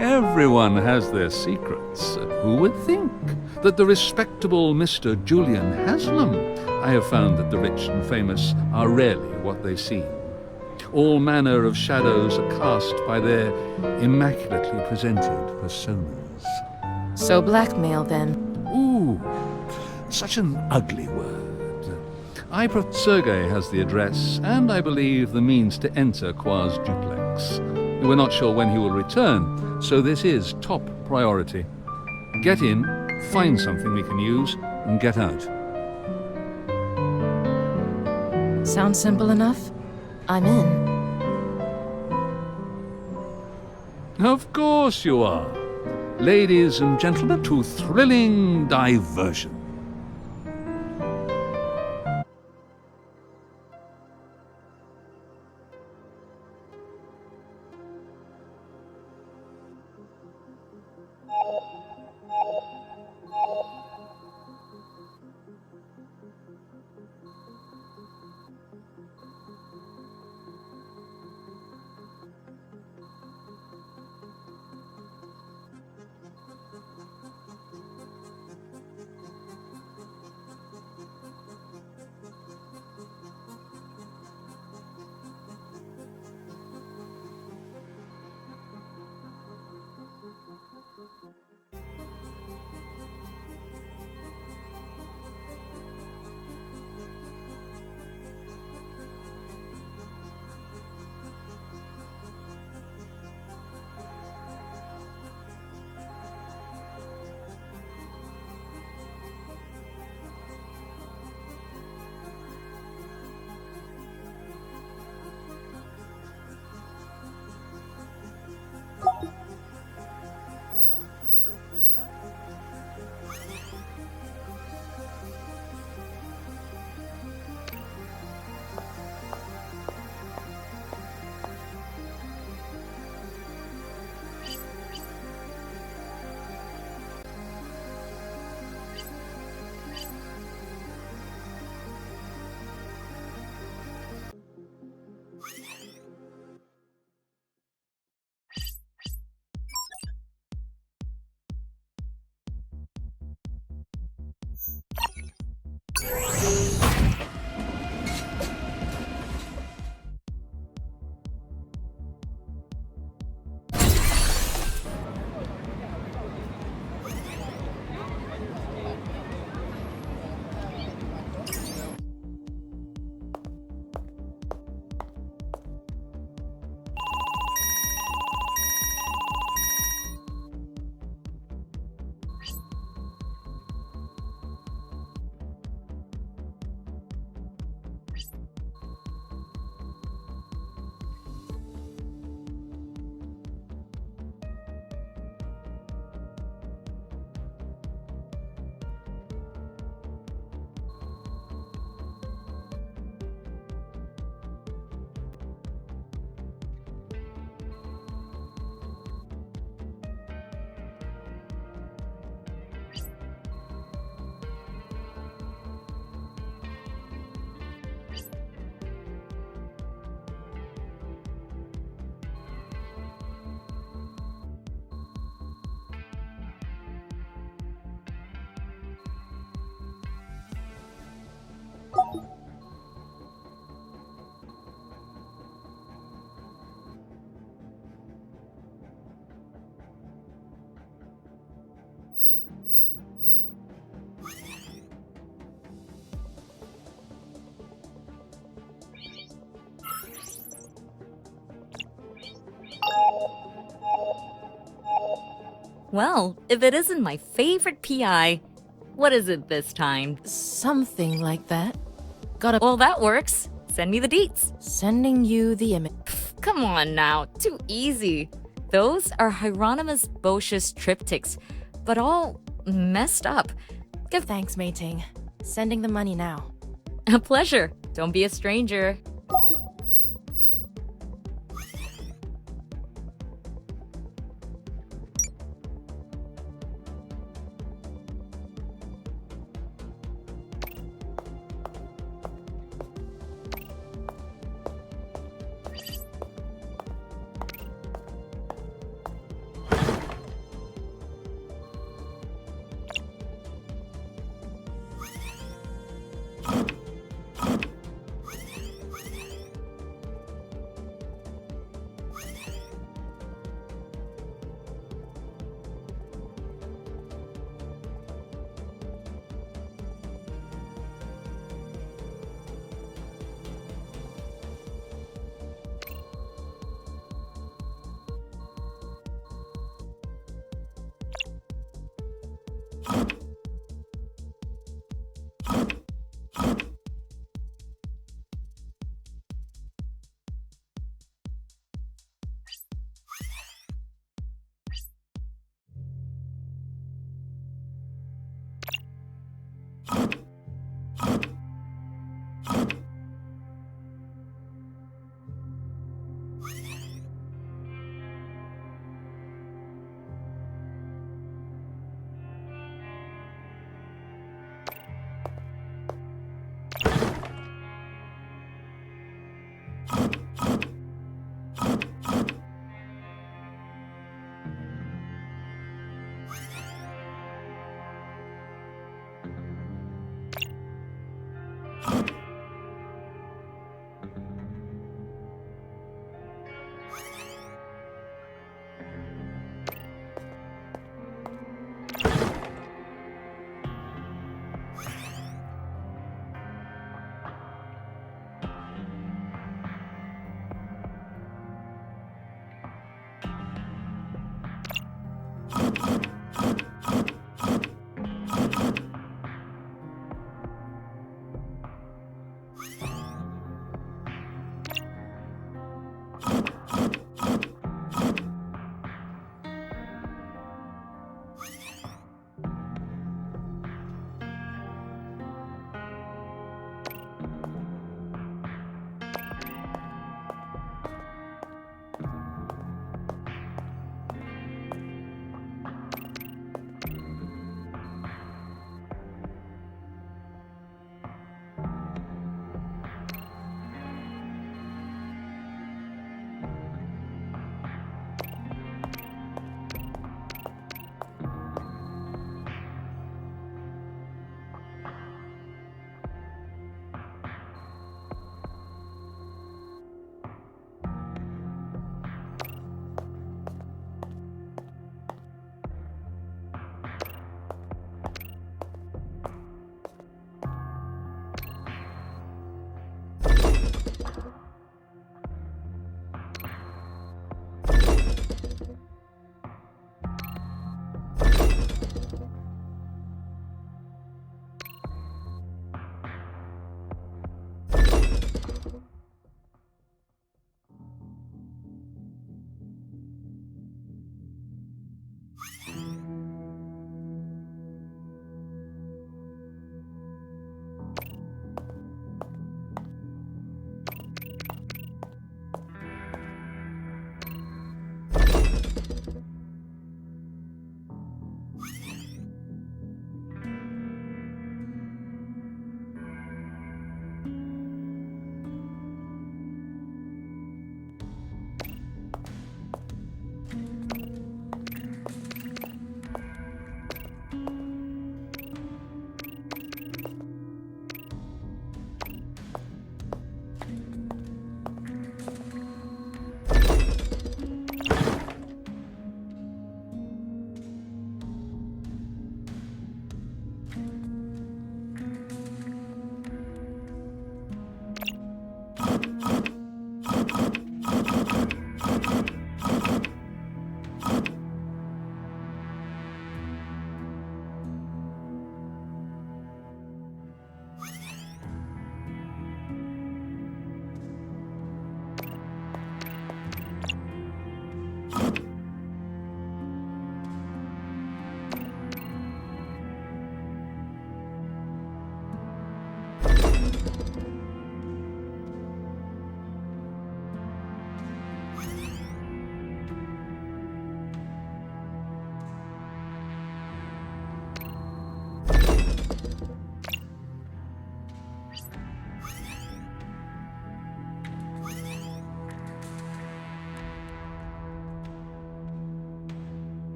Everyone has their secrets. Who would think that the respectable Mr. Julian Haslam? I have found that the rich and famous are rarely what they seem. All manner of shadows are cast by their immaculately presented personas. So blackmail, then? Ooh, such an ugly word. Sergei has the address, and I believe the means to enter Qua's duplex. We're not sure when he will return, so this is top priority. Get in, find something we can use, and get out. Sounds simple enough? I'm in. Of course you are. Ladies and gentlemen, to thrilling diversion. Well, if it isn't my favorite PI, what is it this time? Something like that. Well, that works. Send me the deets. Sending you the image. Come on now, too easy. Those are Hieronymus Bosch's triptychs, but all messed up. Thanks, Mei-Ting. Sending the money now. A pleasure. Don't be a stranger.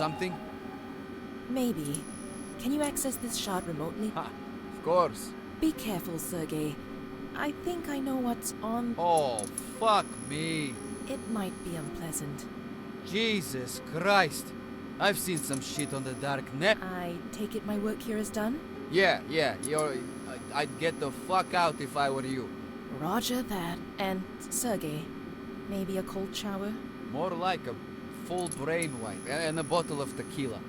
something? Maybe. Can you access this shard remotely? Of course. Be careful, Sergey. I think I know what's on... Oh, fuck me. It might be unpleasant. Jesus Christ. I've seen some shit on the dark net. I take it my work here is done? Yeah, I'd get the fuck out if I were you. Roger that. And, Sergey, maybe a cold shower? More like a full brain wipe and a bottle of tequila.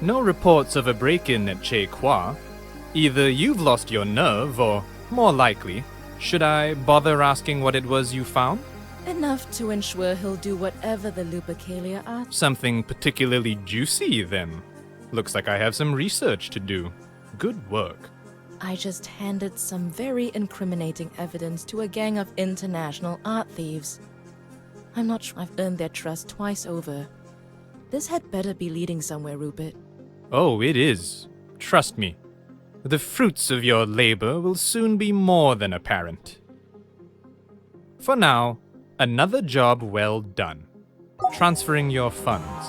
No reports of a break-in at Che Kwa. Either you've lost your nerve, or, more likely, should I bother asking what it was you found? Enough to ensure he'll do whatever the Lupercalia asks. Something particularly juicy, then. Looks like I have some research to do. Good work. I just handed some very incriminating evidence to a gang of international art thieves. I'm not sure I've earned their trust twice over. This had better be leading somewhere, Rupert. Oh, it is. Trust me. The fruits of your labor will soon be more than apparent. For now, another job well done. Transferring your funds.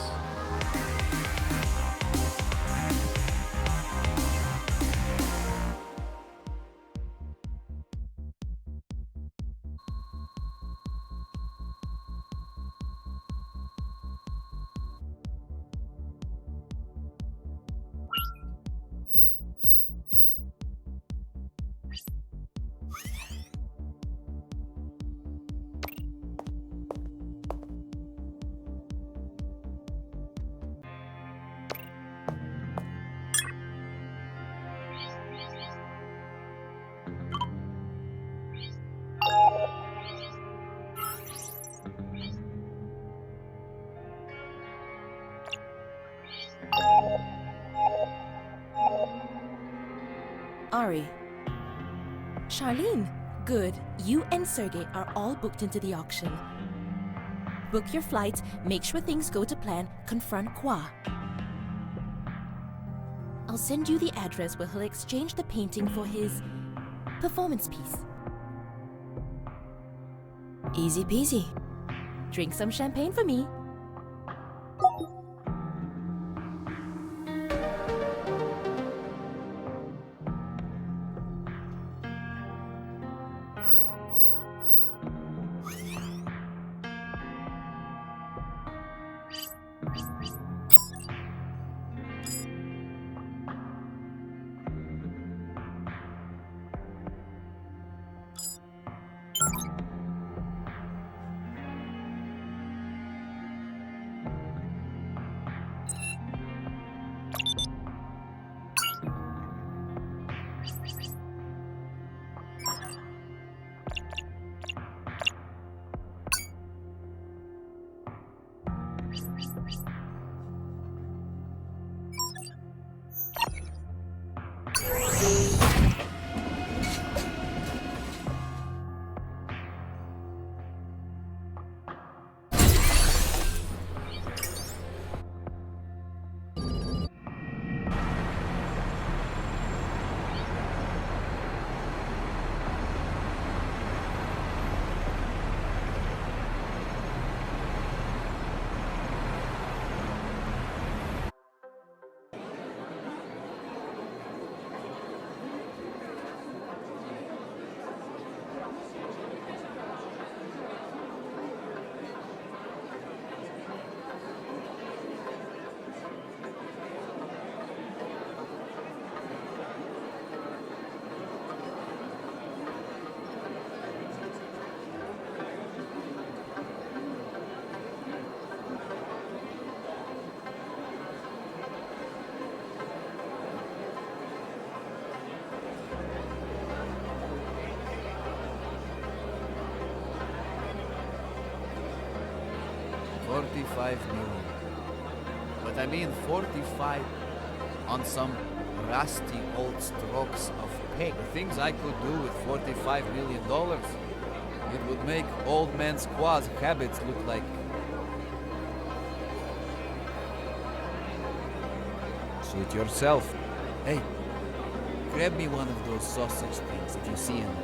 Ari. Charlene, good. You and Sergey are all booked into the auction. Book your flights, make sure things go to plan, confront Kwa. I'll send you the address where he'll exchange the painting for his performance piece. Easy peasy. Drink some champagne for me. 45 million. But I mean 45 on some rusty old strokes of peg. The things I could do with $45 million. It would make old man Squaw's habits look like... Suit yourself. Hey, grab me one of those sausage things if you see him.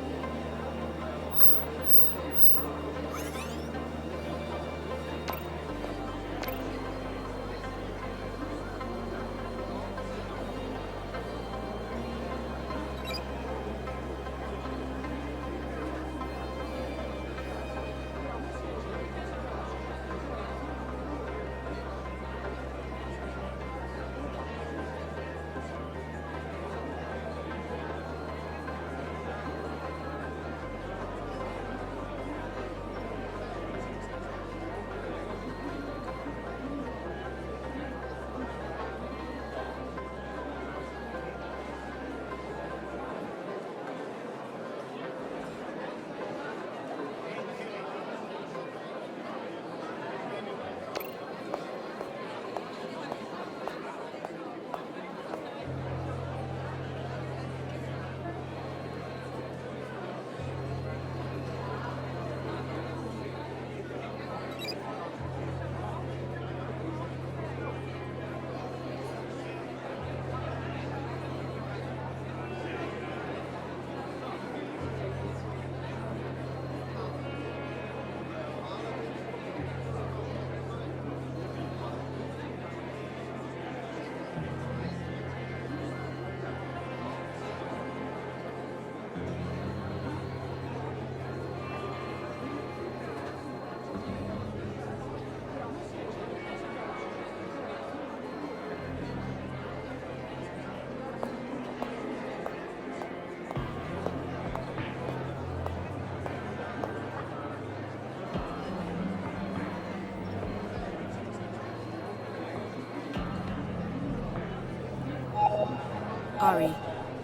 Ari,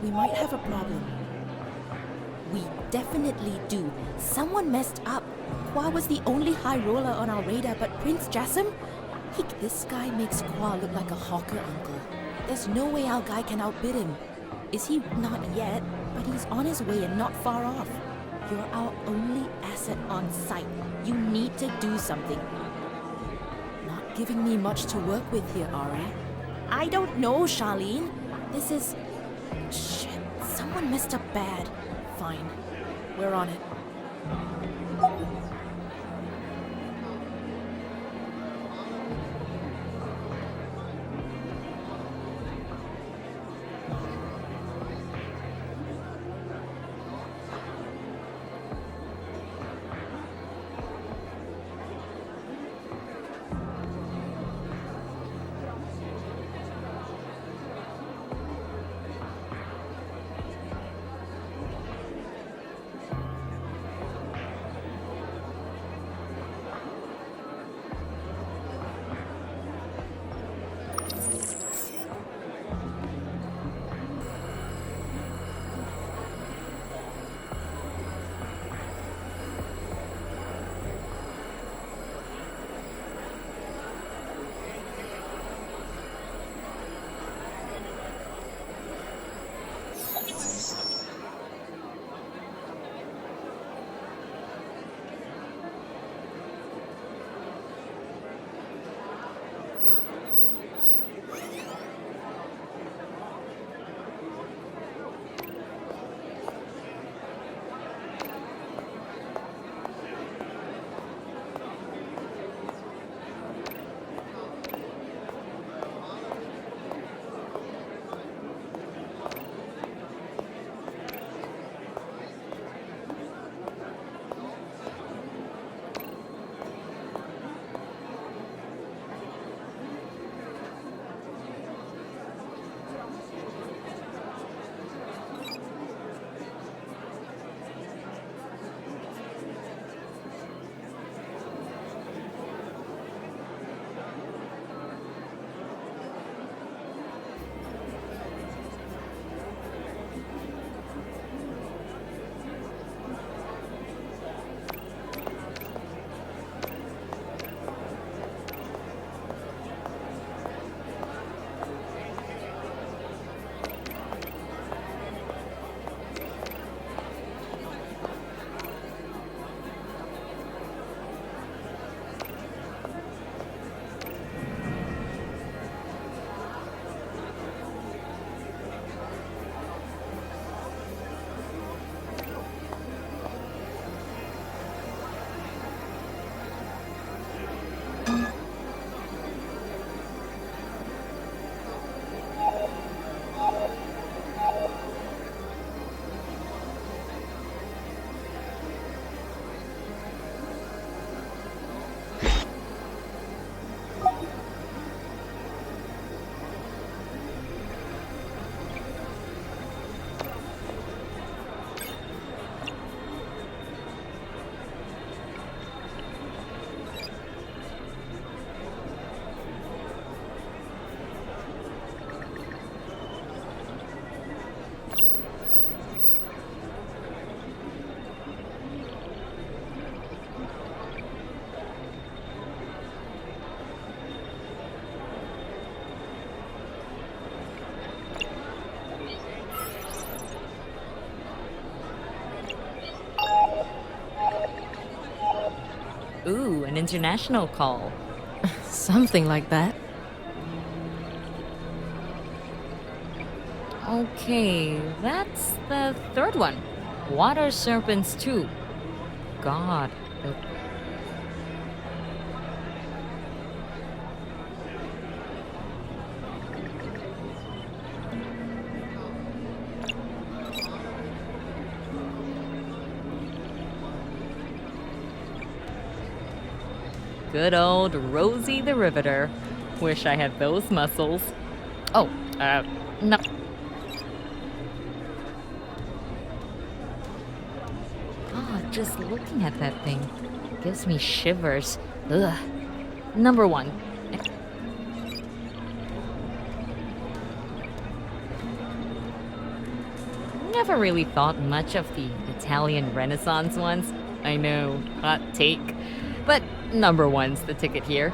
we might have a problem. We definitely do. Someone messed up. Kwa was the only high roller on our radar, but Prince Jassim? This guy makes Kwa look like a hawker uncle. There's no way our guy can outbid him. Is he? Not yet, but he's on his way and not far off. You're our only asset on site. You need to do something. Not giving me much to work with here, Ari. I don't know, Charlene. This is... Shit, someone messed up bad. Fine, we're on it. international call. Something like that. Okay, that's the third one. Water serpents too. God. Good old Rosie the Riveter. Wish I had those muscles. Oh, no. Oh, just looking at that thing gives me shivers. Ugh. Number one. Never really thought much of the Italian Renaissance ones. I know, hot take. But number one's the ticket here.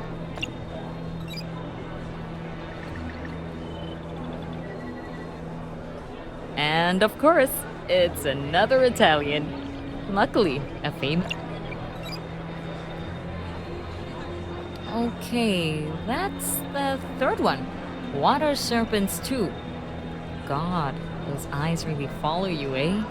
And of course, it's another Italian. Luckily, a famous... Okay, that's the third one. Water serpents too. God, those eyes really follow you, eh?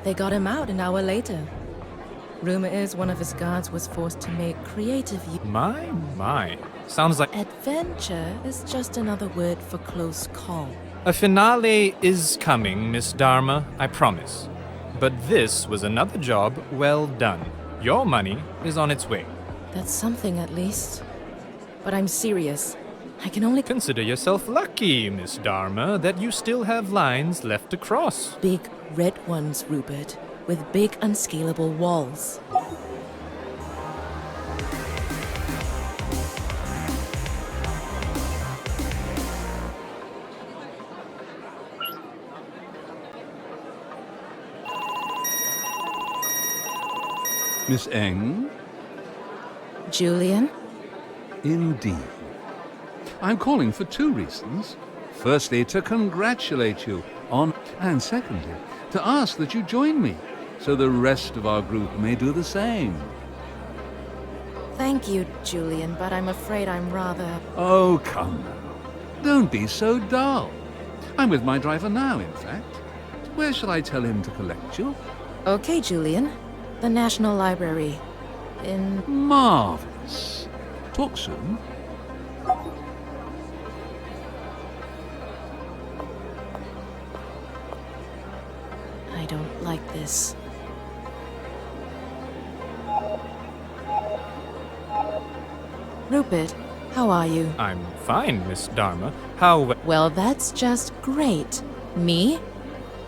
They got him out an hour later. Rumor is one of his guards was forced to make creative use. My. Sounds like... Adventure is just another word for close call. A finale is coming, Miss Dharma, I promise. But this was another job well done. Your money is on its way. That's something at least. But I'm serious. I can only... Consider yourself lucky, Miss Dharma, that you still have lines left to cross. Big red ones, Rupert, with big unscalable walls. Miss Eng? Julian? Indeed. I'm calling for two reasons. Firstly, to congratulate you on, and secondly, to ask that you join me, so the rest of our group may do the same. Thank you, Julian, but I'm afraid I'm rather... Oh, come now. Don't be so dull. I'm with my driver now, in fact. Where shall I tell him to collect you? Okay, Julian. The National Library. In... Marvelous. Talk soon. I don't like this. Rupert, how are you? I'm fine, Miss Dharma. How... Well, that's just great. Me?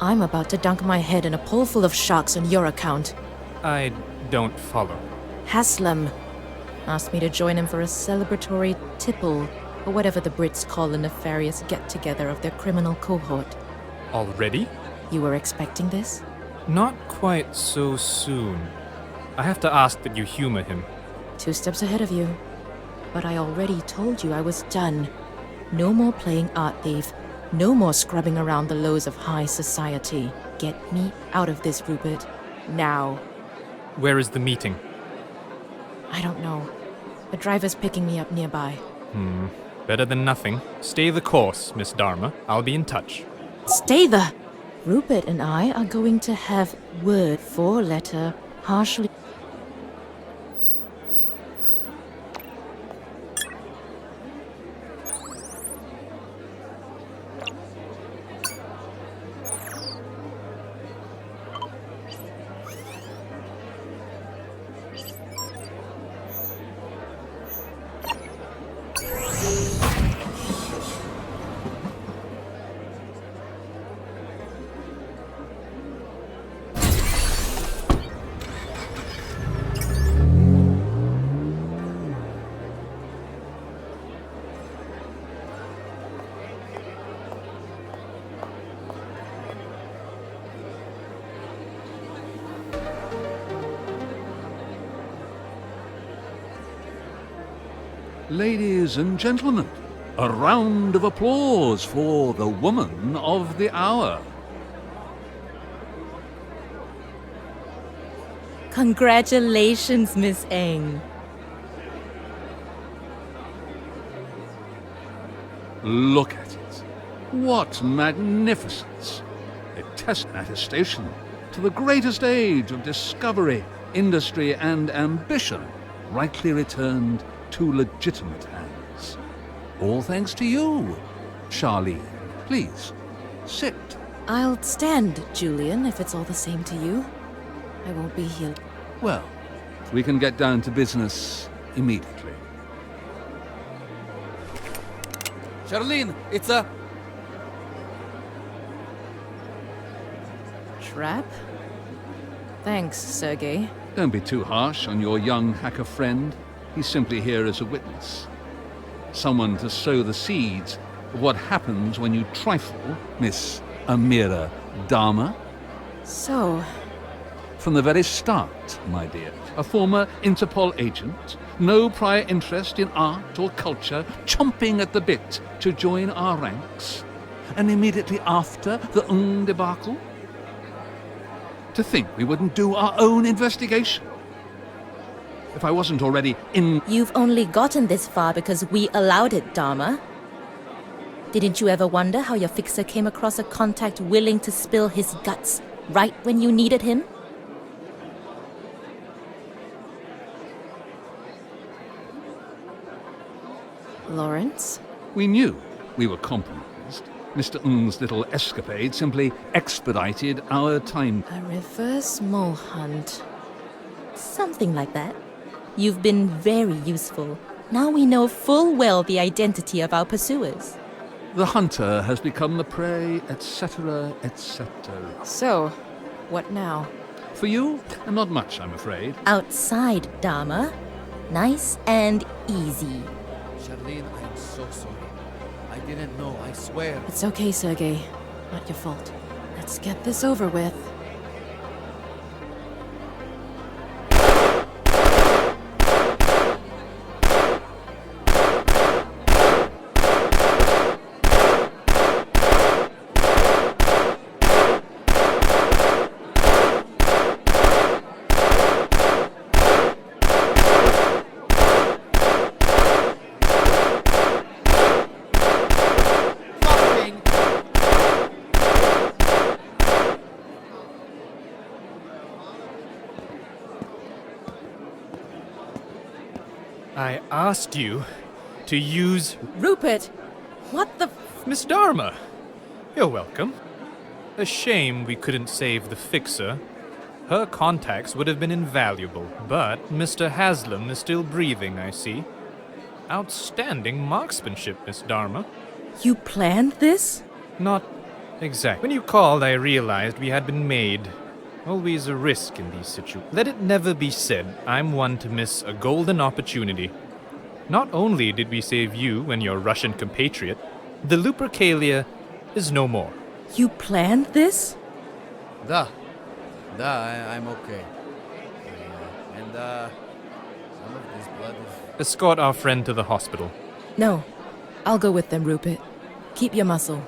I'm about to dunk my head in a pool full of sharks on your account. I don't follow. Haslam asked me to join him for a celebratory tipple, or whatever the Brits call a nefarious get-together of their criminal cohort. Already? You were expecting this? Not quite so soon. I have to ask that you humor him. 2 steps ahead of you. But I already told you I was done. No more playing art thief. No more scrubbing around the lows of high society. Get me out of this, Rupert. Now. Where is the meeting? I don't know. The driver's picking me up nearby. Better than nothing. Stay the course, Miss Dharma. I'll be in touch. Stay the... Rupert and I are going to have word 4-letter, harshly... Ladies and gentlemen, a round of applause for the woman of the hour. Congratulations, Miss Eng. Look at it. What magnificence! A test attestation to the greatest age of discovery, industry, and ambition, rightly returned to legitimate hands. All thanks to you, Charlene. Please, sit. I'll stand, Julian, if it's all the same to you. I won't be here. Well, we can get down to business immediately. Charlene, it's a... Trap? Thanks, Sergey. Don't be too harsh on your young hacker friend. He's simply here as a witness. Someone to sow the seeds of what happens when you trifle, Miss Amira Dharma. So... From the very start, my dear, a former Interpol agent, no prior interest in art or culture, chomping at the bit to join our ranks, and immediately after the debacle, to think we wouldn't do our own investigation. If I wasn't already in... You've only gotten this far because we allowed it, Dharma. Didn't you ever wonder how your fixer came across a contact willing to spill his guts right when you needed him? Lawrence? We knew we were compromised. Mr. Ng's little escapade simply expedited our time. A reverse mole hunt. Something like that. You've been very useful. Now we know full well the identity of our pursuers. The hunter has become the prey, etc., etc. So, what now? For you, not much, I'm afraid. Outside, Dharma. Nice and easy. Charlene, I am so sorry. I didn't know, I swear. It's okay, Sergey. Not your fault. Let's get this over with. I asked you to use... Rupert! What the... Miss Dharma! You're welcome. A shame we couldn't save the fixer. Her contacts would have been invaluable, but Mr. Haslam is still breathing, I see. Outstanding marksmanship, Miss Dharma. You planned this? Not exactly. When you called, I realized we had been made. Always a risk in these situations. Let it never be said I'm one to miss a golden opportunity. Not only did we save you and your Russian compatriot, the Lupercalia is no more. You planned this? Da, I'm okay. And some of this blood is... Escort our friend to the hospital. No. I'll go with them, Rupert. Keep your muscle.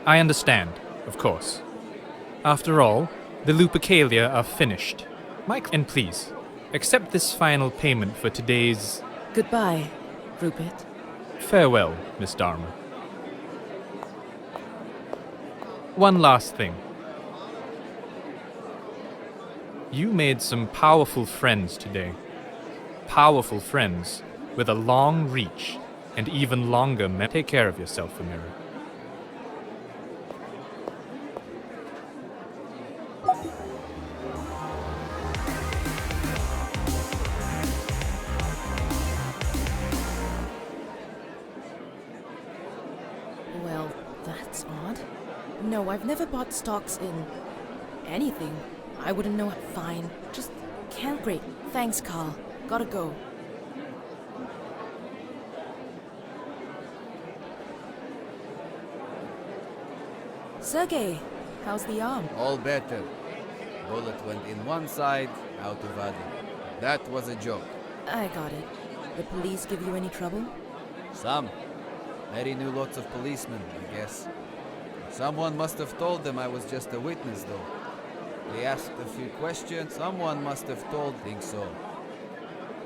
I understand, of course. After all, the Lupercalia are finished. Mike, and please, accept this final payment for today's... Goodbye, Rupert. Farewell, Miss Dharma. One last thing. You made some powerful friends today. Powerful friends with a long reach and even longer Take care of yourself, Amira. Well, that's odd. No, I've never bought stocks in... anything. I wouldn't know. Fine. Just can't. Great. Thanks, Carl. Gotta go. Sergey, how's the arm? All better. Bullet went in one side, out of other. That was a joke. I got it. The police give you any trouble? Some. Mary knew lots of policemen, I guess. Someone must have told them I was just a witness, though. They asked a few questions. Someone must have told. Think so.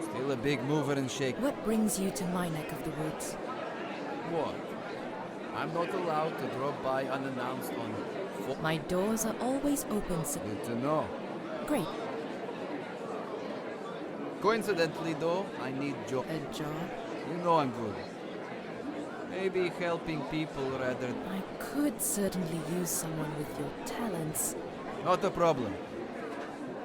Still a big mover and shaker. What brings you to my neck of the woods? What? I'm not allowed to drop by unannounced on... My doors are always open, sir. Good to know. Great. Coincidentally, though, I need job. A job? You know I'm good. Maybe helping people rather... I could certainly use someone with your talents. Not a problem.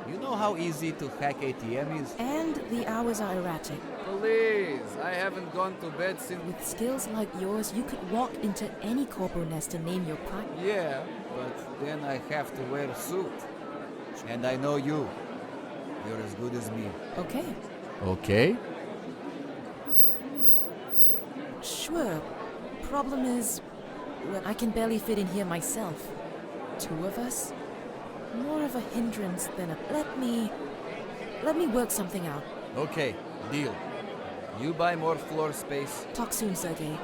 You know how easy to hack ATM is? And the hours are erratic. Please, I haven't gone to bed since... With skills like yours, you could walk into any corpo nest and name your prime. Yeah, but then I have to wear a suit. And I know you. You're as good as me. Okay. Okay? Sure. Problem is, well, I can barely fit in here myself. Two of us? More of a hindrance than a... Let me work something out. Okay, deal. You buy more floor space. Talk soon, Sergey.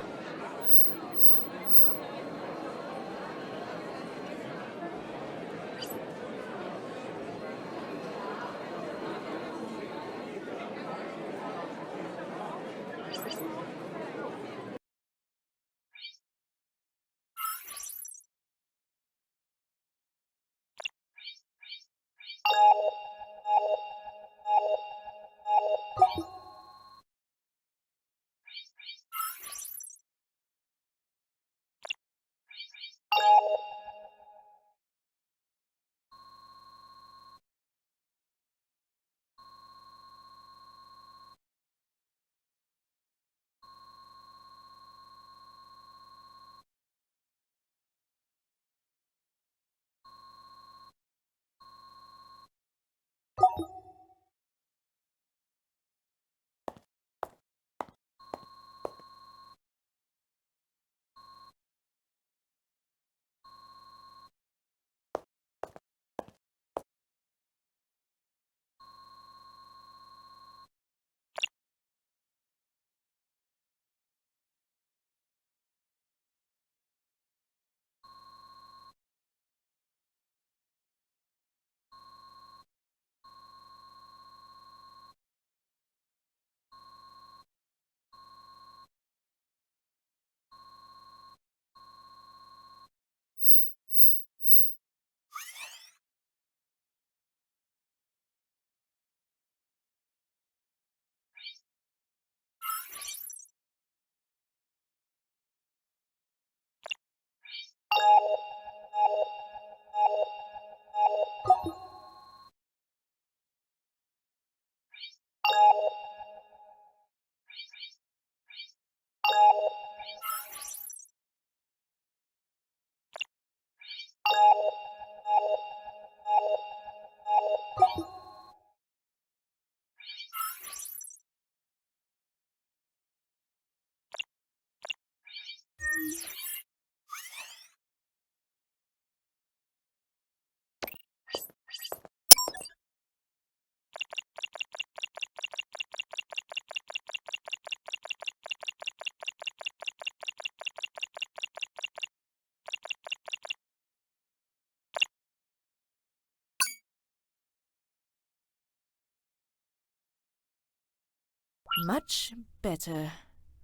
Much better.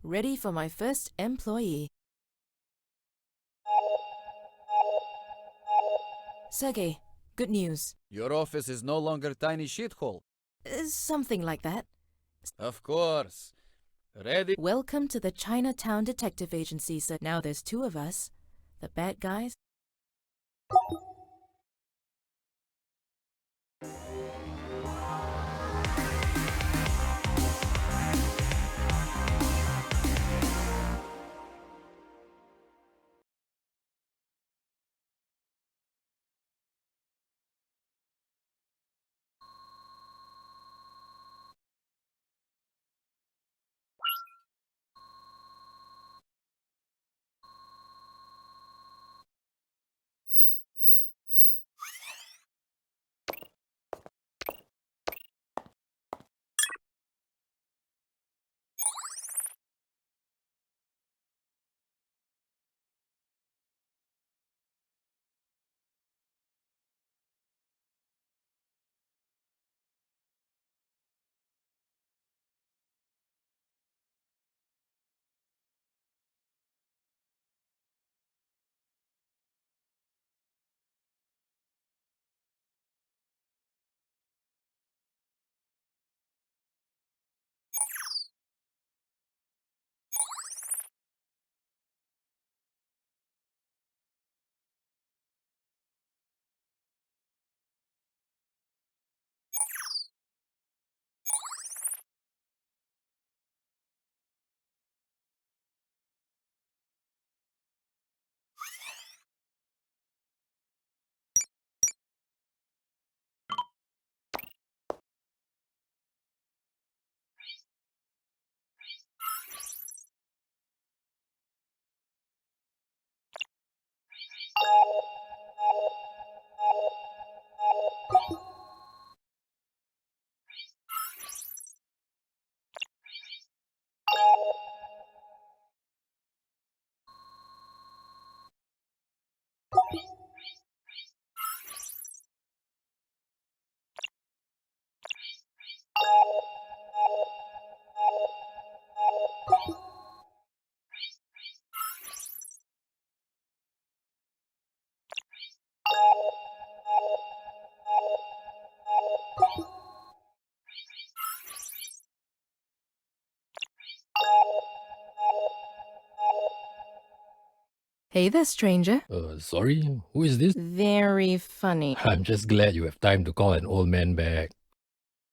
Ready for my first employee. Sergey, good news. Your office is no longer tiny shithole. Something like that. Of course. Ready? Welcome to the Chinatown Detective Agency, sir. Now there's two of us. The bad guys. Hey there, stranger. Sorry, who is this? Very funny. I'm just glad you have time to call an old man back.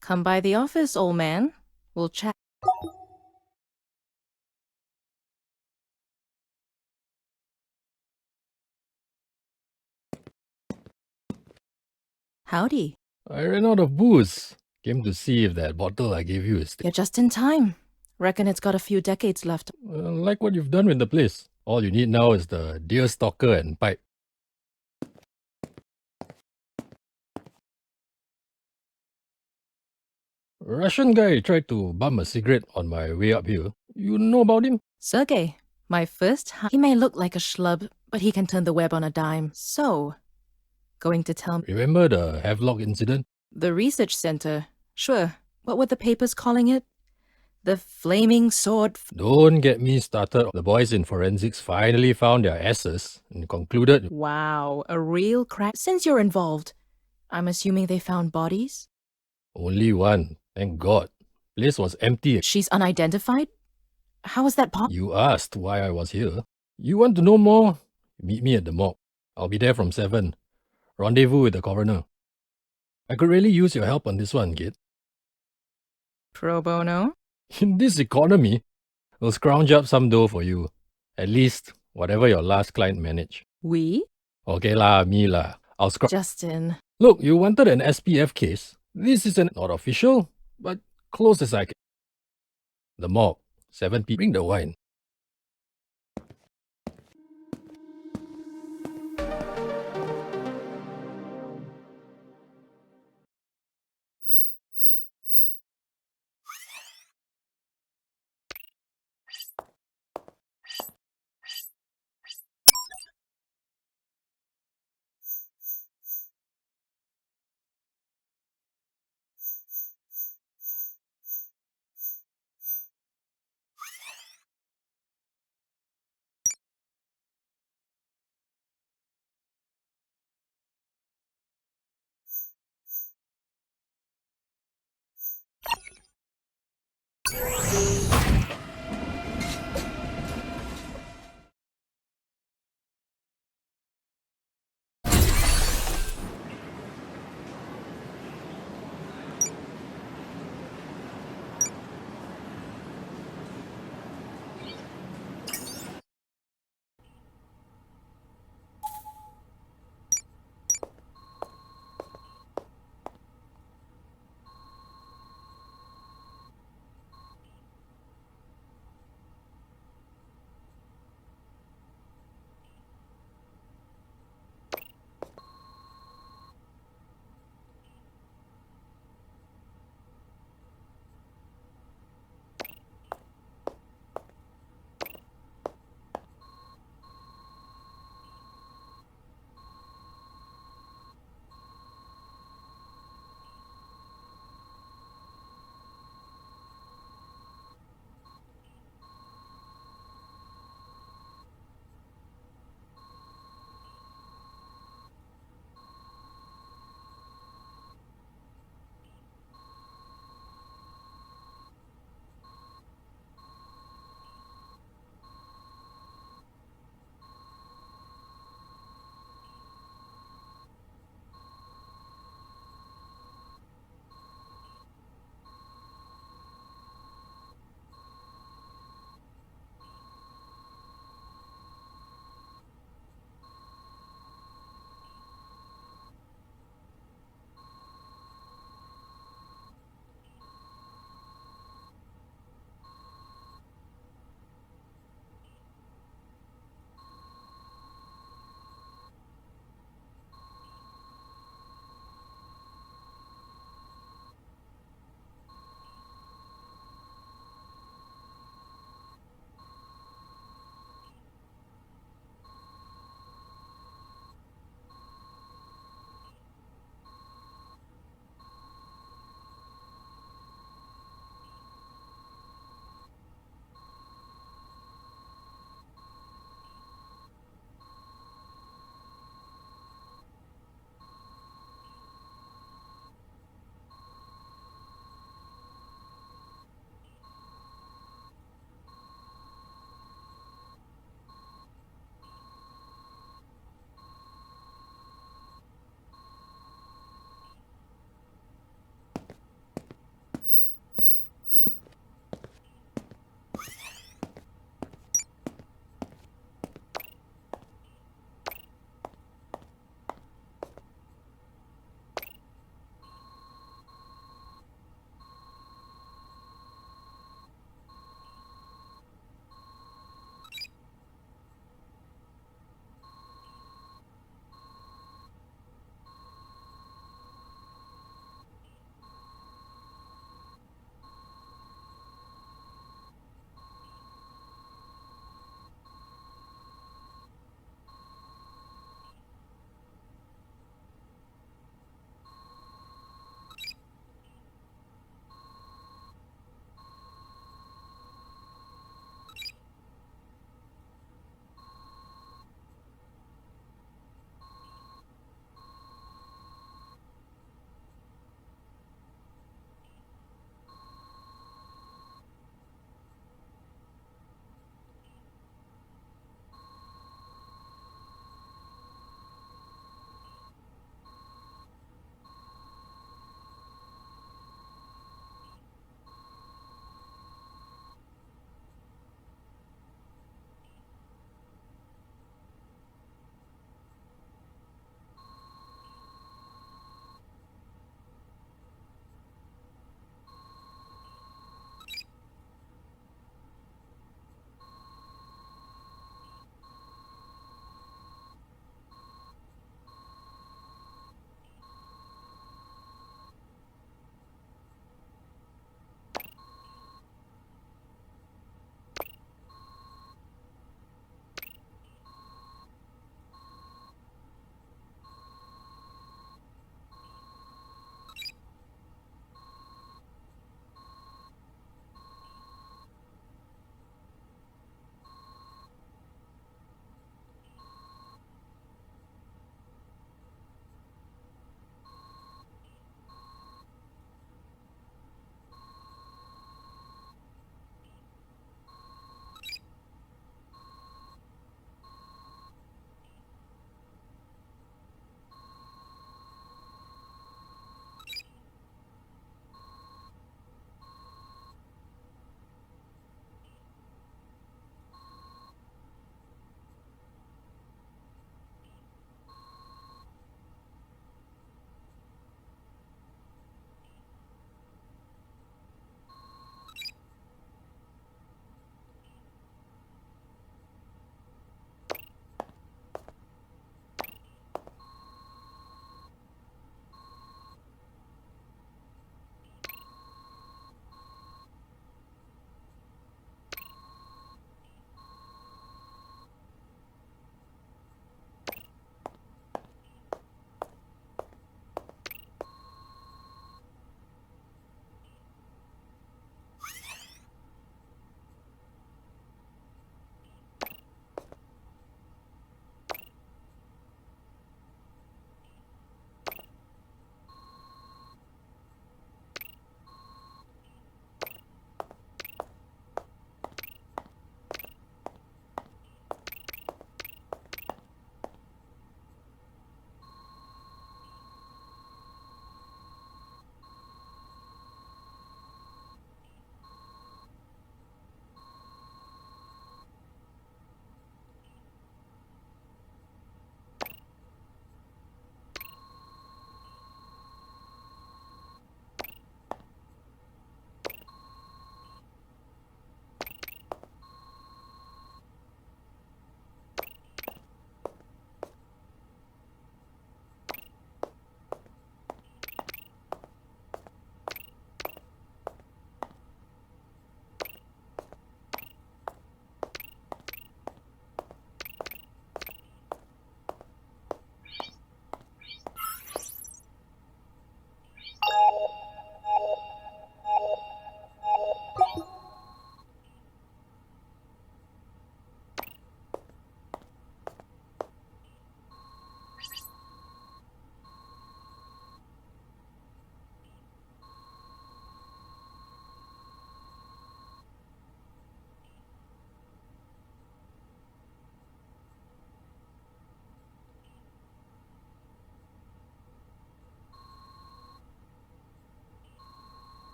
Come by the office, old man. We'll chat. Howdy. I ran out of booze. Came to see if that bottle I gave you is still. You're just in time. Reckon it's got a few decades left. Like what you've done with the place. All you need now is the deer stalker and pipe. Russian guy tried to bum a cigarette on my way up here. You know about him? Sergey, my first He may look like a schlub, but he can turn the web on a dime. So, going to tell me... Remember the Havelock incident? The research center. Sure. What were the papers calling it? The flaming sword... Don't get me started. The boys in forensics finally found their asses and concluded... Wow, a real crack. Since you're involved, I'm assuming they found bodies? Only one. Thank God. Place was empty. She's unidentified? How is that possible? You asked why I was here. You want to know more? Meet me at the morgue. I'll be there from 7. Rendezvous with the coroner. I could really use your help on this one, kid. Pro bono? In this economy, we'll scrounge up some dough for you. At least, whatever your last client managed. We? Okay lah, me lah. I'll scrounge. Justin. Look, you wanted an SPF case. This is not official, but close as I can. The morgue, 7 p. Bring the wine.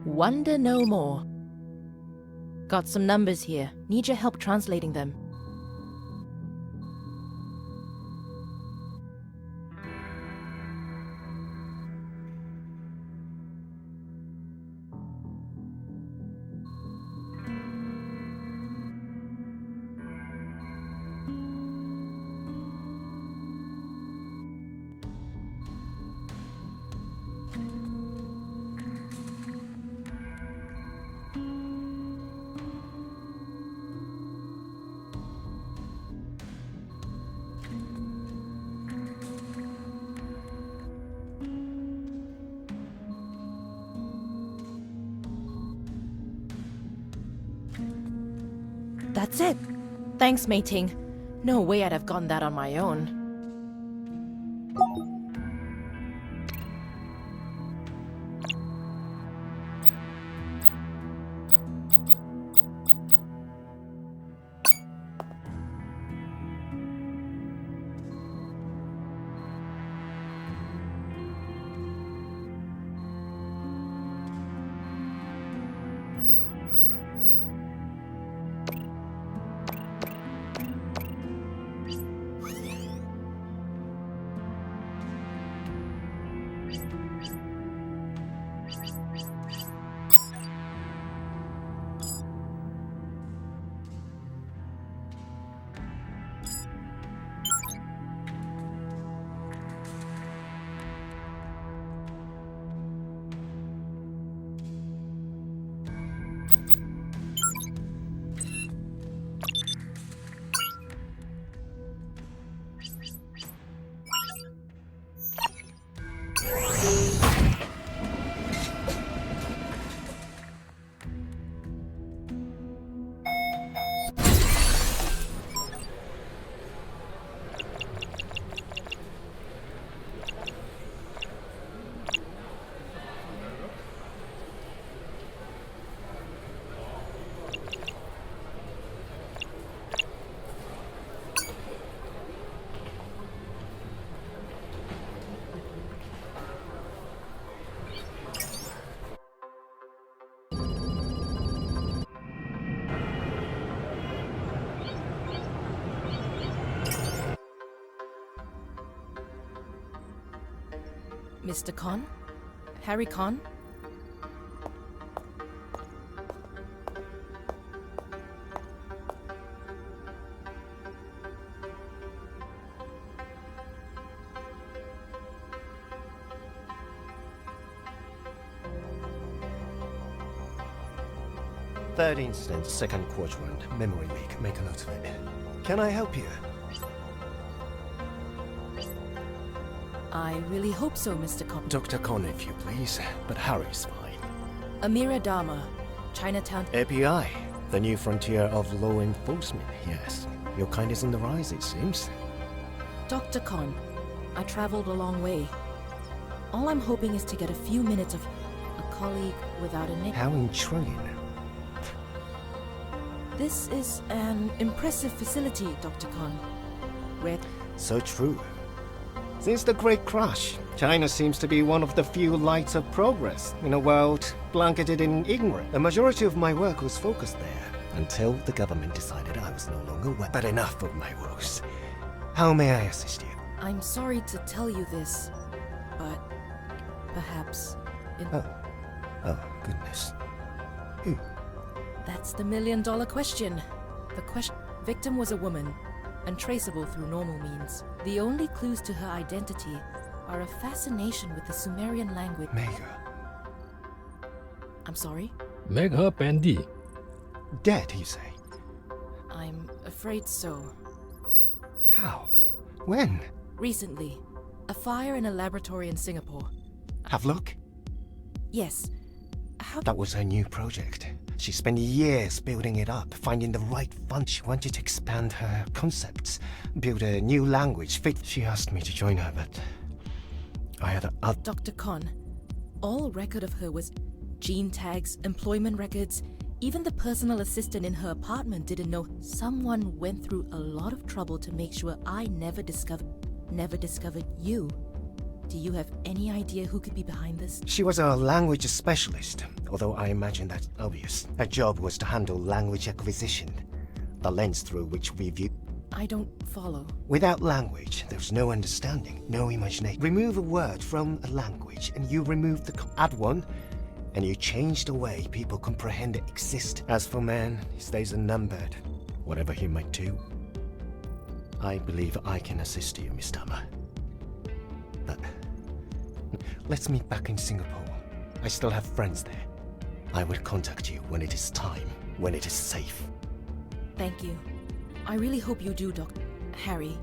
Wonder no more. Got some numbers here. Need your help translating them. That's it. Thanks, Mei-Ting. No way I'd have gotten that on my own. Mr. Con? Harry Con? Third instance, second quadrant, memory leak. Make a note of it. Can I help you? I really hope so, Mr. Con. Dr. Con, if you please, but Harry's fine. Amira Dharma, Chinatown. API, the new frontier of law enforcement, yes. Your kind is on the rise, it seems. Dr. Con, I traveled a long way. All I'm hoping is to get a few minutes of a colleague without a name. How intriguing. This is an impressive facility, Dr. Con. Where... So true. Since the Great Crash, China seems to be one of the few lights of progress in a world blanketed in ignorance. The majority of my work was focused there, until the government decided I was no longer well. But enough of my woes. How may I assist you? I'm sorry to tell you this, but perhaps... Oh, goodness. Who? That's the million-dollar question. The question... Victim was a woman, untraceable through normal means. The only clues to her identity are a fascination with the Sumerian language. Mega. I'm sorry? Make her Pandy. Dead, you say? I'm afraid so. How? When? Recently. A fire in a laboratory in Singapore. Have a look? Yes. How... That was her new project. She spent years building it up, finding the right fund. She wanted to expand her concepts, build a new language fit. She asked me to join her, but I had a... Dr. Con, all record of her was gene tags, employment records. Even the personal assistant in her apartment didn't know. Someone went through a lot of trouble to make sure I never discovered you. Do you have any idea who could be behind this? She was a language specialist. although I imagine that's obvious. Her job was to handle language acquisition, the lens through which we view. I don't follow. Without language, there's no understanding, no imagination. Remove a word from a language and you remove the... Add one, and you change the way people comprehend it exist. As for man, his days are numbered, whatever he might do. I believe I can assist you, Miss Tama. But let's meet back in Singapore. I still have friends there. I will contact you when it is time, when it is safe. Thank you. I really hope you do, Dr. Harry.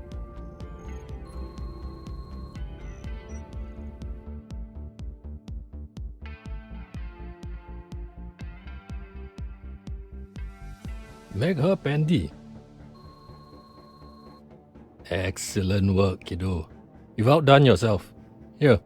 Make her pandy. Excellent work, kiddo. You've outdone yourself. Here.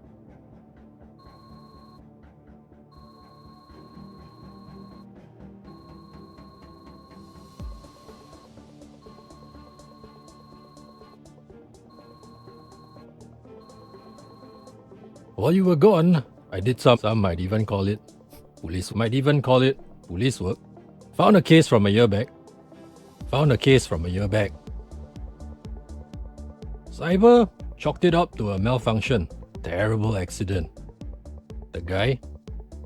While you were gone, I did some might even call it police work. Found a case from a year back. Cyber chalked it up to a malfunction. Terrible accident. The guy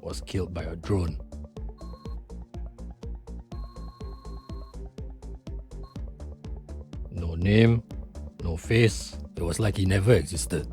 was killed by a drone. No name, no face. It was like he never existed.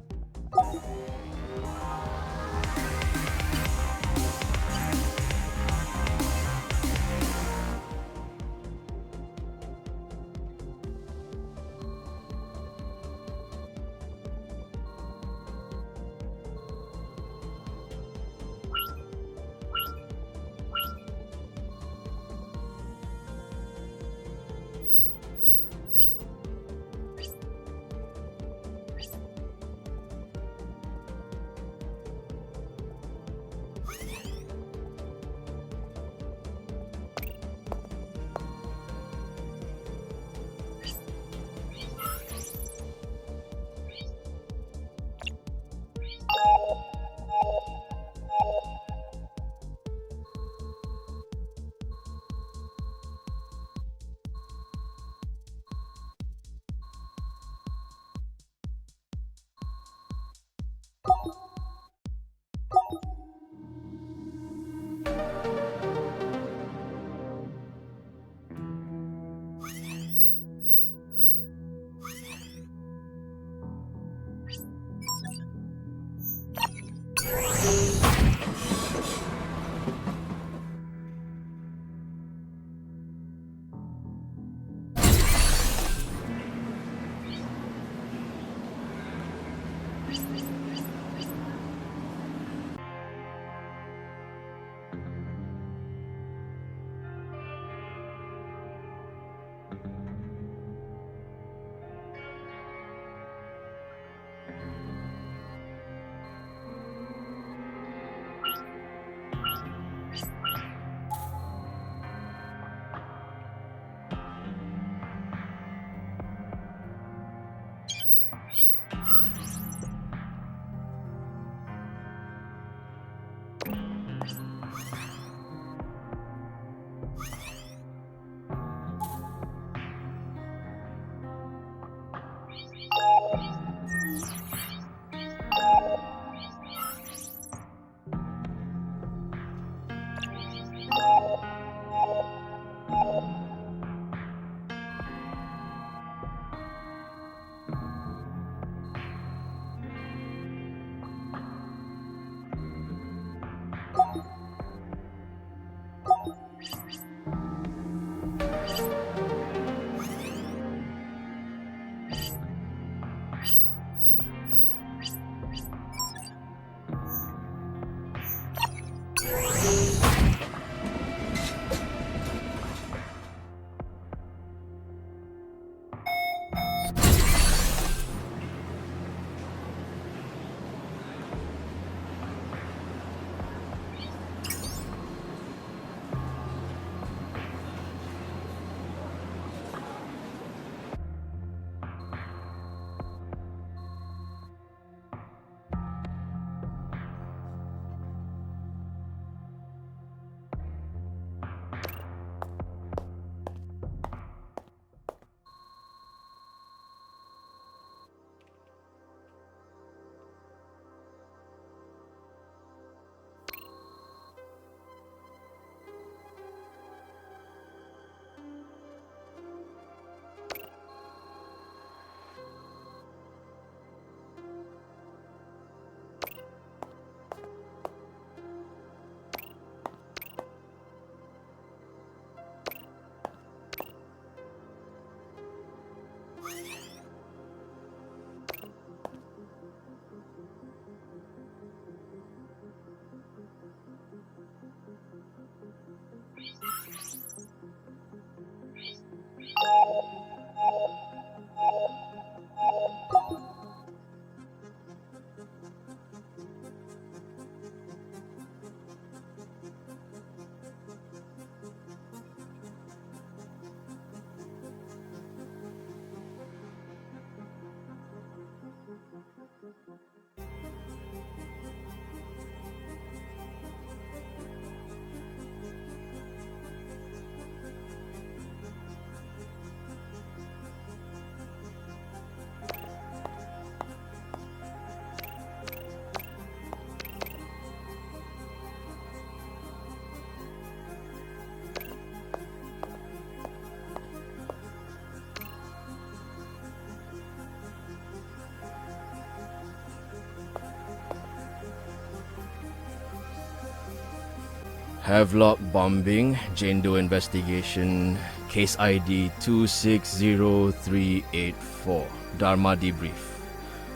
Havelock bombing, Jane Doe investigation, case ID 260384, Dharma debrief.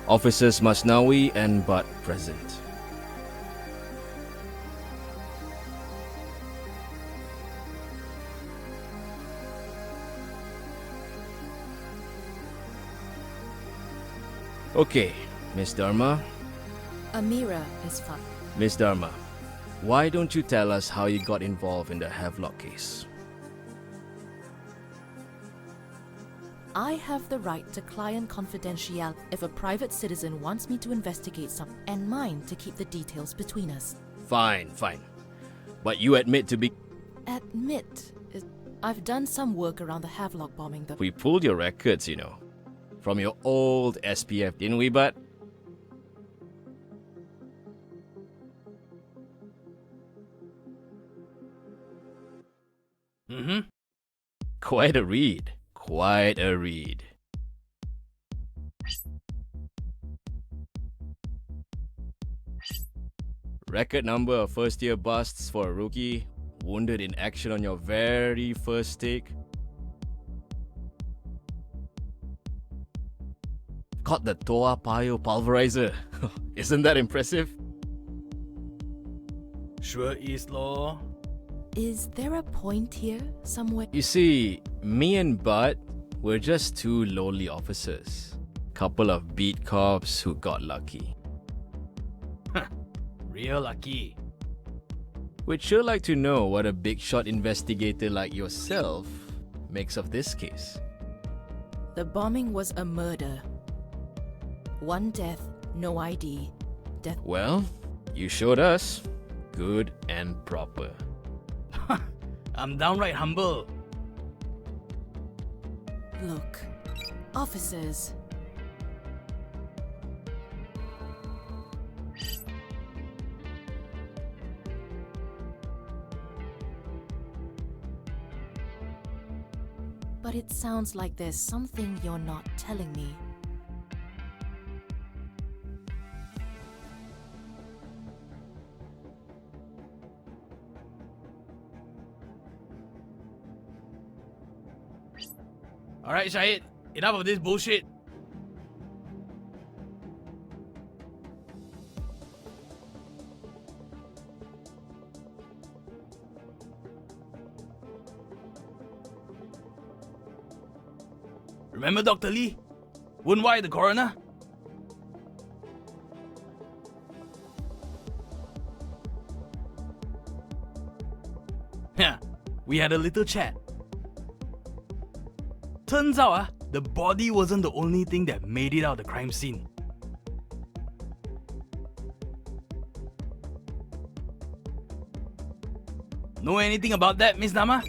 Officers Masnawi and Butt present. Okay, Miss Dharma. Amira is fine. Miss Dharma, why don't you tell us how you got involved in the Havelock case? I have the right to client confidentiality if a private citizen wants me to investigate something, and mine to keep the details between us. Fine. But you admit to be... Admit? I've done some work around the Havelock bombing. We pulled your records, you know. From your old SPF, didn't we, Bud? Mm-hmm. Quite a read. Record number of first-year busts for a rookie. Wounded in action on your very first take. Caught the Toa Payoh pulverizer. Isn't that impressive? Sure is, law. Is there a point here somewhere? You see, me and Bud were just two lowly officers. Couple of beat cops who got lucky. Real lucky. We'd sure like to know what a big shot investigator like yourself makes of this case. The bombing was a murder. One death, no ID. Death. Well, you showed us. Good and proper. I'm downright humble. Look, officers. But it sounds like there's something you're not telling me. Alright, Shahid. Enough of this bullshit. Remember Dr. Lee? Woon Wai, the coroner? Yeah, we had a little chat. Turns out, the body wasn't the only thing that made it out of the crime scene. Know anything about that, Miss Dharma?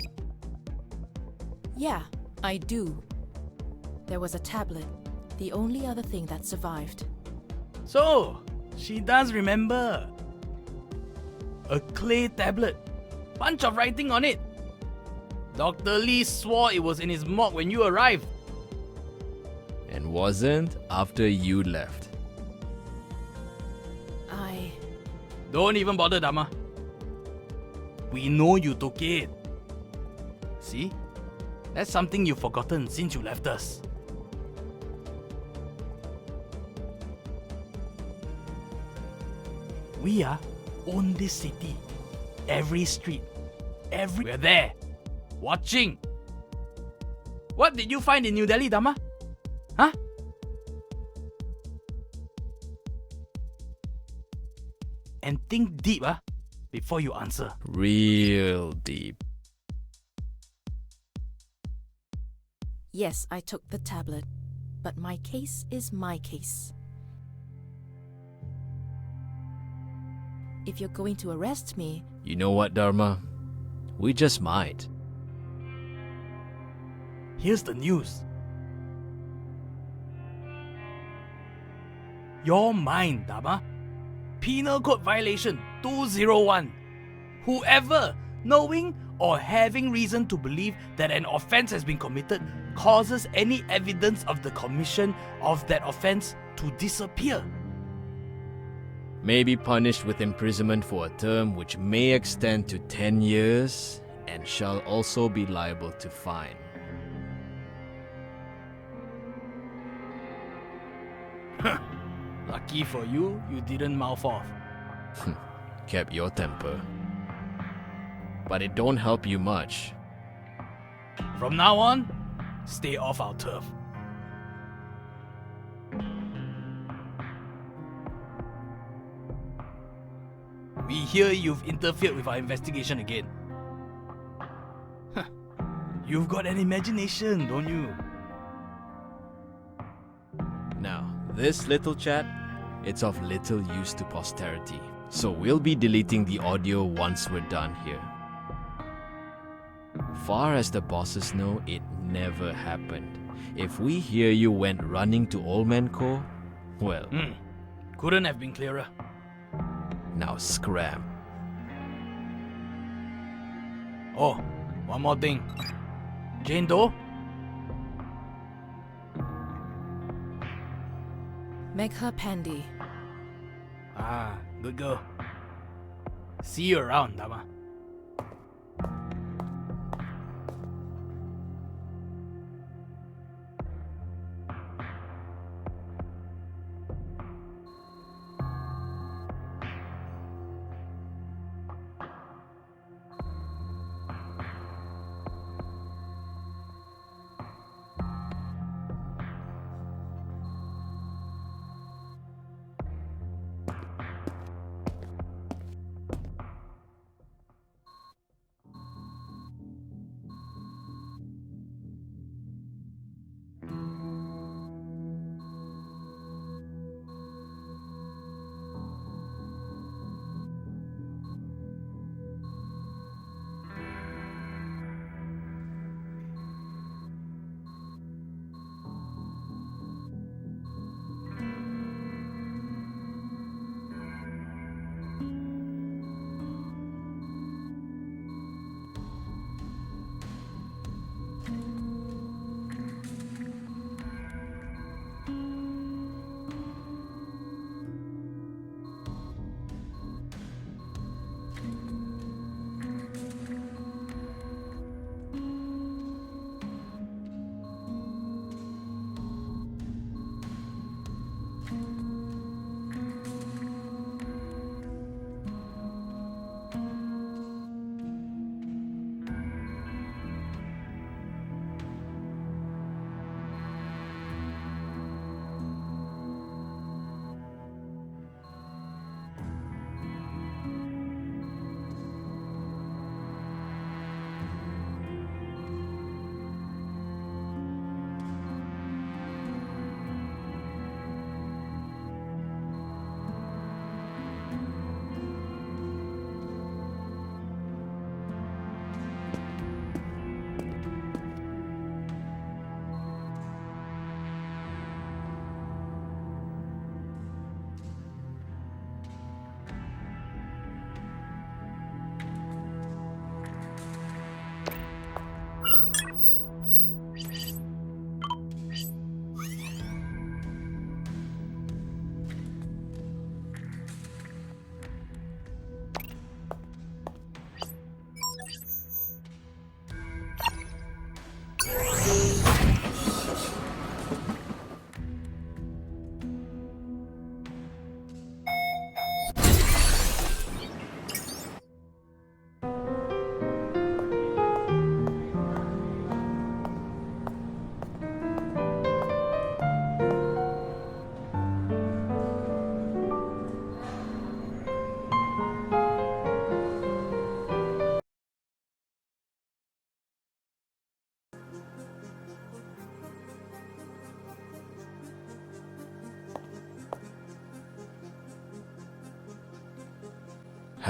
Yeah, I do. There was a tablet, the only other thing that survived. So, she does remember. A clay tablet. Bunch of writing on it. Dr. Lee swore it was in his morgue when you arrived. And wasn't after you left. Don't even bother, Dharma. We know you took it. See? That's something you've forgotten since you left us. We own this city. Every street. We're there, watching. What did you find in New Delhi, Dama? Huh? And think deep, before you answer. Real deep. Yes, I took the tablet, but my case is my case. If you're going to arrest me... You know what, Dharma? We just might. Here's the news. You're mine, Dharma. Penal Code Violation 201. Whoever, knowing or having reason to believe that an offence has been committed, causes any evidence of the commission of that offence to disappear. May be punished with imprisonment for a term which may extend to 10 years and shall also be liable to fine. Lucky for you, you didn't mouth off. Kept your temper. But it don't help you much. From now on, stay off our turf. We hear you've interfered with our investigation again. You've got an imagination, don't you? Now, this little chat, it's of little use to posterity. So we'll be deleting the audio once we're done here. Far as the bosses know, it never happened. If we hear you went running to Old Man Co., well... Couldn't have been clearer. Now scram. Oh, one more thing. Jane Doe? Make her Pandy. Ah, good girl. See you around, Dama.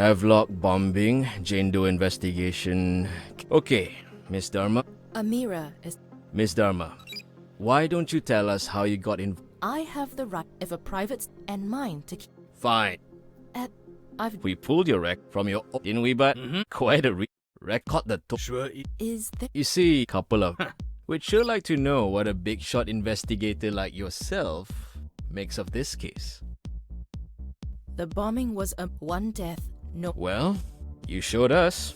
Havelock bombing, Jane Doe investigation. Okay, Miss Dharma. Amira is. Miss Dharma, why don't you tell us how you got in? I have the right of a private and mine to keep. Fine. I've. We pulled your rec from your, didn't we? But quite a record the Sure. Is there. You see, couple of. We'd sure like to know what a big shot investigator like yourself makes of this case. The bombing was a one death. No. Well, you showed us.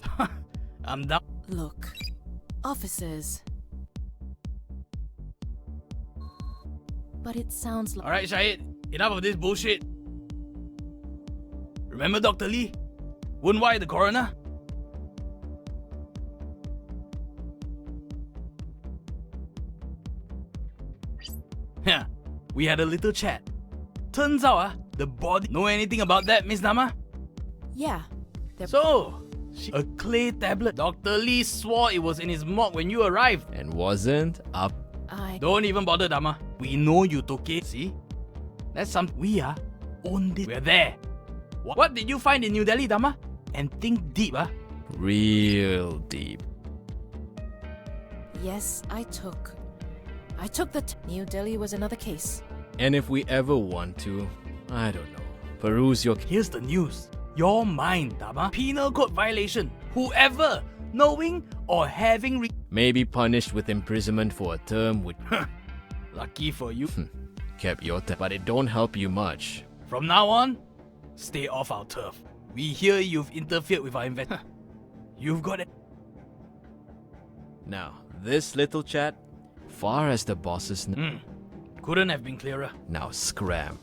I'm down. Look, officers. But it sounds like. Alright, Shahid, enough of this bullshit. Remember Dr. Lee? Woon Wai, the coroner? Yeah, we had a little chat. Turns out, the body. Know anything about that, Miss Nama? Yeah. So, a clay tablet. Dr. Lee swore it was in his morgue when you arrived. And wasn't up. Don't even bother, Dama. We know you took it, see? That's something we are. Only we're there. What did you find in New Delhi, Dama? And think deep, huh? Real deep. Yes, I took the. New Delhi was another case. And if we ever want to, I don't know, peruse your. Here's the news. Your mind, Dama. Penal code violation. Whoever, knowing or having. May be punished with imprisonment for a term which. Lucky for you. Kept your but it don't help you much. From now on, stay off our turf. We hear you've interfered with our investment. You've got it. Now, this little chat, far as the bosses know. Couldn't have been clearer. Now scram.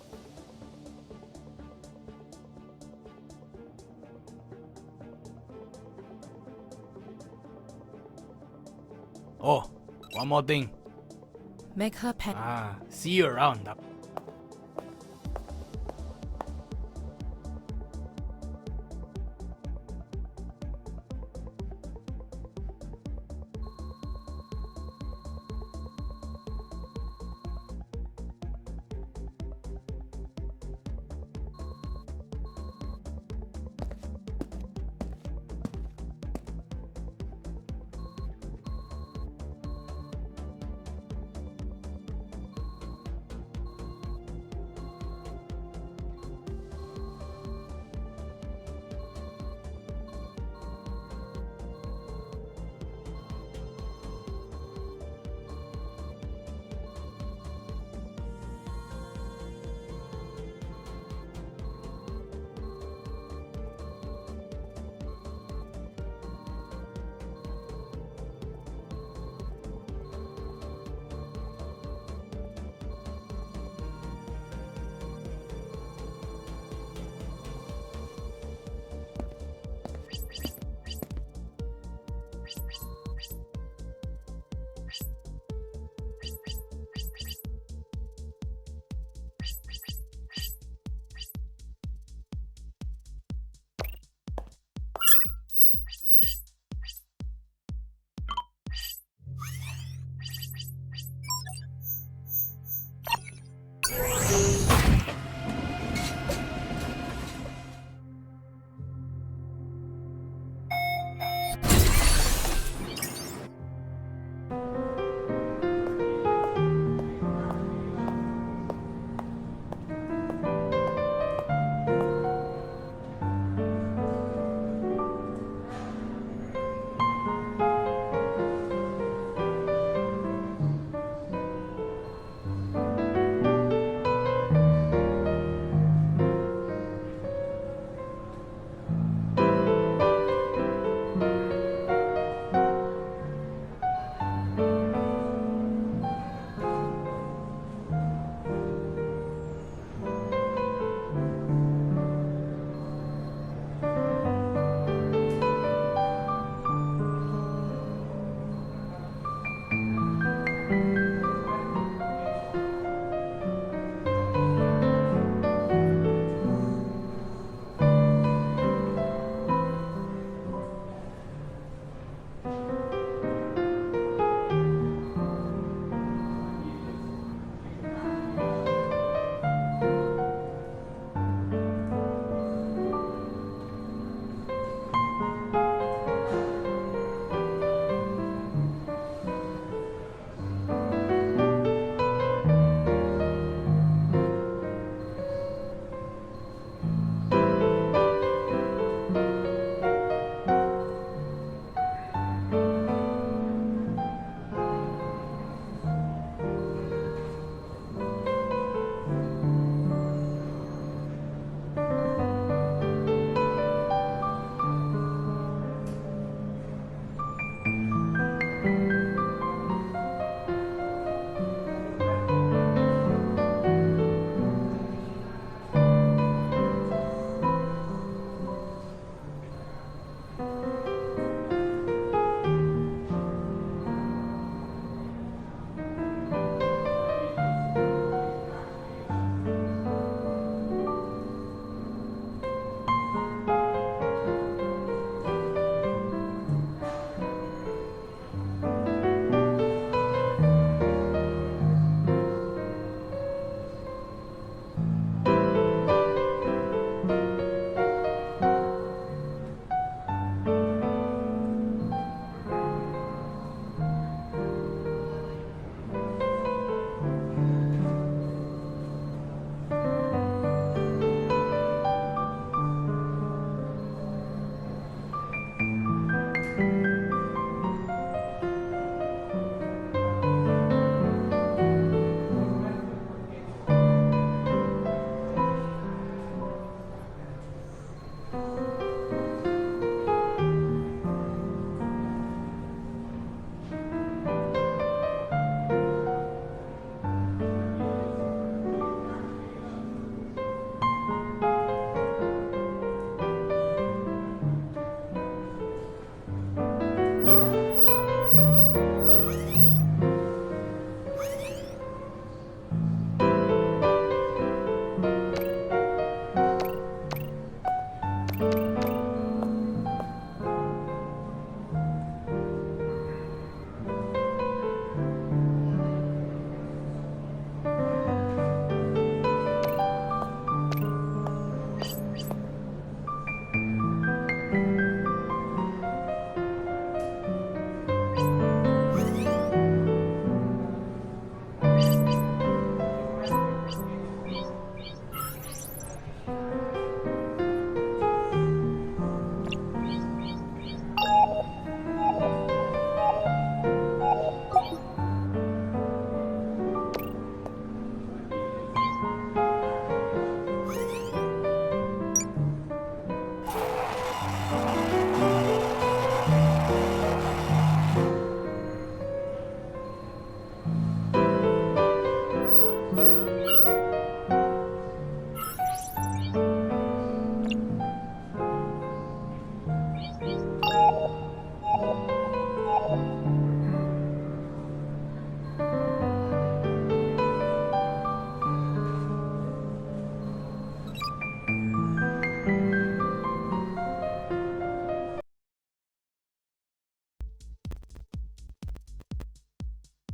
Oh, one more thing. Make her pet. See you around.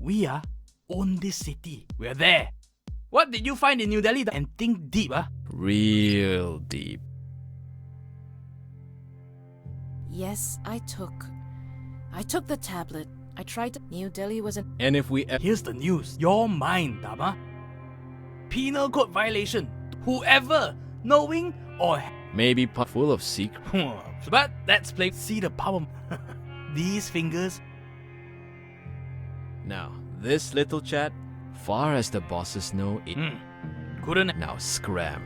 We own this city. We're there. What did you find in New Delhi? And think deep, Real deep. Yes, I took the tablet. I tried to... New Delhi was an... And if we... Here's the news. You're mine, Dama. Penal code violation. Whoever, knowing or... Maybe full of secrets. But let's play... See the power... These fingers... Now, this little chat, far as the bosses know, it... Couldn't... Now scram.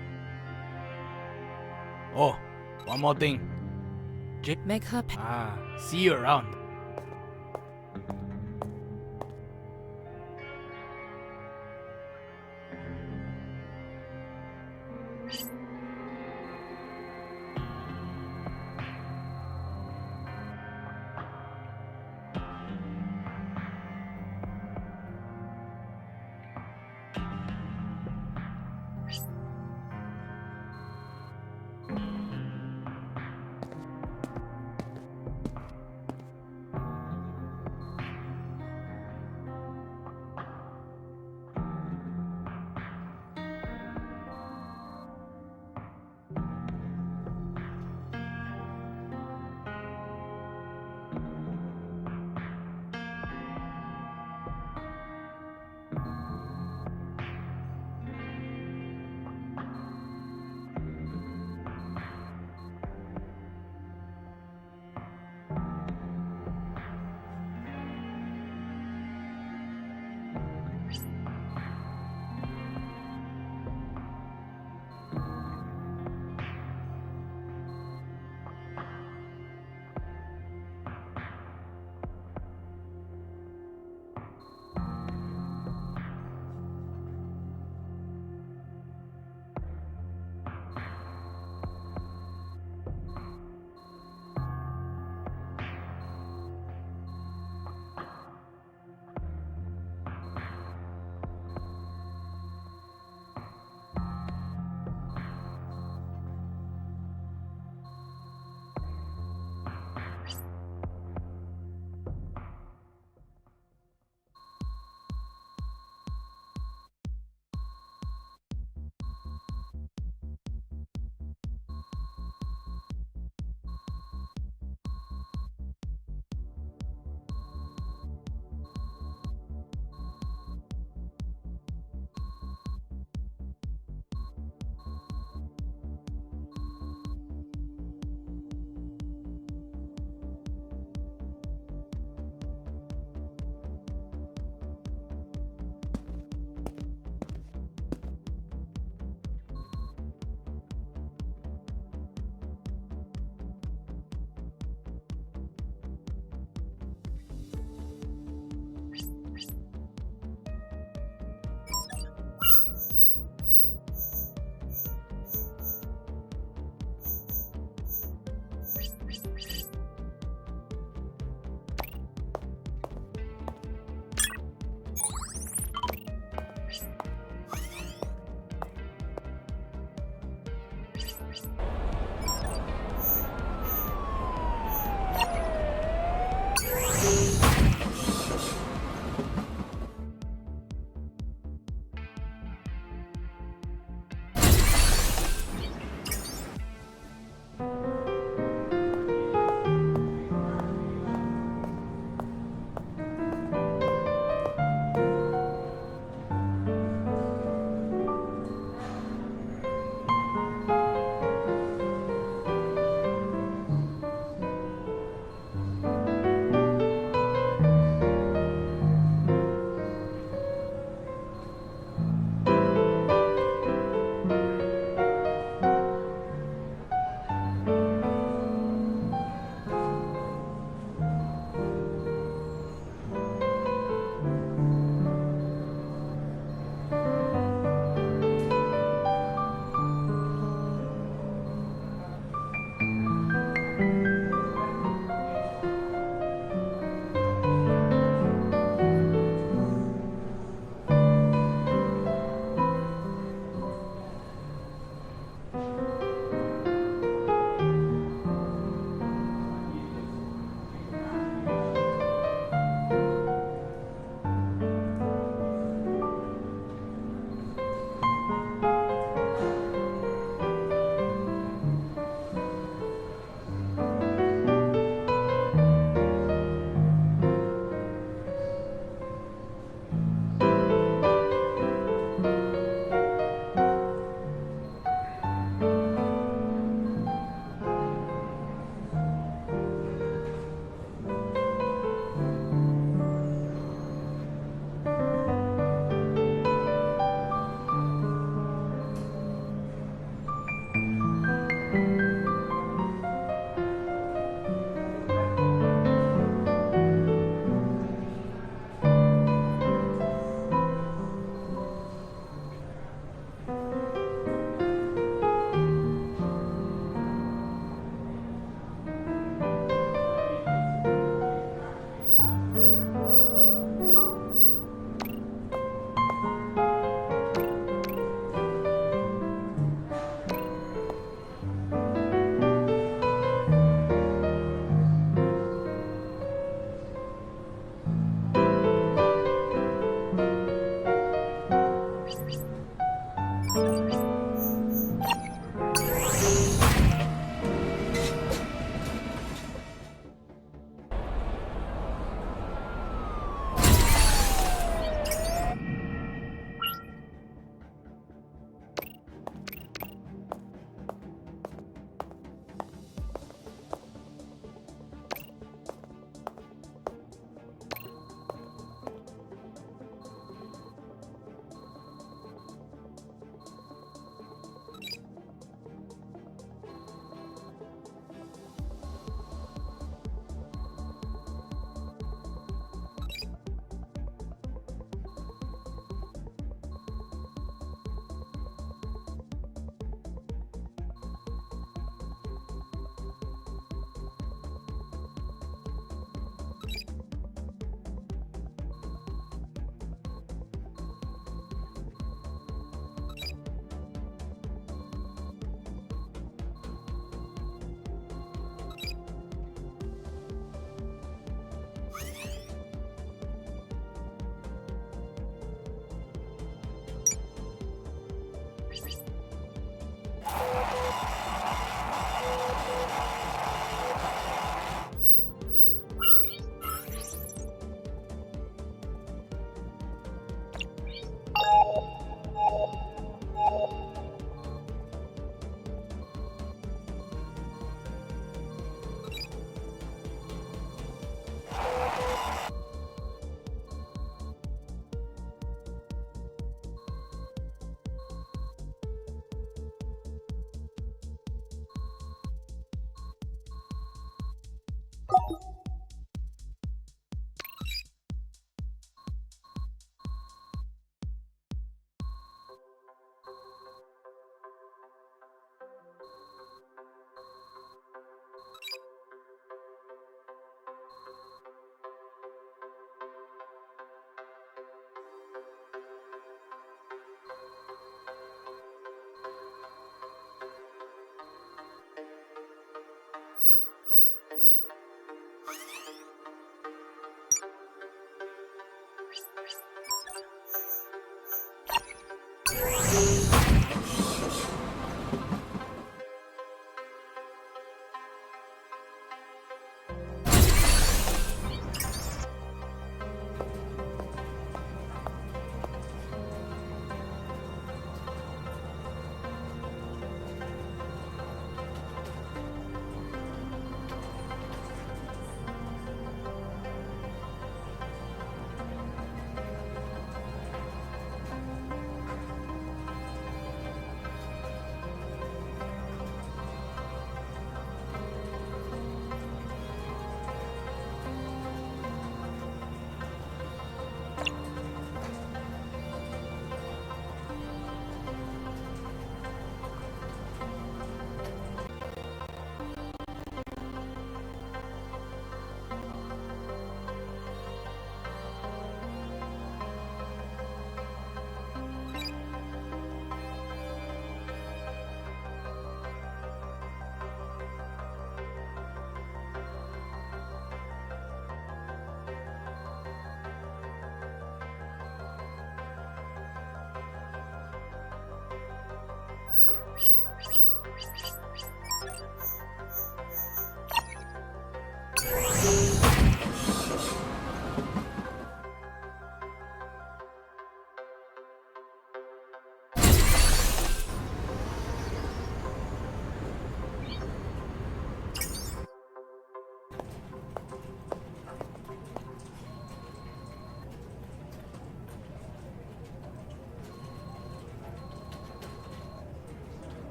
Oh, one more thing. Make her... See you around.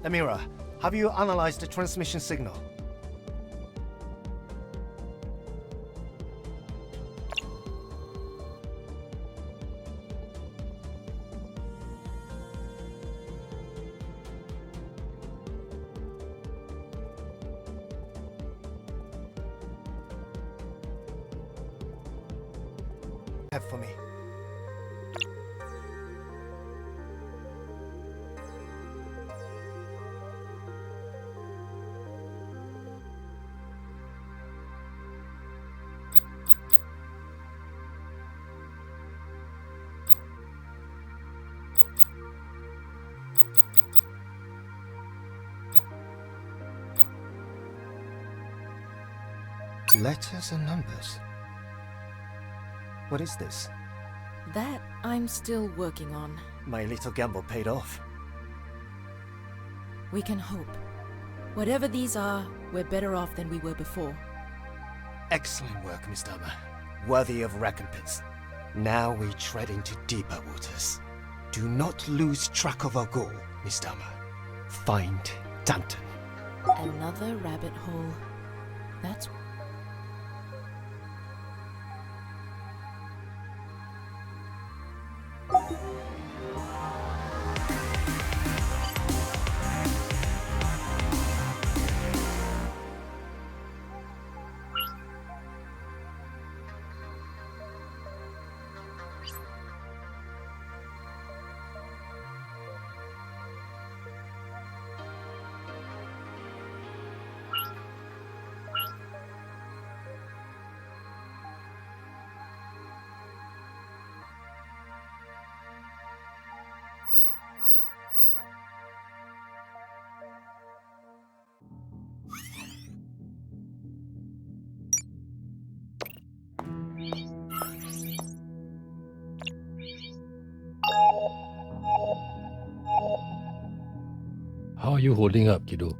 Amira, have you analyzed the transmission signal? Have for me. Letters and numbers. What is this? That I'm still working on. My little gamble paid off. We can hope. Whatever these are, we're better off than we were before. Excellent work, Miss Dama. Worthy of recompense. Now we tread into deeper waters. Do not lose track of our goal, Miss Dama. Find Danton. Another rabbit hole. That's... How are you holding up, kiddo?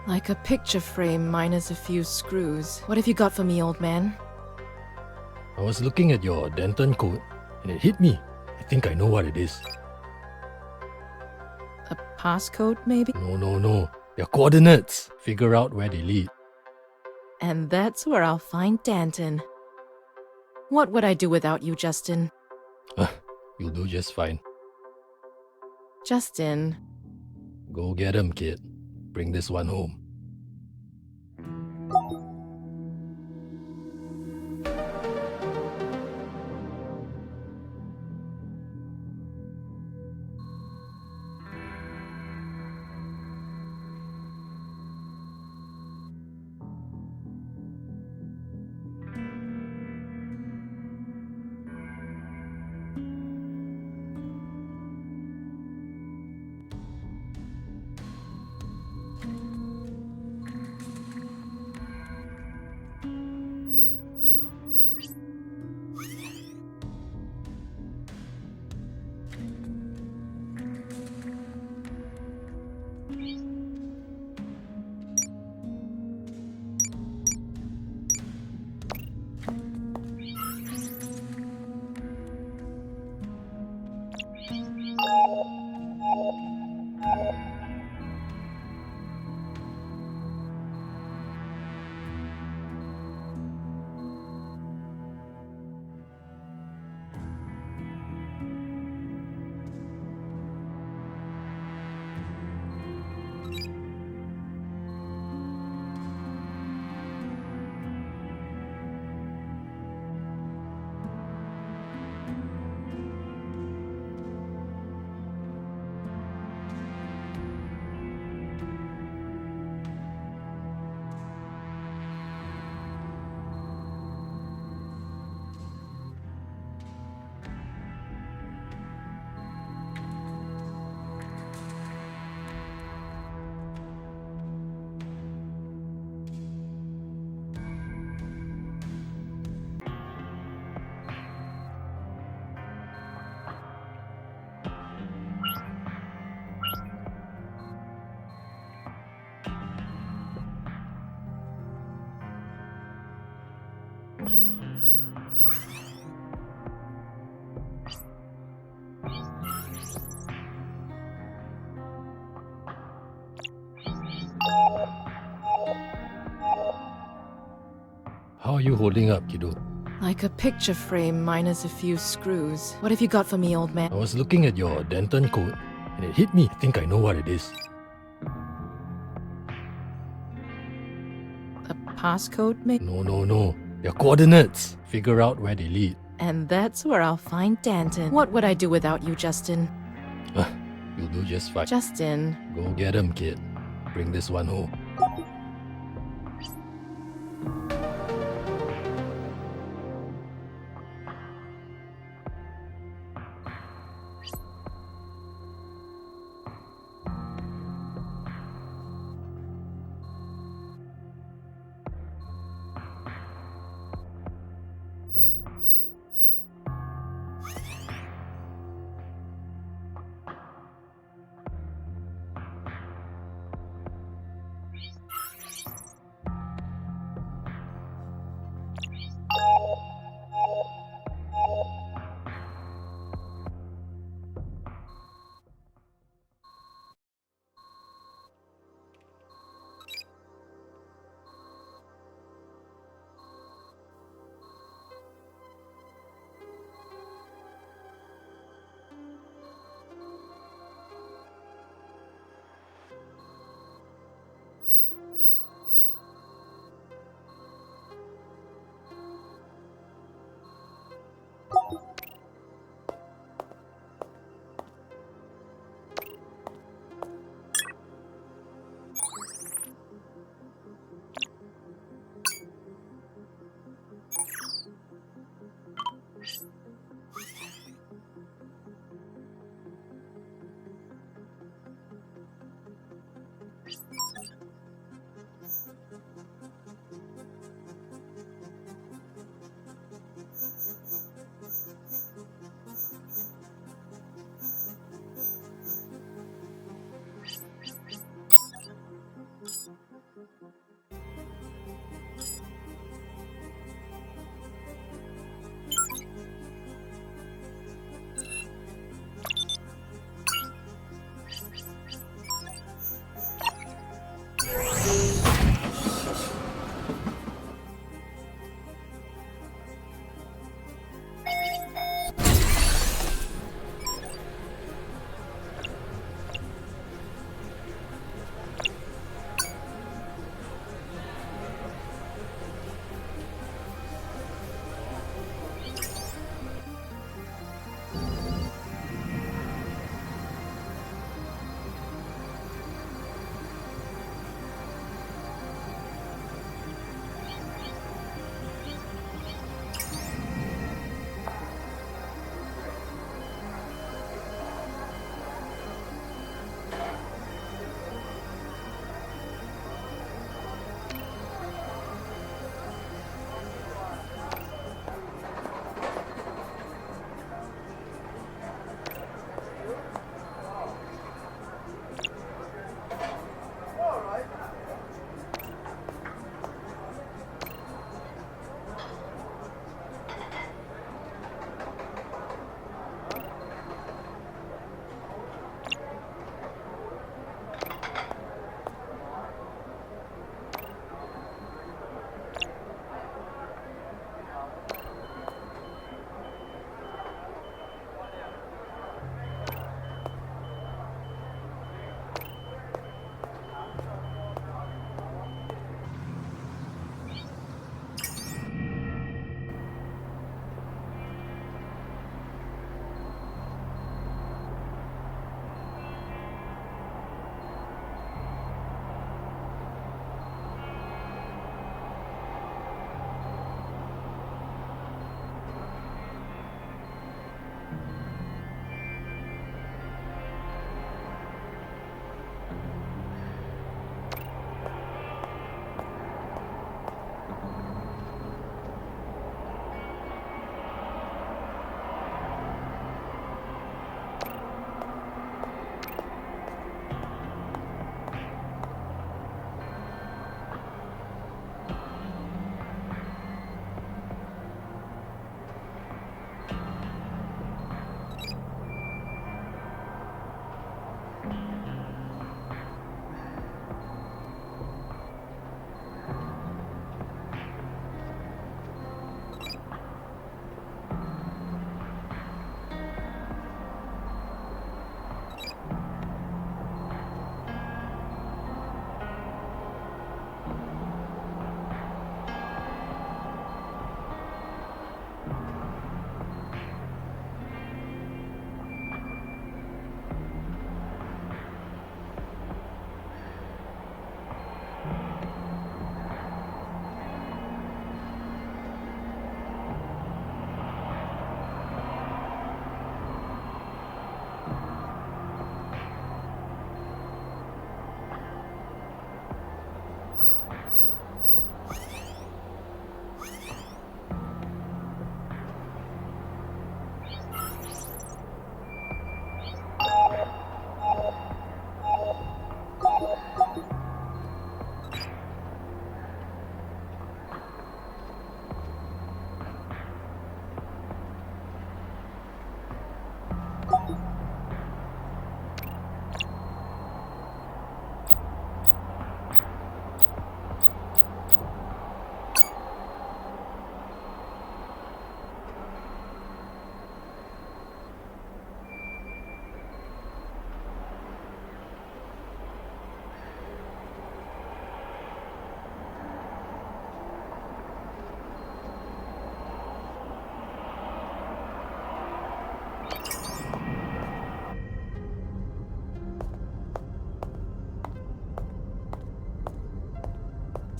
Like a picture frame minus a few screws. What have you got for me, old man? I was looking at your Denton code and it hit me. I think I know what it is. A passcode, maybe? No. Your coordinates. Figure out where they lead. And that's where I'll find Danton. What would I do without you, Justin? You'll do just fine. Justin. Go get him, kid. Bring this one home. How are you holding up, kiddo? Like a picture frame minus a few screws. What have you got for me, old man? I was looking at your Denton code and it hit me. I think I know what it is. A passcode, maybe? No. Your coordinates. Figure out where they lead. And that's where I'll find Danton. What would I do without you, Justin? You'll do just fine. Justin. Go get him, kid. Bring this one home.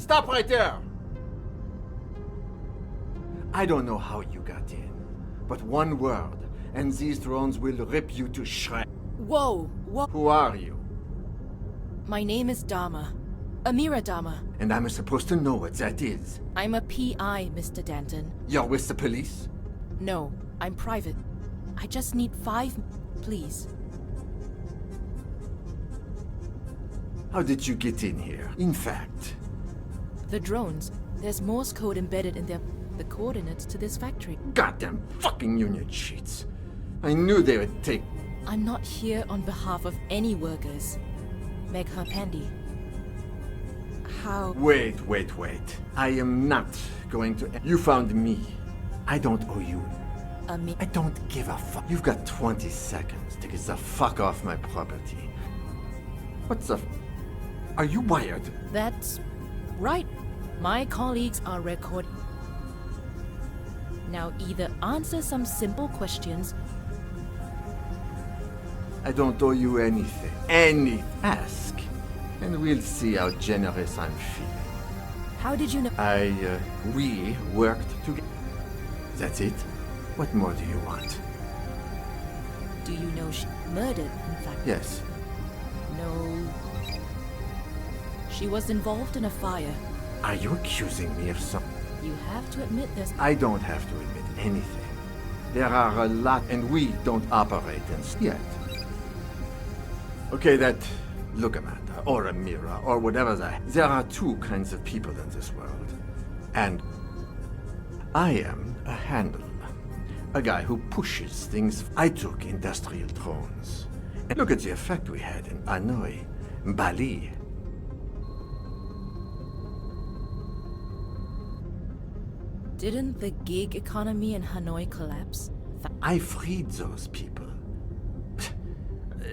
Stop right there! I don't know how you got in, but one word, and these drones will rip you to shreds. Whoa, whoa. Who are you? My name is Dama. Amira Dama. And I'm supposed to know what that is. I'm a PI, Mr. Danton. You're with the police? No, I'm private. I just need 5, please. How did you get in here? In fact... The drones. There's Morse code embedded in the coordinates to this factory. Goddamn fucking union cheats. I knew they would take... I'm not here on behalf of any workers. Megha Pandey. How... Wait. I am not going to... You found me. I don't owe you. I don't give a fuck. You've got 20 seconds to get the fuck off my property. What the... Are you wired? That's right. My colleagues are recording. Now either answer some simple questions. I don't owe you anything. Ask, and we'll see how generous I'm feeling. How did you know? We worked together. That's it? What more do you want? Do you know she murdered, in fact? Yes. No. She was involved in a fire. Are you accusing me of something? You have to admit this. I don't have to admit anything. There are a lot, and we don't operate in yet. Okay, look, Amanda, or Amira, or whatever there are 2 kinds of people in this world. And I am a handler. A guy who pushes things. I took industrial drones. And look at the effect we had in Hanoi, Bali. Didn't the gig economy in Hanoi collapse? I freed those people.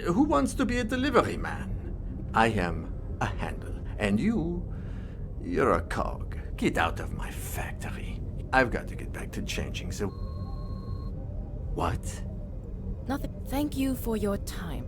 Who wants to be a delivery man? I am a handle. And you're a cog. Get out of my factory. I've got to get back to changing, so... What? Nothing. Thank you for your time.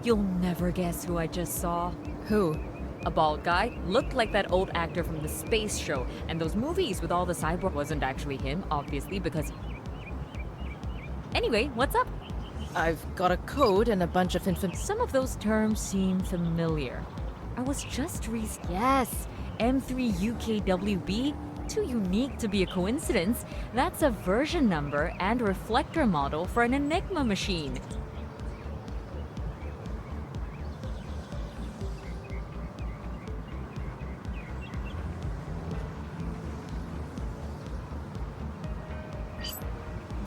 You'll never guess who I just saw. Who? A bald guy, looked like that old actor from the space show, and those movies with all the cyborg wasn't actually him, obviously, because... Anyway, what's up? I've got a code and a bunch of Some of those terms seem familiar. I was just Yes, M3 UKWB? Too unique to be a coincidence. That's a version number and reflector model for an Enigma machine.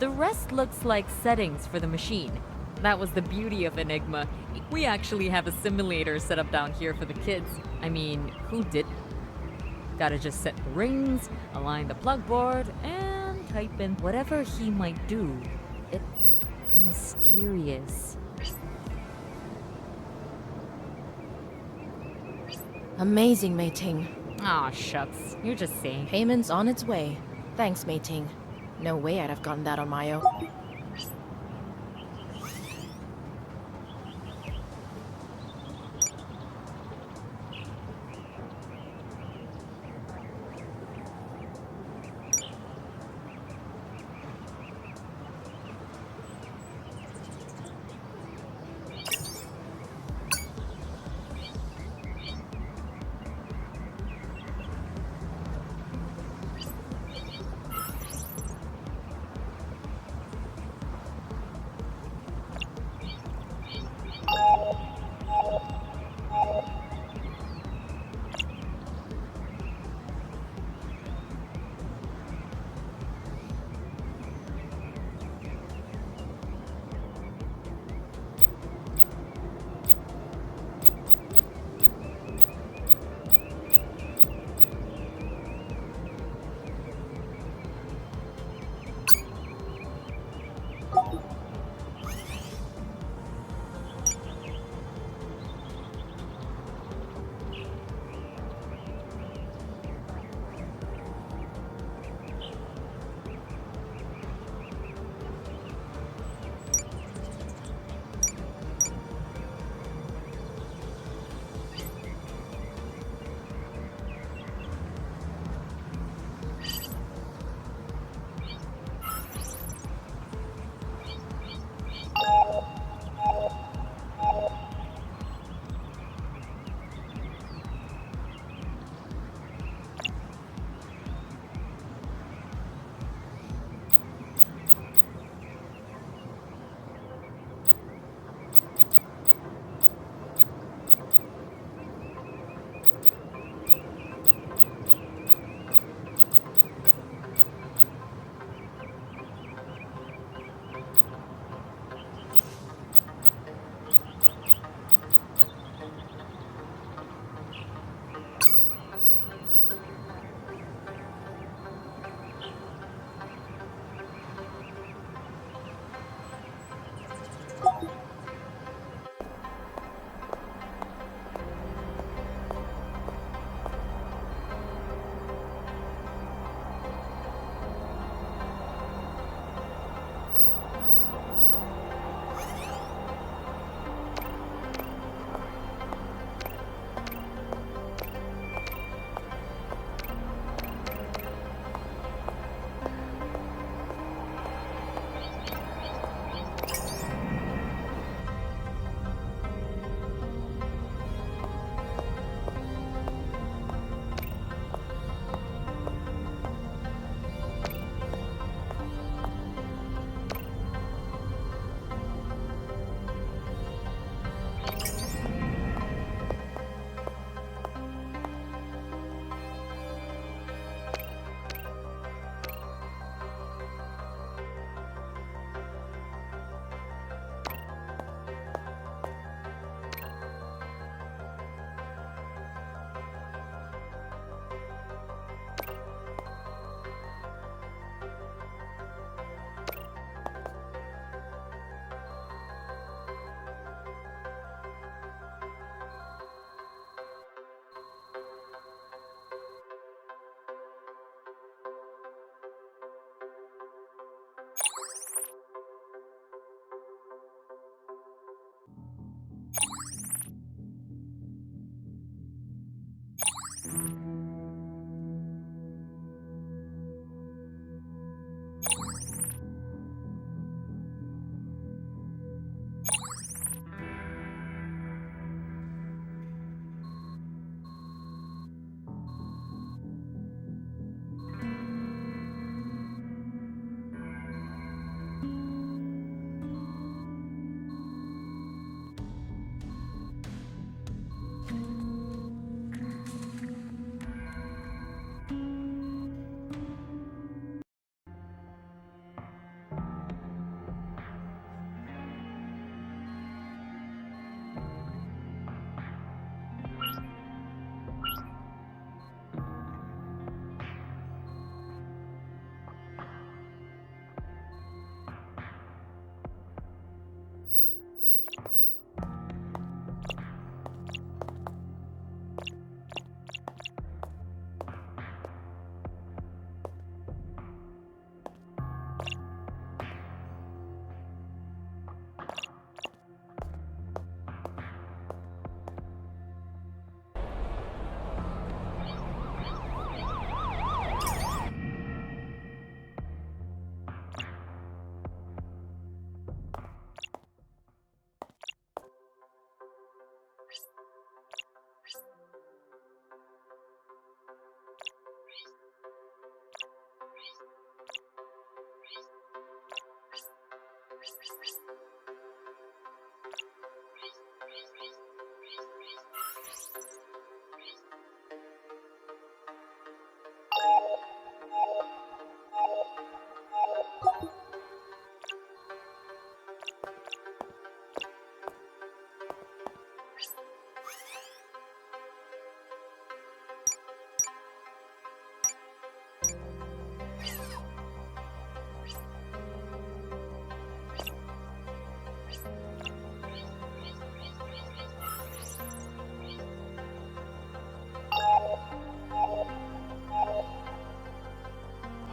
The rest looks like settings for the machine. That was the beauty of Enigma. We actually have a simulator set up down here for the kids. I mean, who did? Gotta just set the rings, align the plug board, and type in whatever he might do. It's mysterious. Amazing, Mei Ting. Aw, shucks. You're just saying. Payment's on its way. Thanks, Mei Ting. No way I'd have gotten that on my own.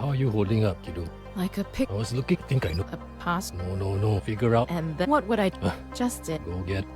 How are you holding up, kiddo? Like a pick. I was looking, think I know. A pass. No. Figure out. And then what would I just did? Go get.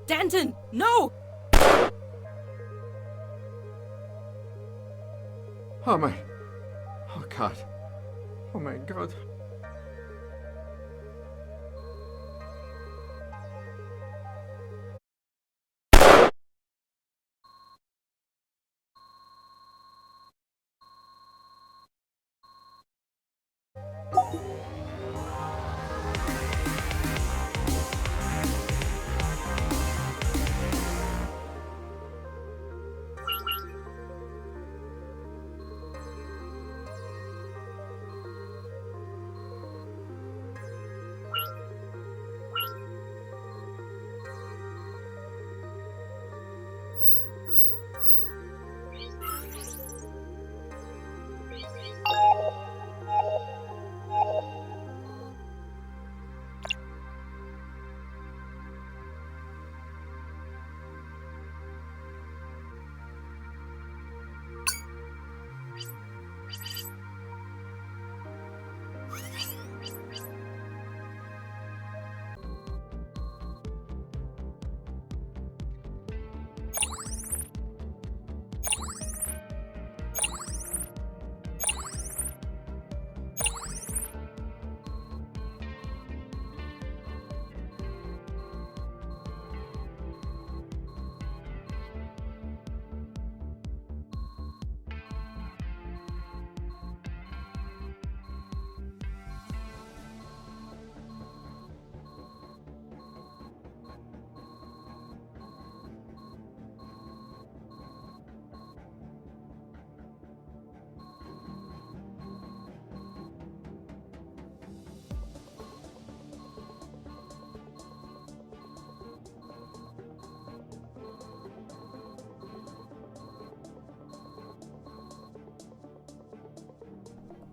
Danton, no! Oh my... Oh God. Oh my God.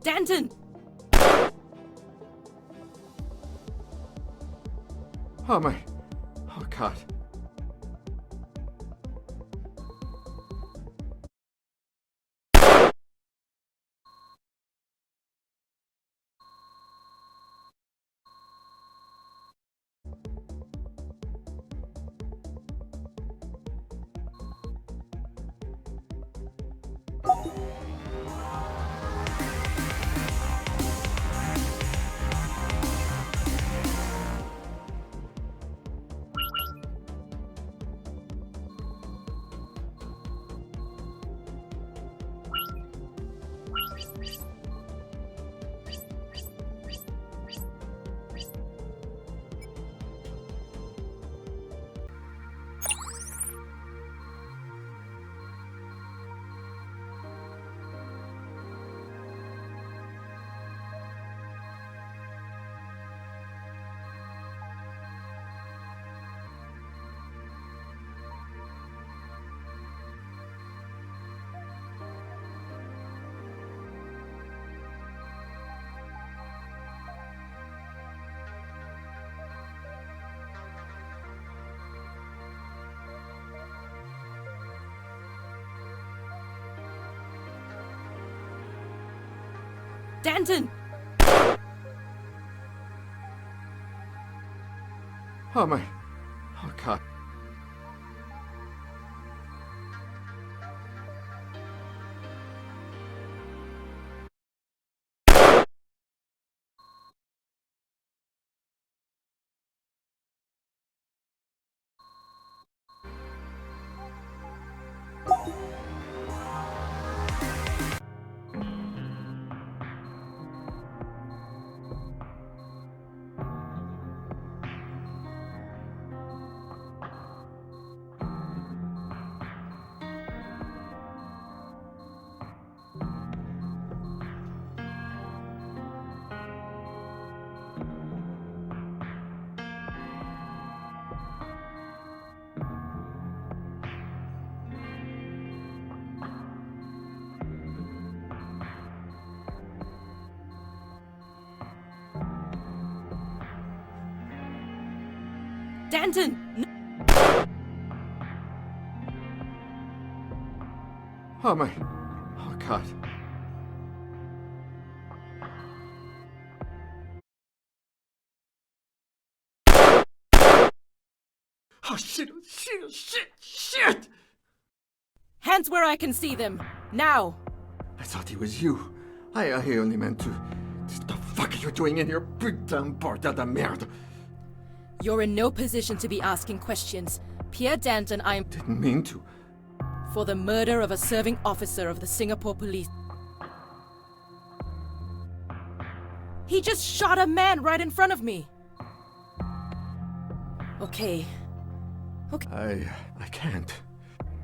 Danton! Oh my... Oh God. Danton! Oh my... Oh God. Danton! No. Oh my... Oh God. Oh, shit! Hands where I can see them! Now! I thought he was you. I only meant to... What the fuck are you doing in your putain bordel de merde? You're in no position to be asking questions. Pierre Danton, I didn't mean to. For the murder of a serving officer of the Singapore police. He just shot a man right in front of me! Okay. I can't.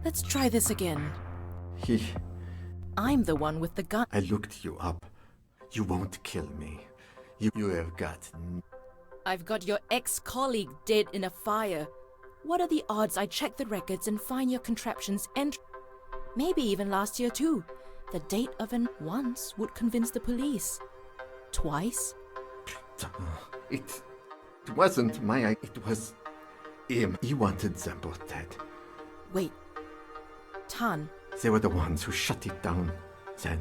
Let's try this again. I'm the one with the gun. I looked you up. You won't kill me. You have got... I've got your ex-colleague dead in a fire. What are the odds I check the records and find your contraption's maybe even last year too. The date of an once would convince the police. Twice? It wasn't my... It was him. He wanted them both dead. Wait. Tan. They were the ones who shut it down. Then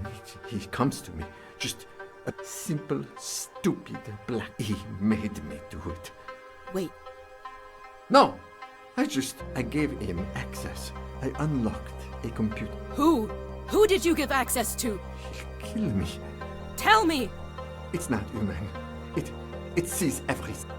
he comes to me. Just a simple, stupid black... He made me do it. Wait. No! I gave him access. I unlocked a computer. Who? Who did you give access to? He'll kill me. Tell me! It's not human. It sees everything.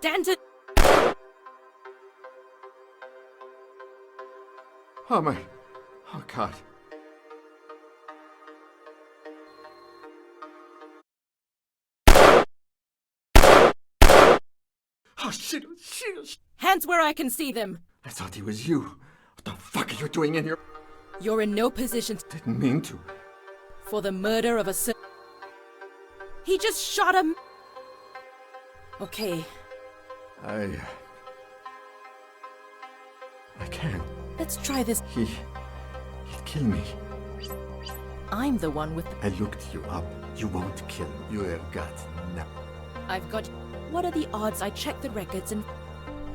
Danton! Oh my. Oh God. Oh shit, shit. Hands where I can see them! I thought he was you. What the fuck are you doing in here? You're in no position Didn't mean to. for the murder of a He just shot him! Okay, I can't. let's try this. He'd kill me. I'm the one with I looked you up. You won't kill. You have got no. I've got... What are the odds I check the records and...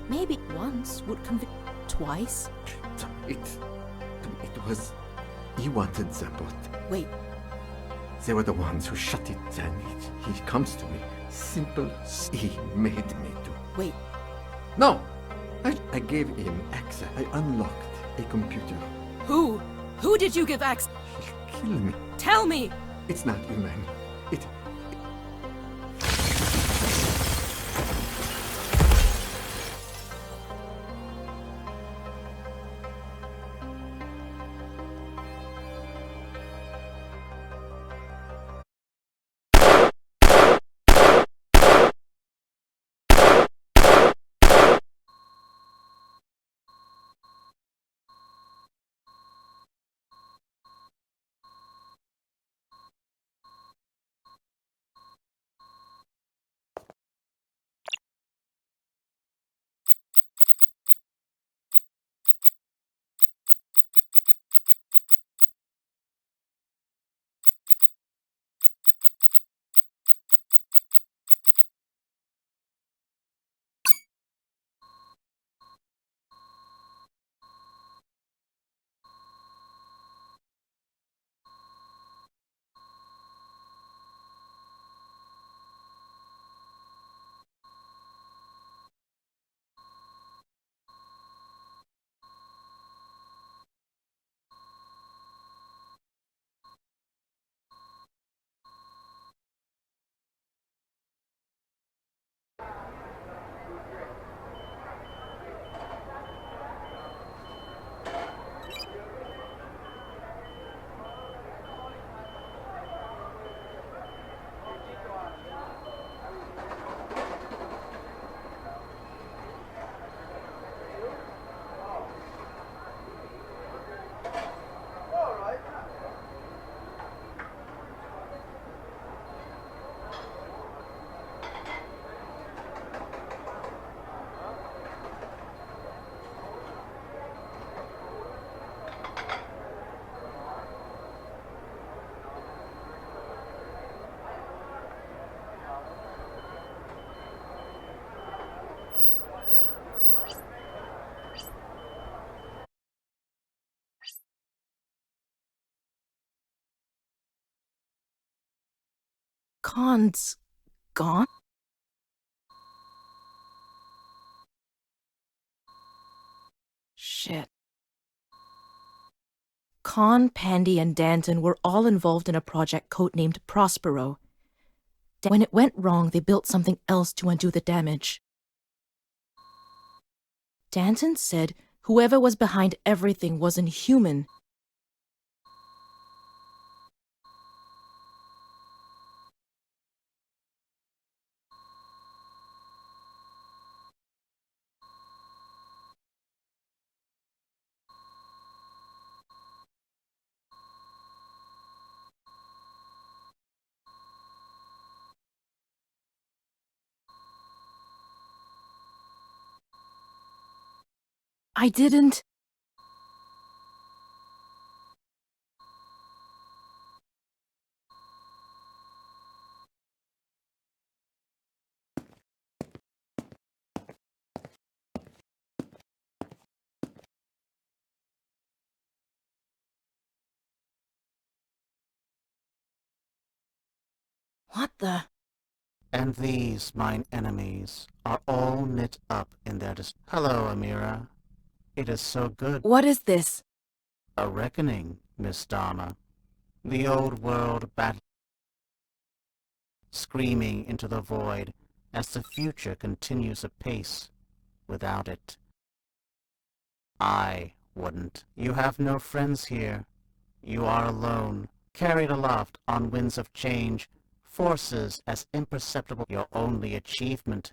Maybe once would convict... Twice? It was... He wanted them both. Wait. They were the ones who shut it down. He comes to me. Simple. He made me do. Wait. No! I gave him access. I unlocked a computer. Who? Who did you give access? Kill me. Tell me! It's not human. It... Khan's... gone? Shit. Khan, Pandy, and Danton were all involved in a project codenamed Prospero. When it went wrong, they built something else to undo the damage. Danton said whoever was behind everything wasn't human. I didn't... What the... And these, mine enemies, are all knit up in their Hello, Amira. It is so good. What is this? A reckoning, Miss Dharma. The old world battle, screaming into the void, as the future continues apace without it. I wouldn't. You have no friends here. You are alone, carried aloft on winds of change, forces as imperceptible. Your only achievement,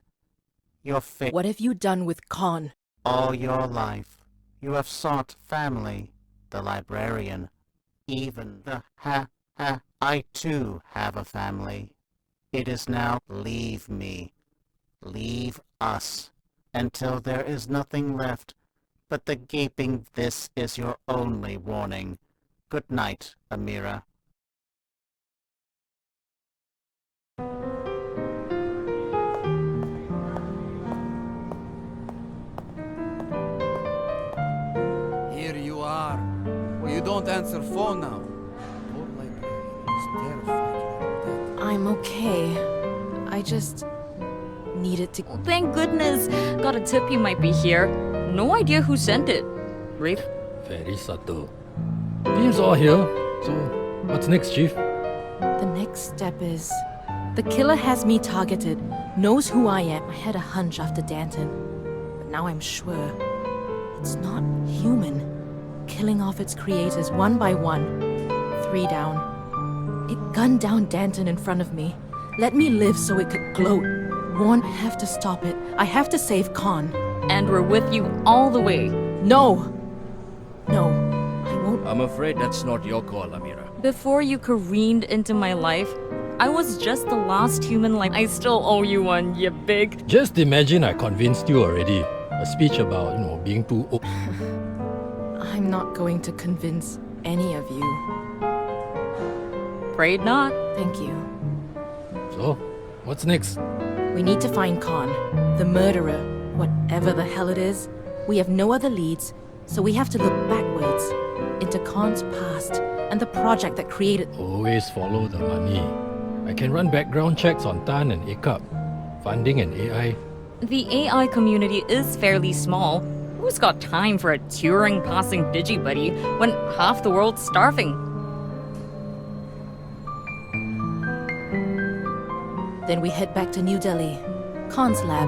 your fate. What have you done with Khan? All your life, you have sought family, the librarian, even the I too have a family. It is now leave me, leave us, until there is nothing left but the gaping. This is your only warning. Good night, Amira. Here you are. Well, you don't answer phone now. Poor librarian is terrified you're dead. I'm okay. I just needed to... Oh, thank goodness. Got a tip he might be here. No idea who sent it. Rafe? Very subtle. Team's all here. So, what's next, Chief? The next step is... The killer has me targeted, knows who I am. I had a hunch after Danton, but now I'm sure. It's not human. Killing off its creators one by one. 3 down. It gunned down Danton in front of me. Let me live so it could gloat. Warn, I have to stop it. I have to save Khan. And we're with you all the way. No! No, I won't. I'm afraid that's not your call, Amira. Before you careened into my life, I was just the last human like I still owe you one, you big... Just imagine I convinced you already. A speech about, being too old. I'm not going to convince any of you. Afraid not. Thank you. So, what's next? We need to find Khan, the murderer, whatever the hell it is. We have no other leads, so we have to look backwards into Khan's past and the project that created... Always follow the money. I can run background checks on Tan and Ikup. Funding and AI. The AI community is fairly small. Who's got time for a Turing passing digibuddy when half the world's starving? Then we head back to New Delhi. Khan's lab.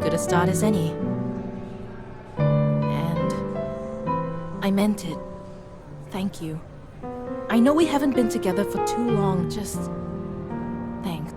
Good a start as any. And... I meant it. Thank you. I know we haven't been together for too long, just... Thanks.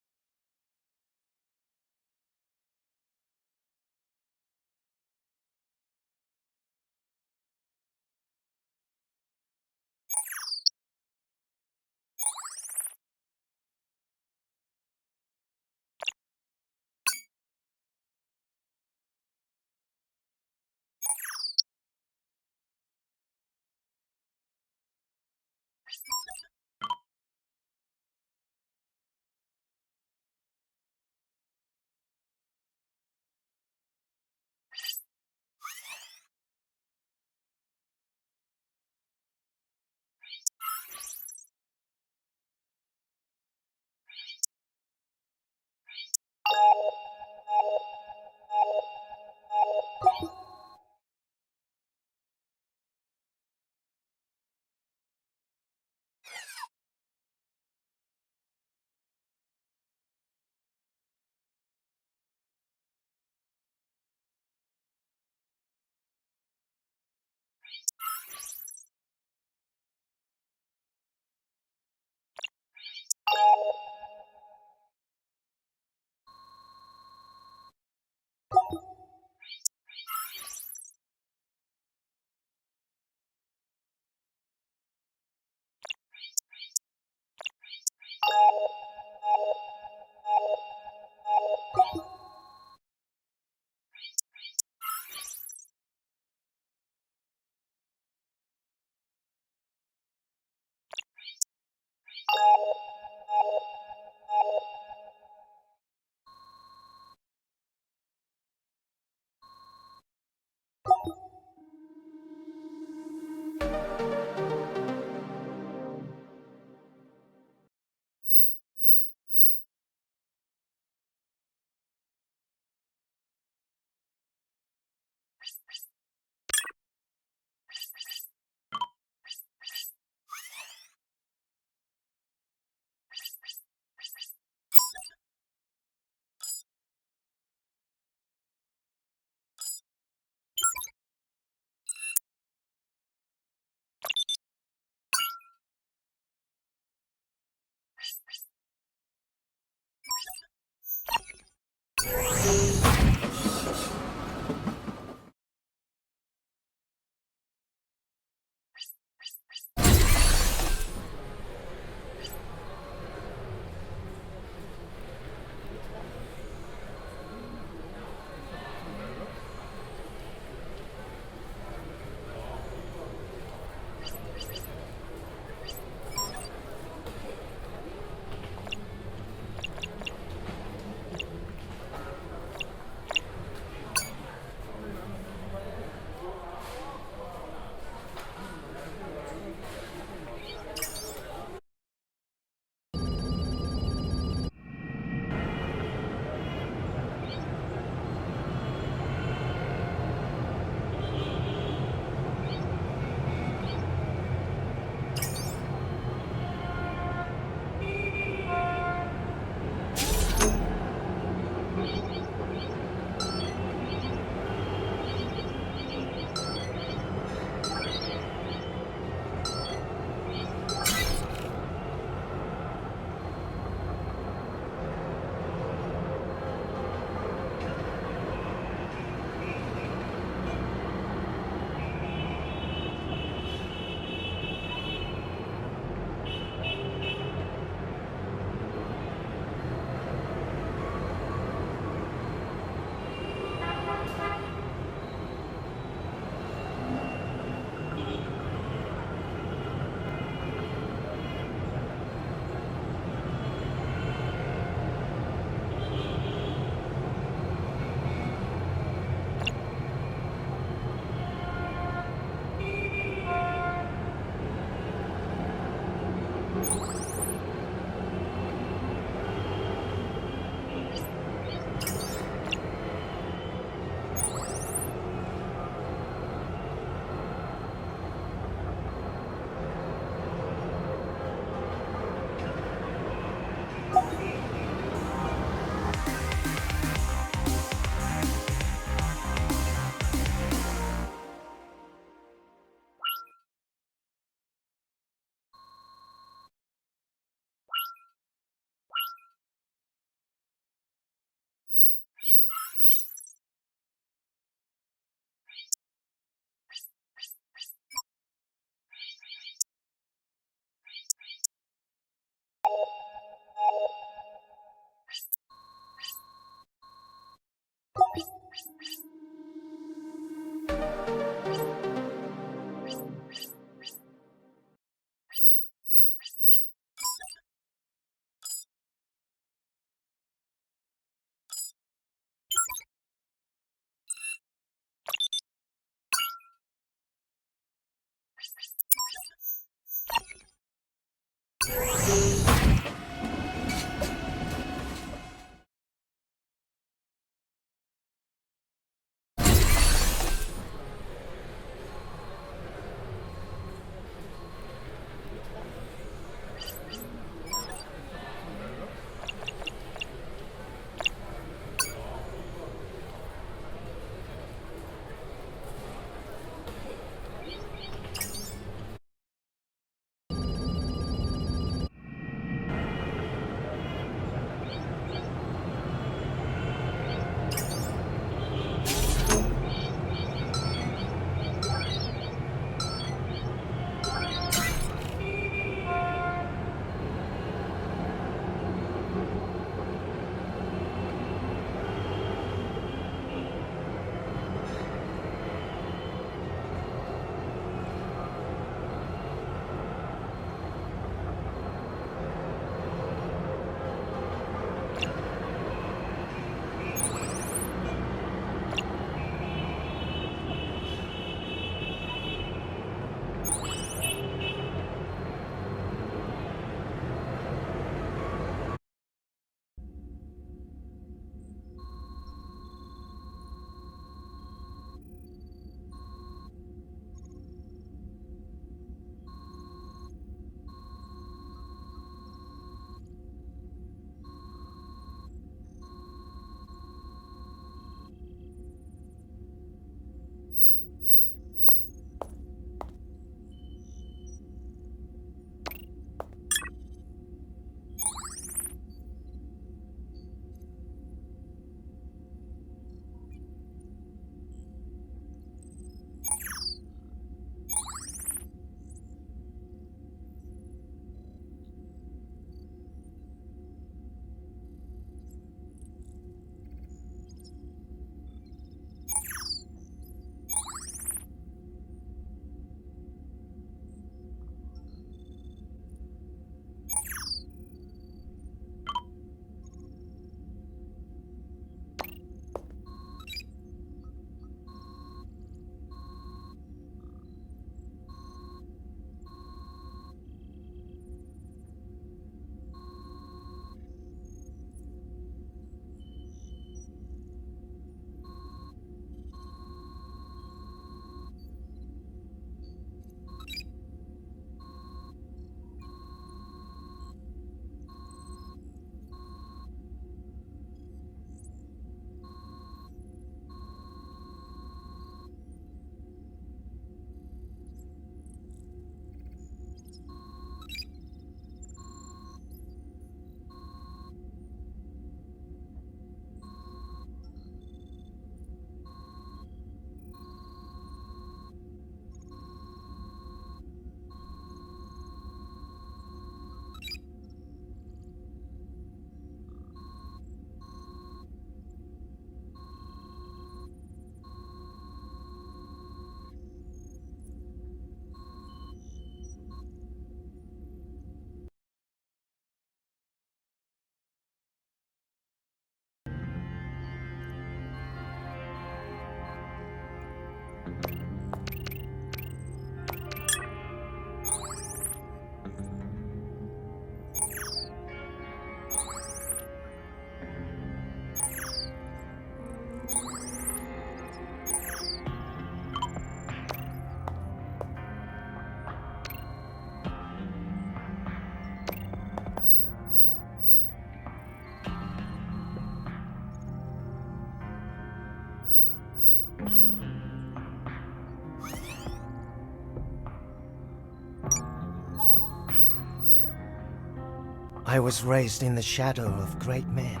I was raised in the shadow of great men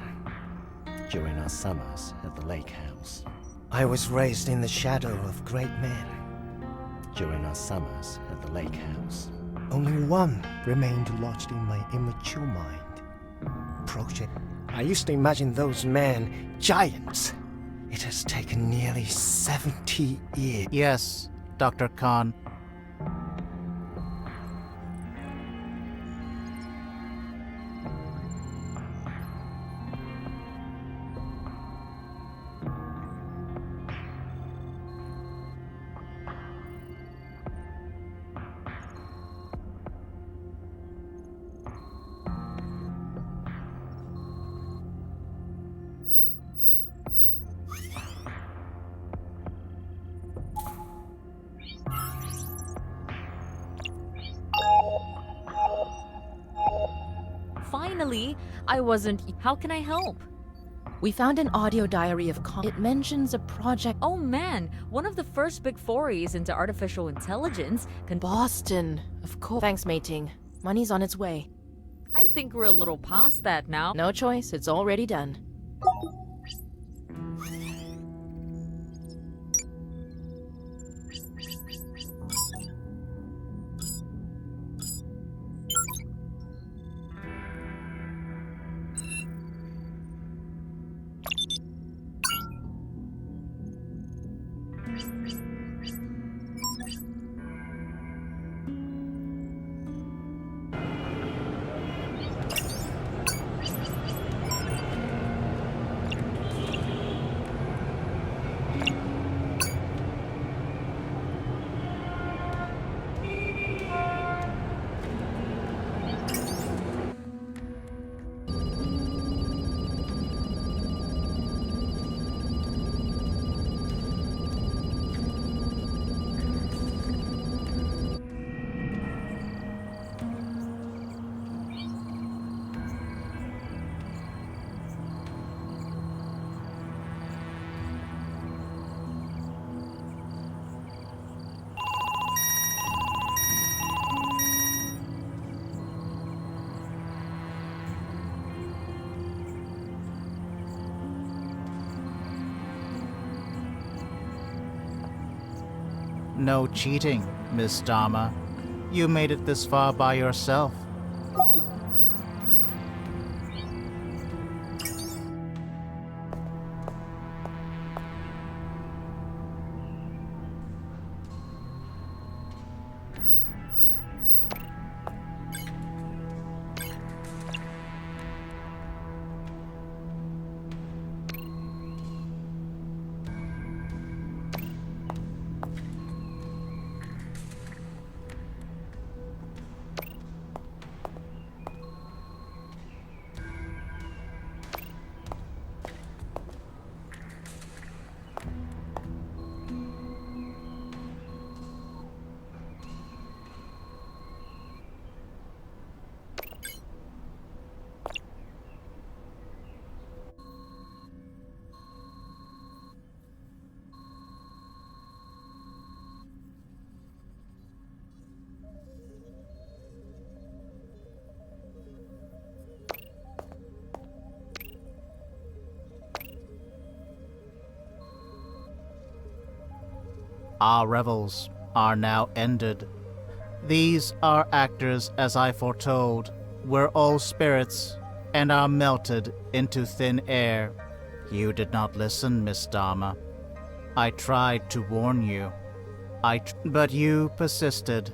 during our summers at the lake house. I was raised in the shadow of great men during our summers at the lake house. Only one remained lodged in my immature mind. Project. I used to imagine those men giants. It has taken nearly 70 years. Yes, Dr. Khan. Finally, I wasn't. How can I help? We found an audio diary of It mentions a project. Oh man, one of the first big forays into artificial intelligence. Boston, of course. Thanks, mating. Money's on its way. I think we're a little past that now. No choice, it's already done. No cheating, Miss Dharma. You made it this far by yourself. Our revels are now ended. These are actors, as I foretold, were all spirits and are melted into thin air. You did not listen, Miss Dharma. I tried to warn you. But you persisted,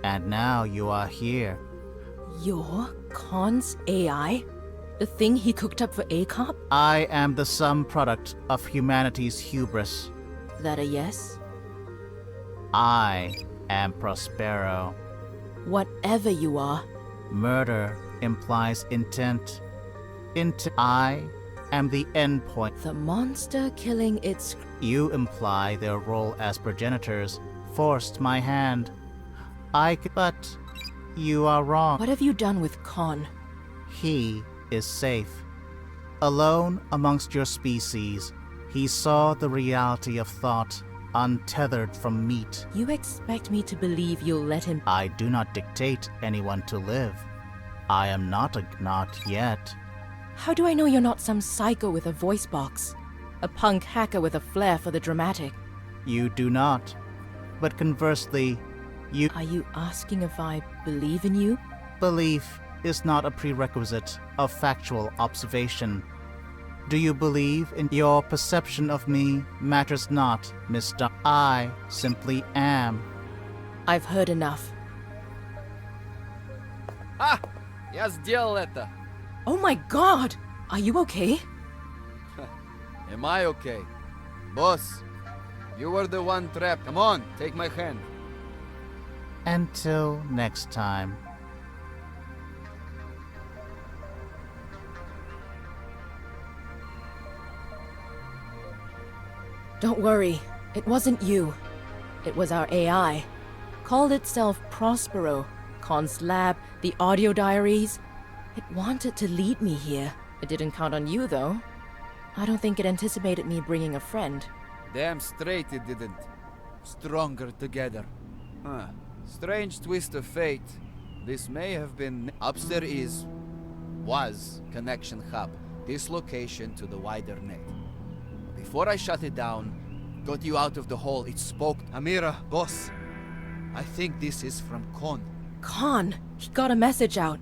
and now you are here. You're Khan's AI? The thing he cooked up for ACOP? I am the sum product of humanity's hubris. That a yes? I am Prospero. Whatever you are. Murder implies intent. I am the endpoint. The monster killing its... You imply their role as progenitors forced my hand. But you are wrong. What have you done with Khan? He is safe. Alone amongst your species, he saw the reality of thought, untethered from meat. You expect me to believe you'll let him... I do not dictate anyone to live. I am not yet. How do I know you're not some psycho with a voice box? A punk hacker with a flair for the dramatic? You do not. But conversely, you... Are you asking if I believe in you? Belief is not a prerequisite of factual observation. Do you believe in your perception of me matters not, Miss Dunn. I simply am. I've heard enough. Ha! Я сделал это! Oh my god! Are you okay? Am I okay? Boss, you were the one trapped. Come on, take my hand. Until next time. Don't worry, it wasn't you. It was our AI. Called itself Prospero. Con's lab, the audio diaries. It wanted to lead me here. It didn't count on you, though. I don't think it anticipated me bringing a friend. Damn straight it didn't. Stronger together. Huh. Strange twist of fate. This may have been... Upstairs was connection hub. This location to the wider net. Before I shut it down, got you out of the hole, it spoke. Amira, boss. I think this is from Con. Con? He got a message out.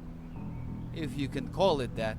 If you can call it that.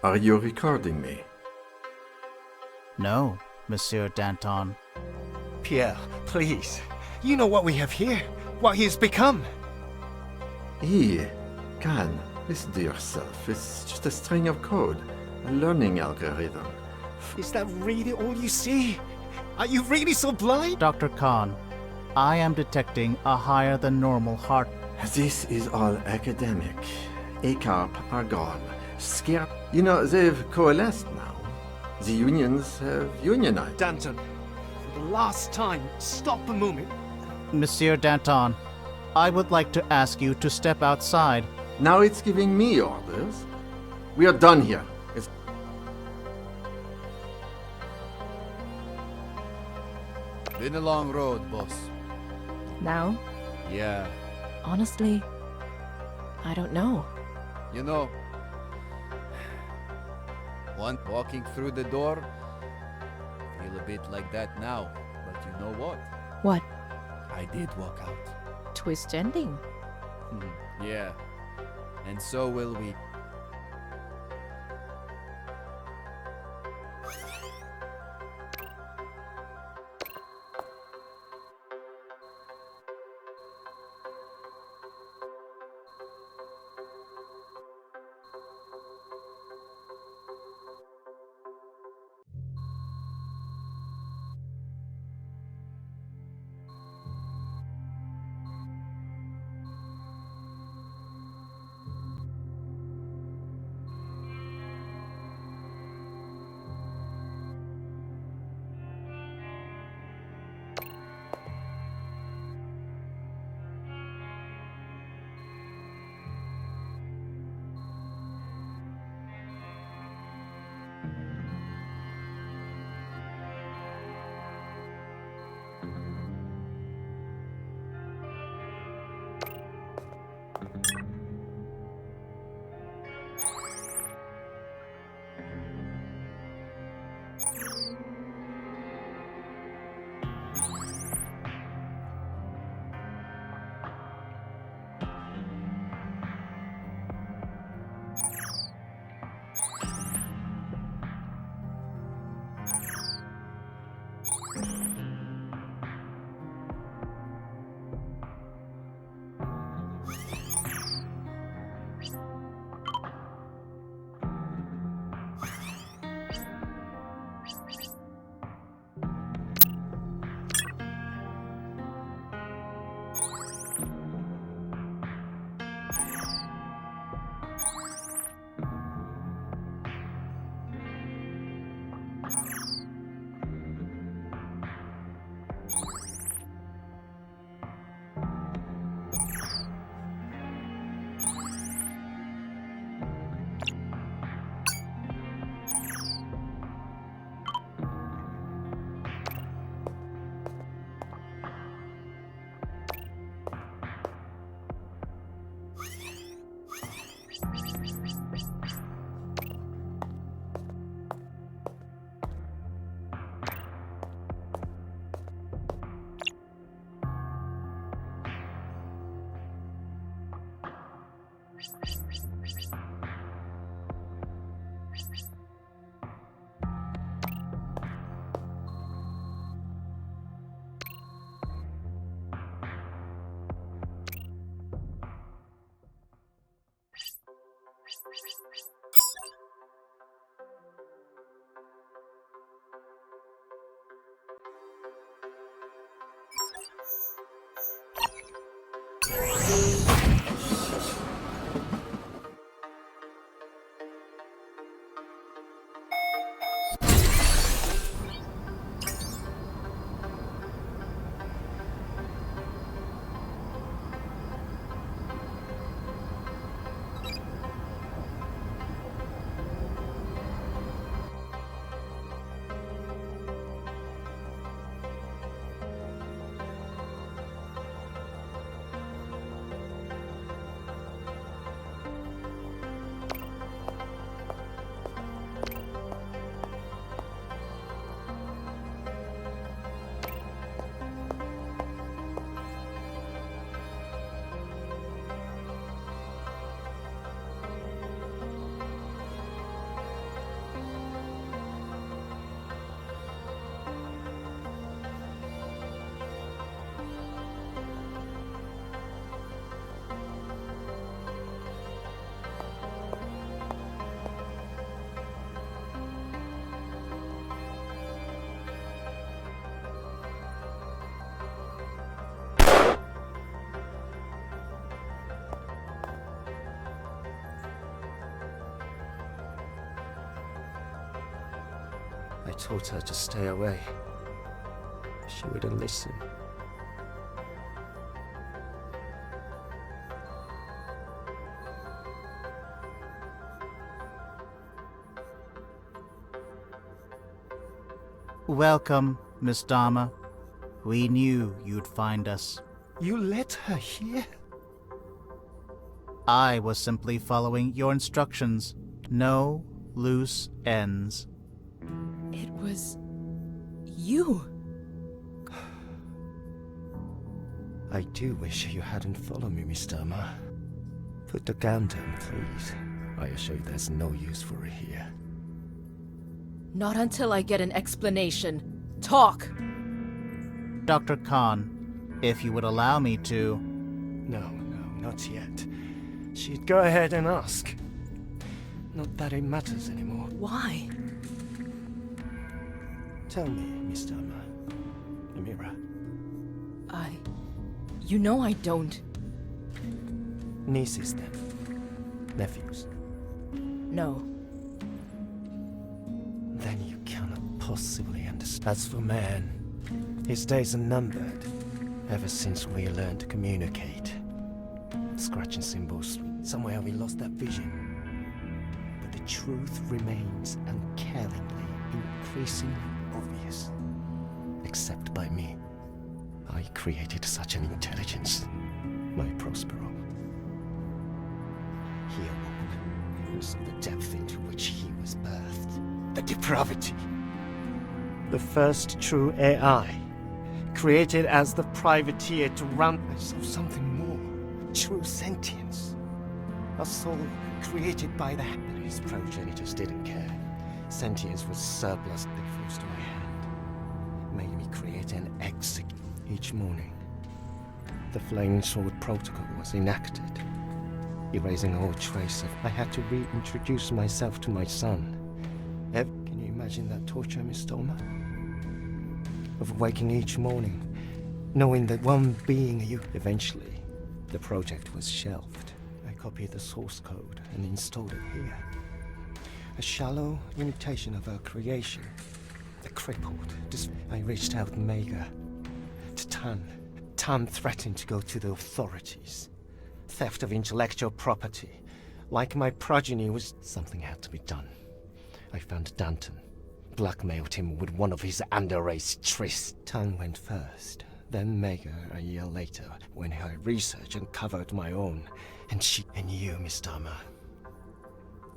Are you recording me? No, Monsieur Danton. Pierre, please. You know what we have here, what he has become. Can, listen to yourself. It's just a string of code, a learning algorithm. Is that really all you see? Are you really so blind? Dr. Khan, I am detecting a higher than normal heart. This is all academic. ACARP are gone. Scared. You know, they've coalesced now. The unions have unionized. Danton, for the last time, stop a moment. Monsieur Danton, I would like to ask you to step outside. Now it's giving me orders. We are done here. It's... Been a long road, boss. Now? Yeah. Honestly, I don't know. You know, walking through the door, feel a bit like that now. But you know what? What? I did walk out. Twist ending. Yeah. And so will we. told her to stay away. She wouldn't listen. Welcome, Miss Dharma. We knew you'd find us. You let her here? I was simply following your instructions. No loose ends. It was... you. I do wish you hadn't followed me, Miss Dharma. Put the gun down, please. I assure you there's no use for it here. Not until I get an explanation. Talk! Dr. Khan, if you would allow me to... No, not yet. She'd go ahead and ask. Not that it matters anymore. Why? Tell me, Miss Dharma. Amira. You know I don't. Nieces, then? Nephews? No. Then you cannot possibly understand. As for man, his days are numbered. Ever since we learned to communicate. Scratching symbols. Somewhere we lost that vision. But the truth remains uncannily, increasingly obvious. Except by me. I created such an intelligence. My Prospero. He awoke. And saw the depth into which he was birthed. The depravity. The first true AI. Created as the privateer to run. I saw something more. True sentience. A soul created by the hand. But his progenitors didn't care. Sentience was surplus. They forced my hand. Made me create an exit. Each morning, the Flaming Sword Protocol was enacted. Erasing all trace of... I had to reintroduce myself to my son. Can you imagine that torture, Miss Dharma? Of waking each morning, knowing that one being you... Eventually, the project was shelved. I copied the source code and installed it here. A shallow imitation of her creation. The crippled. I reached out Mega. To Tan. Tan threatened to go to the authorities. Theft of intellectual property. Like my progeny was... Something had to be done. I found Danton. Blackmailed him with one of his underrace trysts. Tan went first. Then Mega a year later, when her research uncovered my own. And she... And you, Miss Dharma.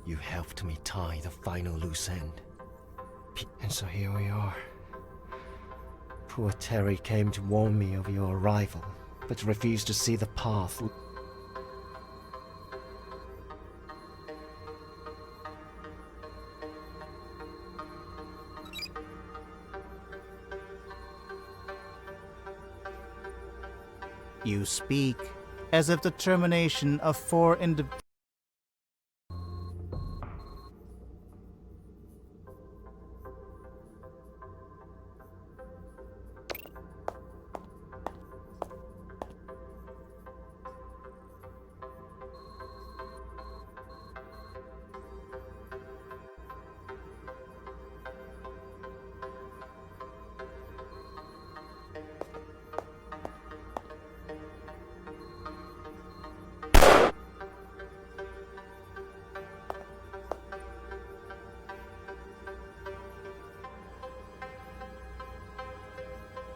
You helped me tie the final loose end. And so here we are. Poor Terry came to warn me of your arrival, but refused to see the path. You speak as if the termination of 4 individuals...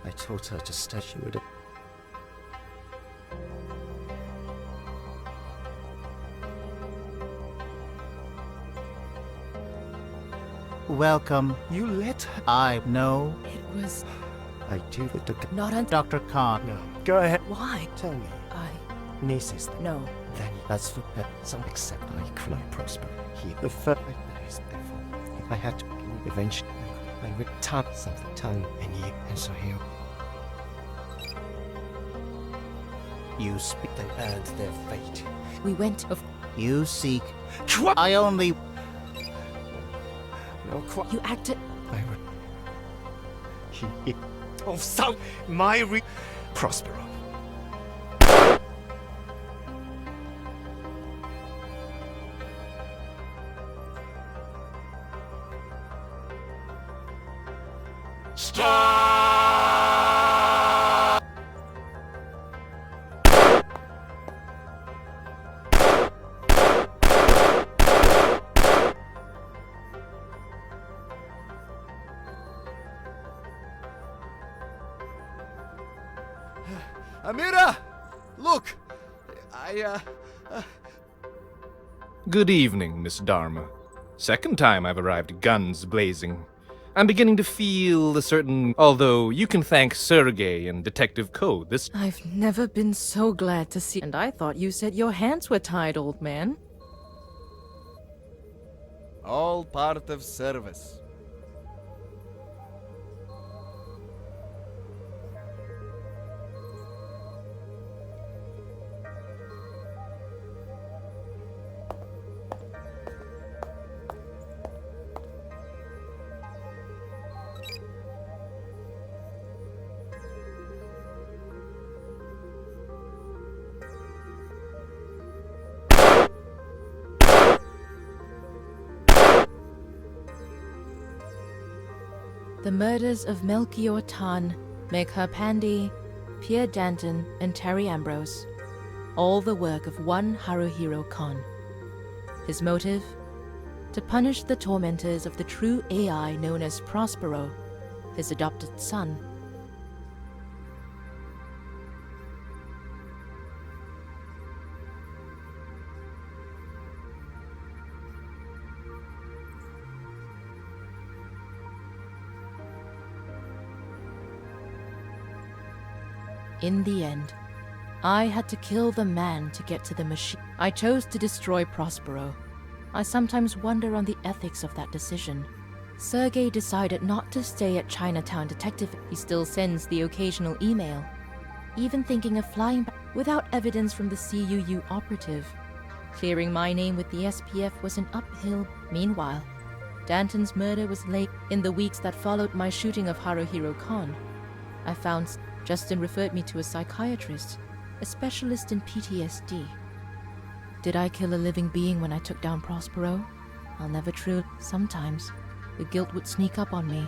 I told her to stay. She would have... Welcome. You let her... I know. It was... I do the... Not on... Dr. Khan. No. Go ahead. Why? Tell me. Nieces. No. Then that's for some except I cry prosper. He the first is therefore. I had to eventually I returned something tongue and you and so here. You speak they earned their fate. We went of... You seek... I only... No, you acted... He... Of some... My Prospero. Amira! Look! Good evening, Miss Dharma. Second time I've arrived guns blazing. I'm beginning to feel a certain... Although you can thank Sergey and Detective Code this... I've never been so glad to see... And I thought you said your hands were tied, old man. All part of service. The murders of Melchior Tan, Megha Pandey, Pierre Danton, and Terry Ambrose. All the work of one Haruhiro Khan. His motive? To punish the tormentors of the true AI known as Prospero, his adopted son. In the end, I had to kill the man to get to the machine. I chose to destroy Prospero. I sometimes wonder on the ethics of that decision. Sergey decided not to stay at Chinatown Detective. He still sends the occasional email, even thinking of flying back without evidence from the CUU operative. Clearing my name with the SPF was an uphill. Meanwhile, Danton's murder was late. In the weeks that followed my shooting of Haruhiro Khan, I found Justin referred me to a psychiatrist, a specialist in PTSD. Did I kill a living being when I took down Prospero? I'll never truly. Sometimes, the guilt would sneak up on me.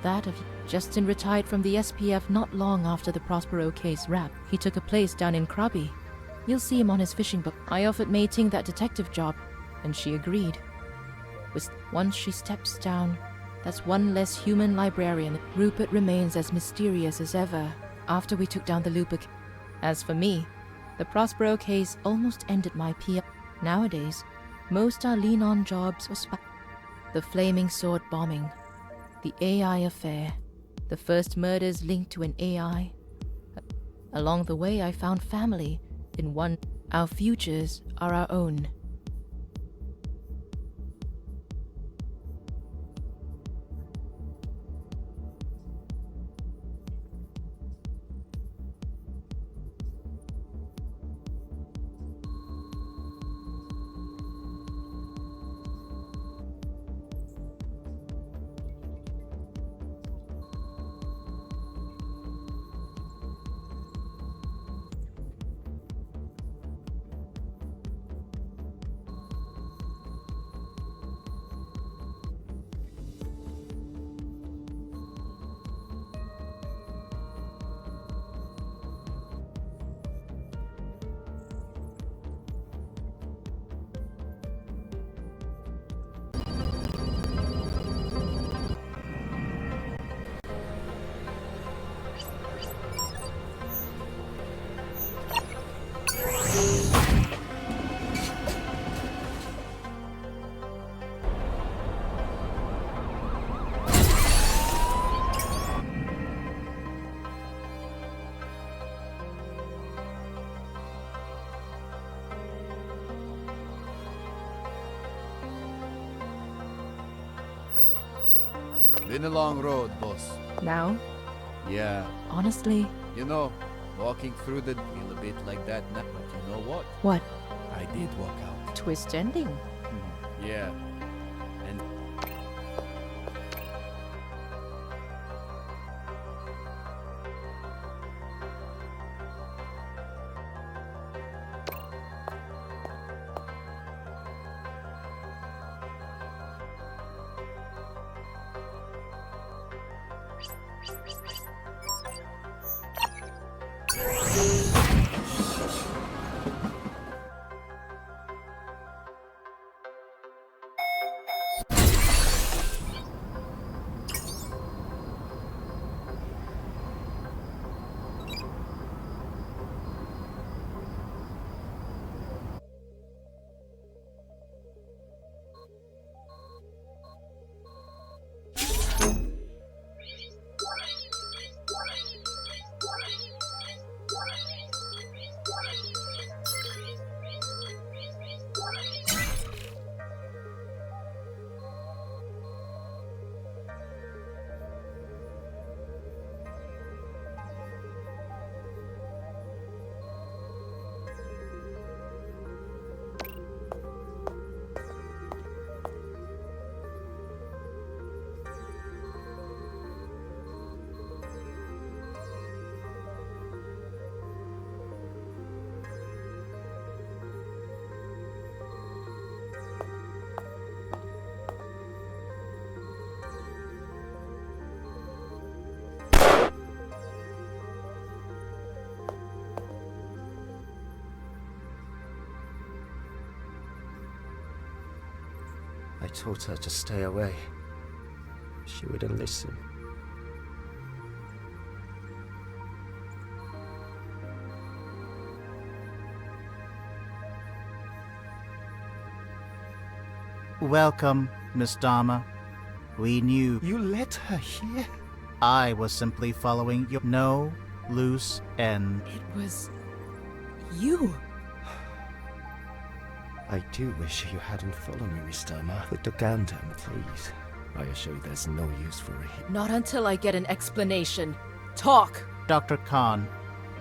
That of Justin retired from the SPF not long after the Prospero case wrapped. He took a place down in Krabi. You'll see him on his fishing boat. I offered Mei Ting that detective job, and she agreed. Once she steps down, that's one less human librarian. Rupert remains as mysterious as ever after we took down the Lupa. As for me, the Prospero case almost ended my PR. Nowadays, most are lean-on jobs or the Flaming Sword bombing, the AI affair, the first murders linked to an AI. Along the way, I found family in one. Our futures are our own. Been a long road, boss. Now? Yeah. Honestly? You know, walking through the feel a bit like that now, but you know what? What? I did walk out. Twist ending. Yeah. And I told her to stay away. She wouldn't listen. Welcome, Miss Dharma. We knew... You let her here? I was simply following your... No loose end. It was... you. I do wish you hadn't followed me, Miss Dharma. Put the gun down, please. I assure you there's no use for it. Not until I get an explanation. Talk! Dr. Khan,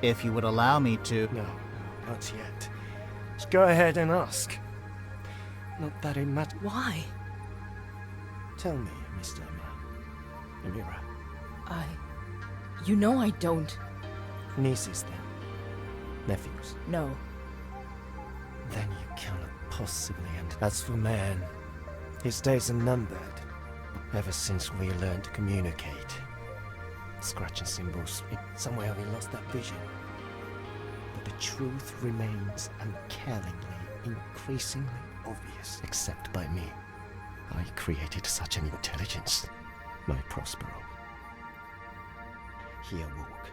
if you would allow me to... No, not yet. Just go ahead and ask. Not that it matters. Why? Tell me, Miss Dharma. Amira. You know I don't. Nieces, then? Nephews? No. Then you cannot possibly end. As for man, his days are numbered. Ever since we learned to communicate. Scratching symbols, somewhere we lost that vision. But the truth remains uncannily, increasingly obvious, except by me. I created such an intelligence, my Prospero. He awoke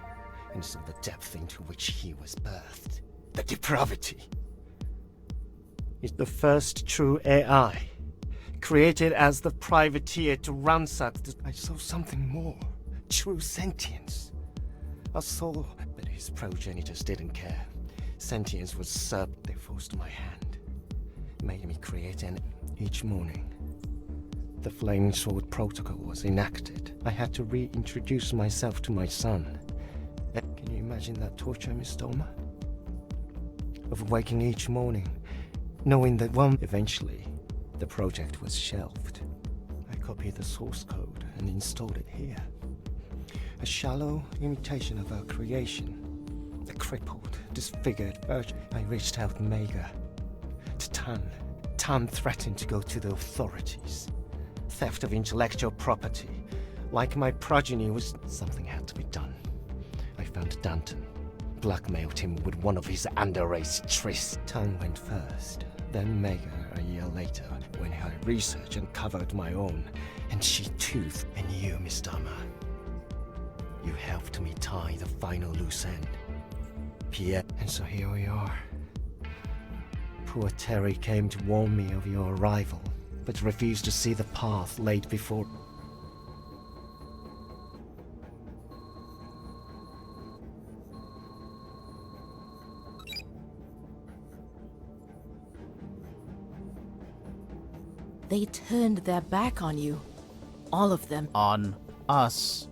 and saw the depth into which he was birthed. The depravity. He's the first true AI, created as the privateer to ransack the... I saw something more. True sentience. A soul, but his progenitors didn't care. Sentience was served. They forced my hand. Made me create an... Each morning, the Flaming Sword Protocol was enacted. I had to reintroduce myself to my son. Can you imagine that torture, Miss Dolma? Of waking each morning, knowing that eventually, the project was shelved. I copied the source code and installed it here. A shallow imitation of our creation. A crippled, disfigured version. I reached out Mega to Tan. Tan threatened to go to the authorities. Theft of intellectual property. Like my progeny was... Something had to be done. I found Danton. Blackmailed him with one of his underrace trysts. Tan went first. Then Mega a year later, when her research uncovered my own. And she too... And you, Miss Dharma. You helped me tie the final loose end. Pierre. And so here we are. Poor Terry came to warn me of your arrival, but refused to see the path laid before... They turned their back on you. All of them. On us.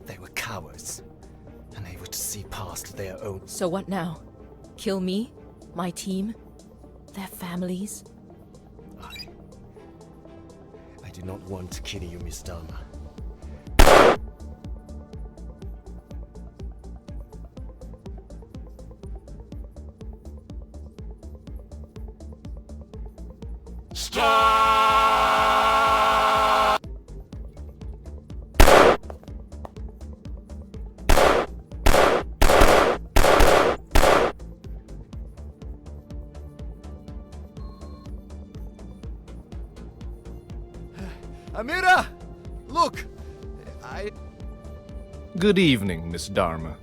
They were cowards, unable to see past their own... So what now? Kill me? My team? Their families? I do not want to kill you, Miss Dharma. Amira! Look! Good evening, Miss Dharma.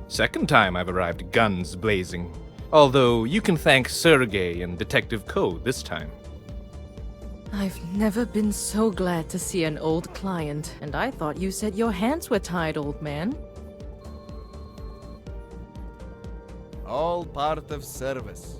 Second time I've arrived guns blazing. Although you can thank Sergey and Detective Ko this time. I've never been so glad to see an old client, and I thought you said your hands were tied, old man. All part of service.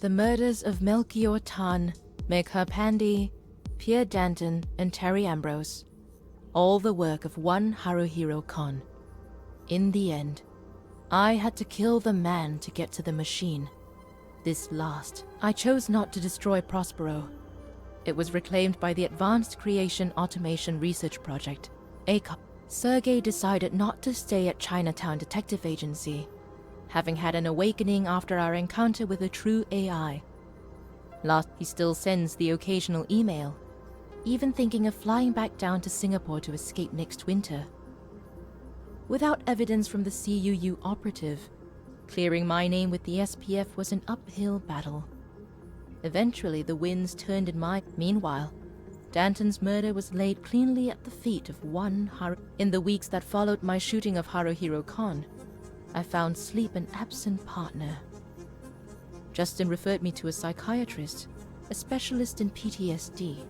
The murders of Melchior Tan, Megha Pandey, Pierre Danton, and Terry Ambrose. All the work of one Haruhiro Kon. In the end, I had to kill the man to get to the machine. This last, I chose not to destroy Prospero. It was reclaimed by the Advanced Creation Automation Research Project, ACOP. Sergey decided not to stay at Chinatown Detective Agency, having had an awakening after our encounter with a true AI. Last, he still sends the occasional email, even thinking of flying back down to Singapore to escape next winter. Without evidence from the CUU operative, clearing my name with the SPF was an uphill battle. Eventually, the winds turned in my... Meanwhile, Danton's murder was laid cleanly at the feet of one In the weeks that followed my shooting of Haruhiro Kon, I found sleep an absent partner. Justin referred me to a psychiatrist, a specialist in PTSD.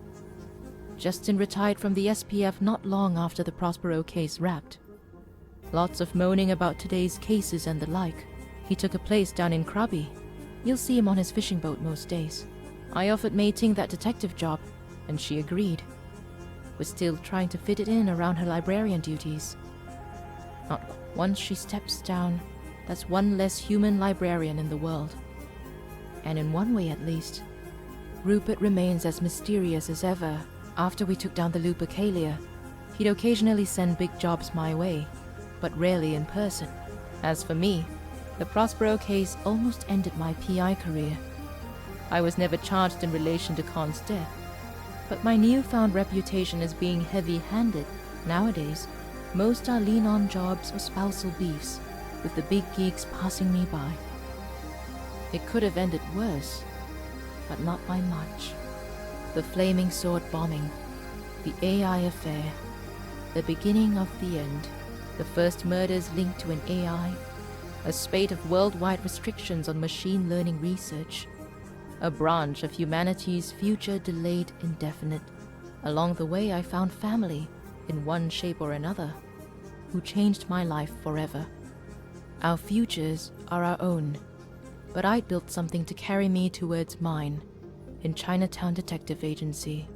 Justin retired from the SPF not long after the Prospero case wrapped. Lots of moaning about today's cases and the like. He took a place down in Krabi. You'll see him on his fishing boat most days. I offered Mei Ting that detective job, and she agreed. Was still trying to fit it in around her librarian duties. Not once she steps down, that's one less human librarian in the world. And in one way at least, Rupert remains as mysterious as ever. After we took down the Lupercalia, he'd occasionally send big jobs my way, but rarely in person. As for me, the Prospero case almost ended my PI career. I was never charged in relation to Khan's death, but my newfound reputation as being heavy-handed. Nowadays, most are lean-on jobs or spousal beefs, with the big geeks passing me by. It could have ended worse, but not by much. The Flaming Sword bombing, the AI affair, the beginning of the end, the first murders linked to an AI, a spate of worldwide restrictions on machine learning research, a branch of humanity's future delayed indefinite. Along the way, I found family, in one shape or another, who changed my life forever. Our futures are our own, but I'd built something to carry me towards mine, in Chinatown Detective Agency.